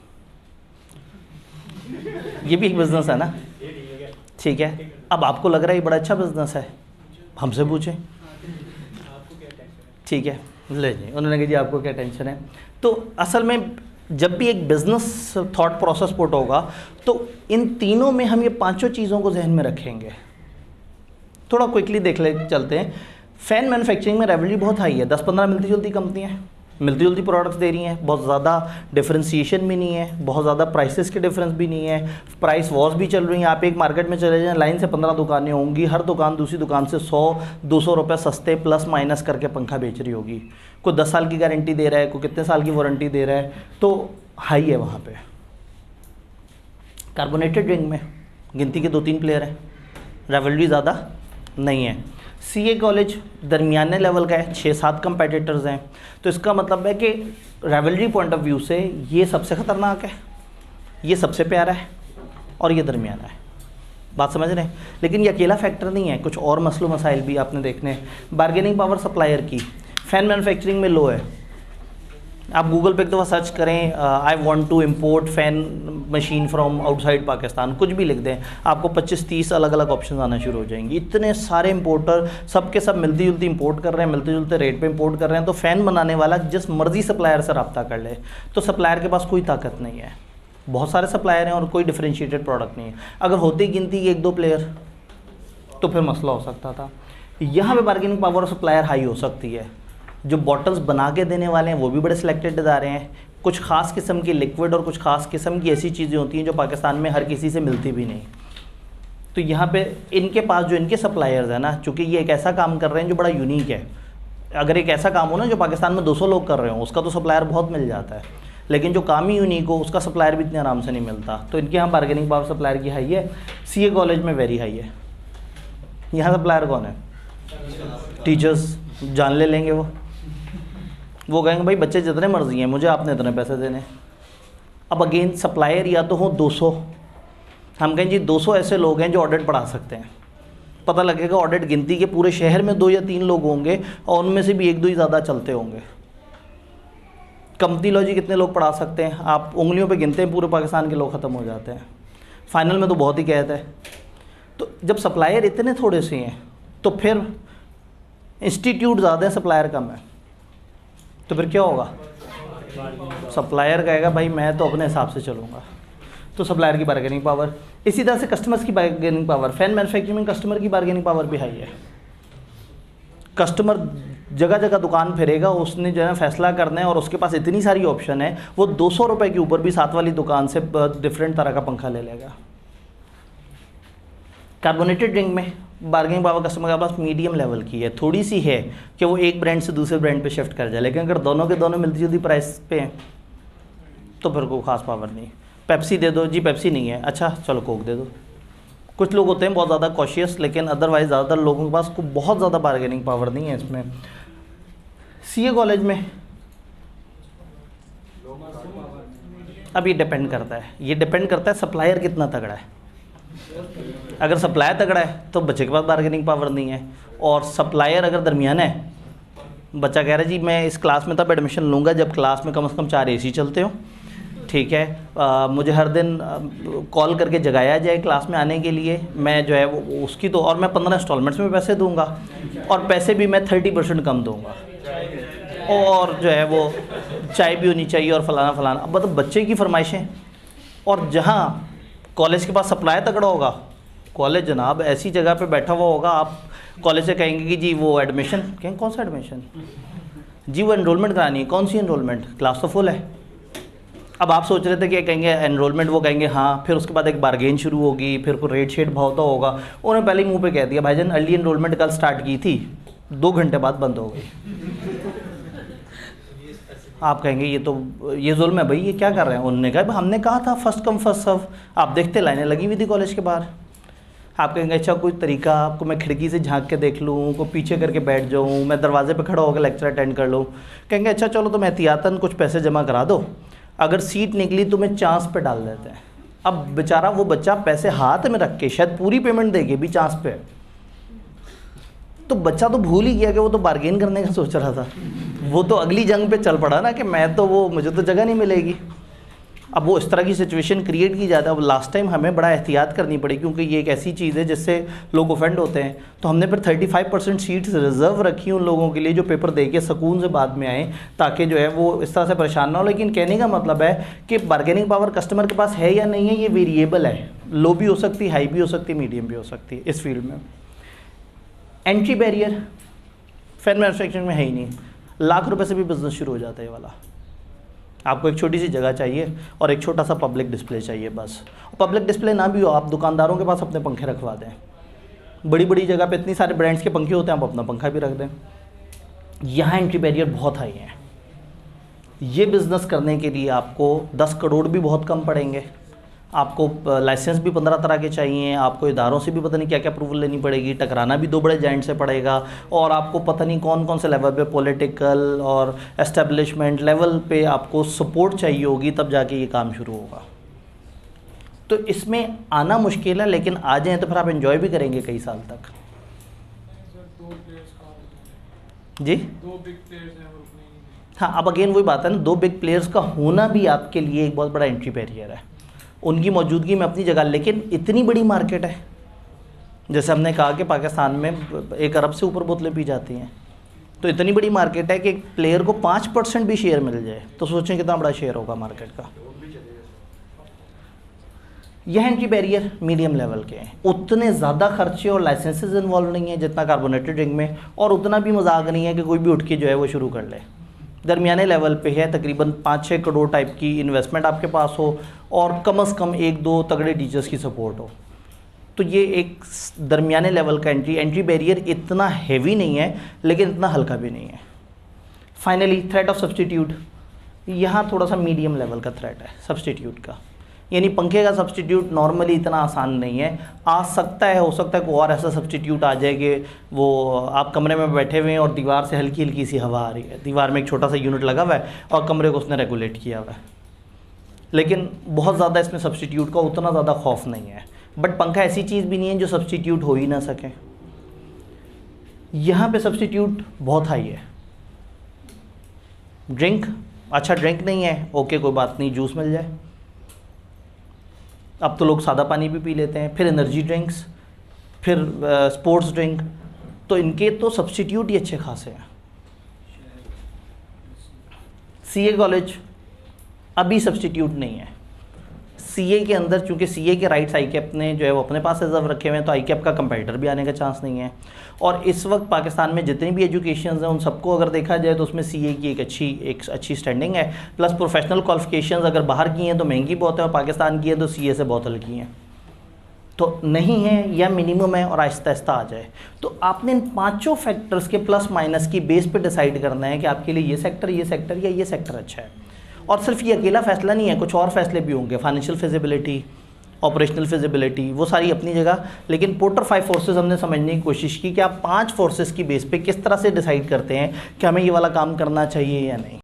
ये भी एक बिज़नेस है ना। ठीक है, अब आपको लग रहा है ये बड़ा अच्छा बिजनेस है, हमसे पूछें। ठीक है, ले जी, उन्होंने कहा जी आपको क्या टेंशन है। तो असल में जब भी एक बिजनेस थॉट प्रोसेस पुट होगा तो इन तीनों में हम ये पांचों चीज़ों को जहन में रखेंगे। थोड़ा क्विकली देख ले चलते हैं। फ़ैन मैन्युफैक्चरिंग में रेवेन्यू बहुत हाई है, 10-15 मिलती जुलती कंपनियाँ मिलती जुलती प्रोडक्ट्स दे रही हैं, बहुत ज़्यादा डिफरेंशिएशन भी नहीं है, बहुत ज़्यादा प्राइसेस के डिफरेंस भी नहीं है, प्राइस वॉर्स भी चल रही हैं। आप एक मार्केट में चले जाएं, लाइन से 15 दुकानें होंगी, हर दुकान दूसरी दुकान से 100-200 रुपये सस्ते प्लस माइनस करके पंखा बेच रही होगी। कोई 10 साल की गारंटी दे रहा है, कोई कितने साल की वारंटी दे रहा है, तो हाई है वहाँ पर। कार्बोनेटेड ड्रिंक में गिनती के 2-3 प्लेयर हैं, रेवेन्यू ज़्यादा नहीं है। सीए कॉलेज दरमियाने लेवल का है, 6-7 कंपेटिटर्स हैं। तो इसका मतलब है कि रेवेन्यू पॉइंट ऑफ व्यू से ये सबसे ख़तरनाक है, ये सबसे प्यारा है और ये दरमियाना है। बात समझ रहे हैं? लेकिन ये अकेला फैक्टर नहीं है, कुछ और मसलो मसाइल भी आपने देखने हैं। बार्गेनिंग पावर सप्लायर की फ़ैन मैन्युफैक्चरिंग में लो है। आप गूगल पे एक दफ़ा सर्च करें, I want to import fan machine from outside Pakistan, कुछ भी लिख दें, आपको 25-30 अलग अलग ऑप्शन आना शुरू हो जाएंगे। इतने सारे इंपोर्टर सब के सब मिलती जुलती इंपोर्ट कर रहे हैं, मिलते जुलते रेट पे इंपोर्ट कर रहे हैं। तो फ़ैन बनाने वाला जिस मर्जी सप्लायर से रब्ता कर ले, तो सप्लायर के पास कोई ताकत नहीं है। बहुत सारे सप्लायर हैं और कोई डिफरेंशिएटेड प्रोडक्ट नहीं है। अगर होती गिनती 1-2 प्लेयर तो फिर मसला हो सकता था। यहाँ पे bargaining power of supplier high हो सकती है। जो बॉटल्स बना के देने वाले हैं वो भी बड़े सिलेक्टेड इदारे हैं। कुछ ख़ास किस्म की लिक्विड और कुछ ख़ास किस्म की ऐसी चीज़ें होती हैं जो पाकिस्तान में हर किसी से मिलती भी नहीं। तो यहाँ पे इनके पास जो इनके सप्लायर्स हैं ना, चूँकि ये एक ऐसा काम कर रहे हैं जो बड़ा यूनिक है। अगर एक ऐसा काम हो ना जो पाकिस्तान में 200 लोग कर रहे हो, उसका तो सप्लायर बहुत मिल जाता है, लेकिन जो काम ही यूनिक हो उसका सप्लायर भी इतने आराम से नहीं मिलता। तो इनके यहाँ बार्गेनिंग पावर सप्लायर की हाई है। सीए कॉलेज में वेरी हाई है। यहाँ सप्लायर कौन है? टीचर्स। जान ले लेंगे वो कहेंगे भाई बच्चे जितने मर्जी हैं, मुझे आपने इतने पैसे देने। अब अगेन सप्लायर या तो हो 200, हम कहें जी 200 ऐसे लोग हैं जो ऑडिट पढ़ा सकते हैं। पता लगेगा ऑडिट गिनती के पूरे शहर में 2 या 3 लोग होंगे और उनमें से भी 1-2 ही ज़्यादा चलते होंगे। कंपनी लॉजी कितने लोग पढ़ा सकते हैं? आप उंगलियों पे गिनते हैं, पूरे पाकिस्तान के लोग ख़त्म हो जाते हैं। फाइनल में तो बहुत ही कहता है। तो जब सप्लायर इतने थोड़े से हैं तो फिर इंस्टीट्यूट ज़्यादा है, सप्लायर कम है, तो फिर क्या होगा? सप्लायर कहेगा भाई मैं तो अपने हिसाब से चलूँगा। तो सप्लायर की बार्गेनिंग पावर। इसी तरह से कस्टमर्स की बार्गेनिंग पावर। फ़ैन मैन्युफैक्चरिंग में कस्टमर की बार्गेनिंग पावर भी हाई है। कस्टमर जगह जगह दुकान फिरेगा, उसने जो है फैसला करना है और उसके पास इतनी सारी ऑप्शन है, वो 200 रुपये के ऊपर भी साथ वाली दुकान से डिफरेंट तरह का पंखा ले लेगा। कार्बोनेटेड ड्रिंक में बार्गेनिंग पावर कस्टमर के पास मीडियम लेवल की है, थोड़ी सी है कि वो एक ब्रांड से दूसरे ब्रांड पे शिफ्ट कर जाए, लेकिन अगर दोनों के दोनों मिलती जुलती प्राइस पे हैं तो फिर कोई ख़ास पावर नहीं। पेप्सी दे दो जी, पेप्सी नहीं है, अच्छा चलो कोक दे दो। कुछ लोग होते हैं बहुत ज़्यादा कॉशियस, लेकिन अदरवाइज़ ज़्यादातर लोगों के पास को बहुत ज़्यादा बार्गेनिंग पावर नहीं है इसमें। सीए कॉलेज में अब ये डिपेंड करता है सप्लायर कितना तगड़ा है। अगर सप्लायर तगड़ा है तो बच्चे के पास बार्गेनिंग पावर नहीं है, और सप्लायर अगर दरमियाना है, बच्चा कह रहा है जी मैं इस क्लास में तब एडमिशन लूँगा जब क्लास में कम से कम 4 AC चलते हो, ठीक है, मुझे हर दिन कॉल करके जगाया जाए क्लास में आने के लिए, मैं जो है वो उसकी तो, और मैं 15 इंस्टॉलमेंट्स में पैसे दूंगा, और पैसे भी मैं 30% कम दूंगा, और जो है वो चाय भी होनी चाहिए और फलाना फलाना। अब मतलब बच्चे की फरमाइशें। और जहाँ कॉलेज के पास सप्लाई तगड़ा होगा, कॉलेज जनाब ऐसी जगह पे बैठा हुआ होगा, आप कॉलेज से कहेंगे कि जी वो एडमिशन, कहेंगे कौन सा एडमिशन जी, वो एनरोलमेंट करानी है। कौन सी एनरोलमेंट? क्लास तो फुल है। अब आप सोच रहे थे कि कहेंगे एनरोलमेंट, वो कहेंगे हाँ, फिर उसके बाद एक बार्गेन शुरू होगी, फिर कोई रेट शेट भावता होगा। उन्होंने पहले ही मुंह पे कह दिया भाईजान अर्ली एनरोलमेंट कल स्टार्ट की थी, 2 घंटे बाद बंद हो गई। आप कहेंगे ये जुल्म है भाई, ये क्या कर रहे हैं? उन्होंने कहा हमने कहा था फर्स्ट कम फर्स्ट सर्व। आप देखते लाइनें लगी हुई थी कॉलेज के बाहर। आप कहेंगे अच्छा कोई तरीका, आपको मैं खिड़की से झांक के देख लूँ, को पीछे करके बैठ जाऊँ, मैं दरवाजे पे खड़ा होकर लेक्चर अटेंड कर लूँ। कहेंगे अच्छा चलो तुम एहतियातन कुछ पैसे जमा करा दो, अगर सीट निकली तुम्हें चांस पे डाल देते हैं। अब बेचारा वो बच्चा पैसे हाथ में रख के शायद पूरी पेमेंट देके भी चांस पे, तो बच्चा तो भूल ही गया कि वो तो बार्गेन करने का सोच रहा था। वो तो अगली जंग पे चल पड़ा ना कि मैं तो वो, मुझे तो जगह नहीं मिलेगी। अब वो इस तरह की सिचुएशन क्रिएट की जाती है। अब लास्ट टाइम हमें बड़ा एहतियात करनी पड़ी, क्योंकि ये एक ऐसी चीज़ है जिससे लोग ऑफेंड होते हैं। तो हमने फिर 35% सीट्स रिजर्व रखी उन लोगों के लिए जो पेपर दे के सुकून से बाद में आए, ताकि जो है वो इस तरह से परेशान ना हो। लेकिन कहने का मतलब है कि बार्गेनिंग पावर कस्टमर के पास है या नहीं है, ये वेरिएबल है, लो भी हो सकती है, हाई भी हो सकती है, मीडियम भी हो सकती है इस फील्ड में। एंट्री बैरियर फैन मैन्युफैक्चरिंग में है ही नहीं, लाख रुपए से भी बिजनेस शुरू हो जाता है ये वाला। आपको एक छोटी सी जगह चाहिए और एक छोटा सा पब्लिक डिस्प्ले चाहिए बस। पब्लिक डिस्प्ले ना भी हो, आप दुकानदारों के पास अपने पंखे रखवा दें। बड़ी बड़ी जगह पे इतनी सारे ब्रांड्स के पंखे होते हैं, आप अपना पंखा भी रख दें। यहाँ एंट्री बैरियर बहुत हाई है। ये बिज़नेस करने के लिए आपको 10 करोड़ भी बहुत कम पड़ेंगे, आपको लाइसेंस भी 15 तरह के चाहिए, आपको इदारों से भी पता नहीं क्या क्या अप्रूवल लेनी पड़ेगी, टकराना भी 2 बड़े जाइंट से पड़ेगा, और आपको पता नहीं कौन कौन से लेवल पे, पॉलिटिकल और एस्टेब्लिशमेंट लेवल पे आपको सपोर्ट चाहिए होगी, तब जाके ये काम शुरू होगा। तो इसमें आना मुश्किल है, लेकिन आ जाएँ तो फिर आप एंजॉय भी करेंगे कई साल तक। जी 2 बिग प्लेयर्स हैं। हाँ, अब अगेन वही बात है ना, 2 बिग प्लेयर्स का होना भी आपके लिए एक बहुत बड़ा एंट्री बैरियर है, उनकी मौजूदगी में अपनी जगह। लेकिन इतनी बड़ी मार्केट है, जैसे हमने कहा कि पाकिस्तान में 1 अरब से ऊपर बोतलें पी जाती हैं, तो इतनी बड़ी मार्केट है कि एक प्लेयर को 5% भी शेयर मिल जाए तो सोचें कितना बड़ा शेयर होगा मार्केट का। यह एंट्री बैरियर मीडियम लेवल के हैं, उतने ज़्यादा खर्चे और लाइसेंसेस इन्वॉल्व नहीं है जितना कार्बोनेटेड ड्रिंक में, और उतना भी मजाक नहीं है कि कोई भी उठ के जो है वो शुरू कर ले। दरमियाने लेवल पे है, तकरीबन 5-6 करोड़ टाइप की इन्वेस्टमेंट आपके पास हो और कम से कम 1-2 तगड़े टीचर्स की सपोर्ट हो, तो ये एक दरमियाने लेवल का एंट्री बैरियर इतना हैवी नहीं है लेकिन इतना हल्का भी नहीं है। फाइनली थ्रेट ऑफ सब्सटीट्यूट, यहाँ थोड़ा सा मीडियम लेवल का थ्रेट है सब्सटीट्यूट का, यानी पंखे का सब्सटीट्यूट नॉर्मली इतना आसान नहीं है। आ सकता है, हो सकता है कोई और ऐसा सब्सटीट्यूट आ जाए कि वो आप कमरे में बैठे हुए हैं और दीवार से हल्की हल्की सी हवा आ रही है, दीवार में एक छोटा सा यूनिट लगा हुआ है और कमरे को उसने रेगुलेट किया हुआ है, लेकिन बहुत ज़्यादा इसमें सब्सटीट्यूट का उतना ज़्यादा खौफ नहीं है। बट पंखा ऐसी चीज़ भी नहीं है जो सब्सटीट्यूट हो ही ना सके। यहाँ पे सब्सटीट्यूट बहुत हाई है। ड्रिंक, अच्छा ड्रिंक नहीं है, ओके कोई बात नहीं, जूस मिल जाए। अब तो लोग सादा पानी भी पी लेते हैं, फिर एनर्जी ड्रिंक्स, फिर स्पोर्ट्स ड्रिंक, तो इनके तो सब्सटीट्यूट ही अच्छे खासे हैं। सीए कॉलेज अभी सब्सटीट्यूट नहीं है। सीए के अंदर चूंकि सीए के राइट्स आईकैप ने जो है वो अपने पास रिजर्व रखे हुए हैं, तो आईकैप का कंपेटिटर भी आने का चांस नहीं है। और इस वक्त पाकिस्तान में जितनी भी एजुकेशन हैं उन सबको अगर देखा जाए तो उसमें सीए की एक अच्छी स्टैंडिंग है। प्लस प्रोफेशनल क्वालिफिकेशंस अगर बाहर की हैं तो महंगी बहुत है, और पाकिस्तान की है तो सीए से बहुत हल्की हैं, तो नहीं है या मिनिमम है और आहिस्ता आहिस्ता आ जाए। तो आपने इन 5 फैक्टर्स के प्लस माइनस की बेस पे डिसाइड करना है कि आपके लिए ये सेक्टर या ये सेक्टर अच्छा है। और सिर्फ ये अकेला फैसला नहीं है, कुछ और फैसले भी होंगे, फाइनेंशियल फिजिबिलिटी, ऑपरेशनल फिजिबिलिटी, वो सारी अपनी जगह। लेकिन पोर्टर 5 फोर्सेस हमने समझने की कोशिश की कि आप 5 फोर्सेस की बेस पे किस तरह से डिसाइड करते हैं कि हमें ये वाला काम करना चाहिए या नहीं।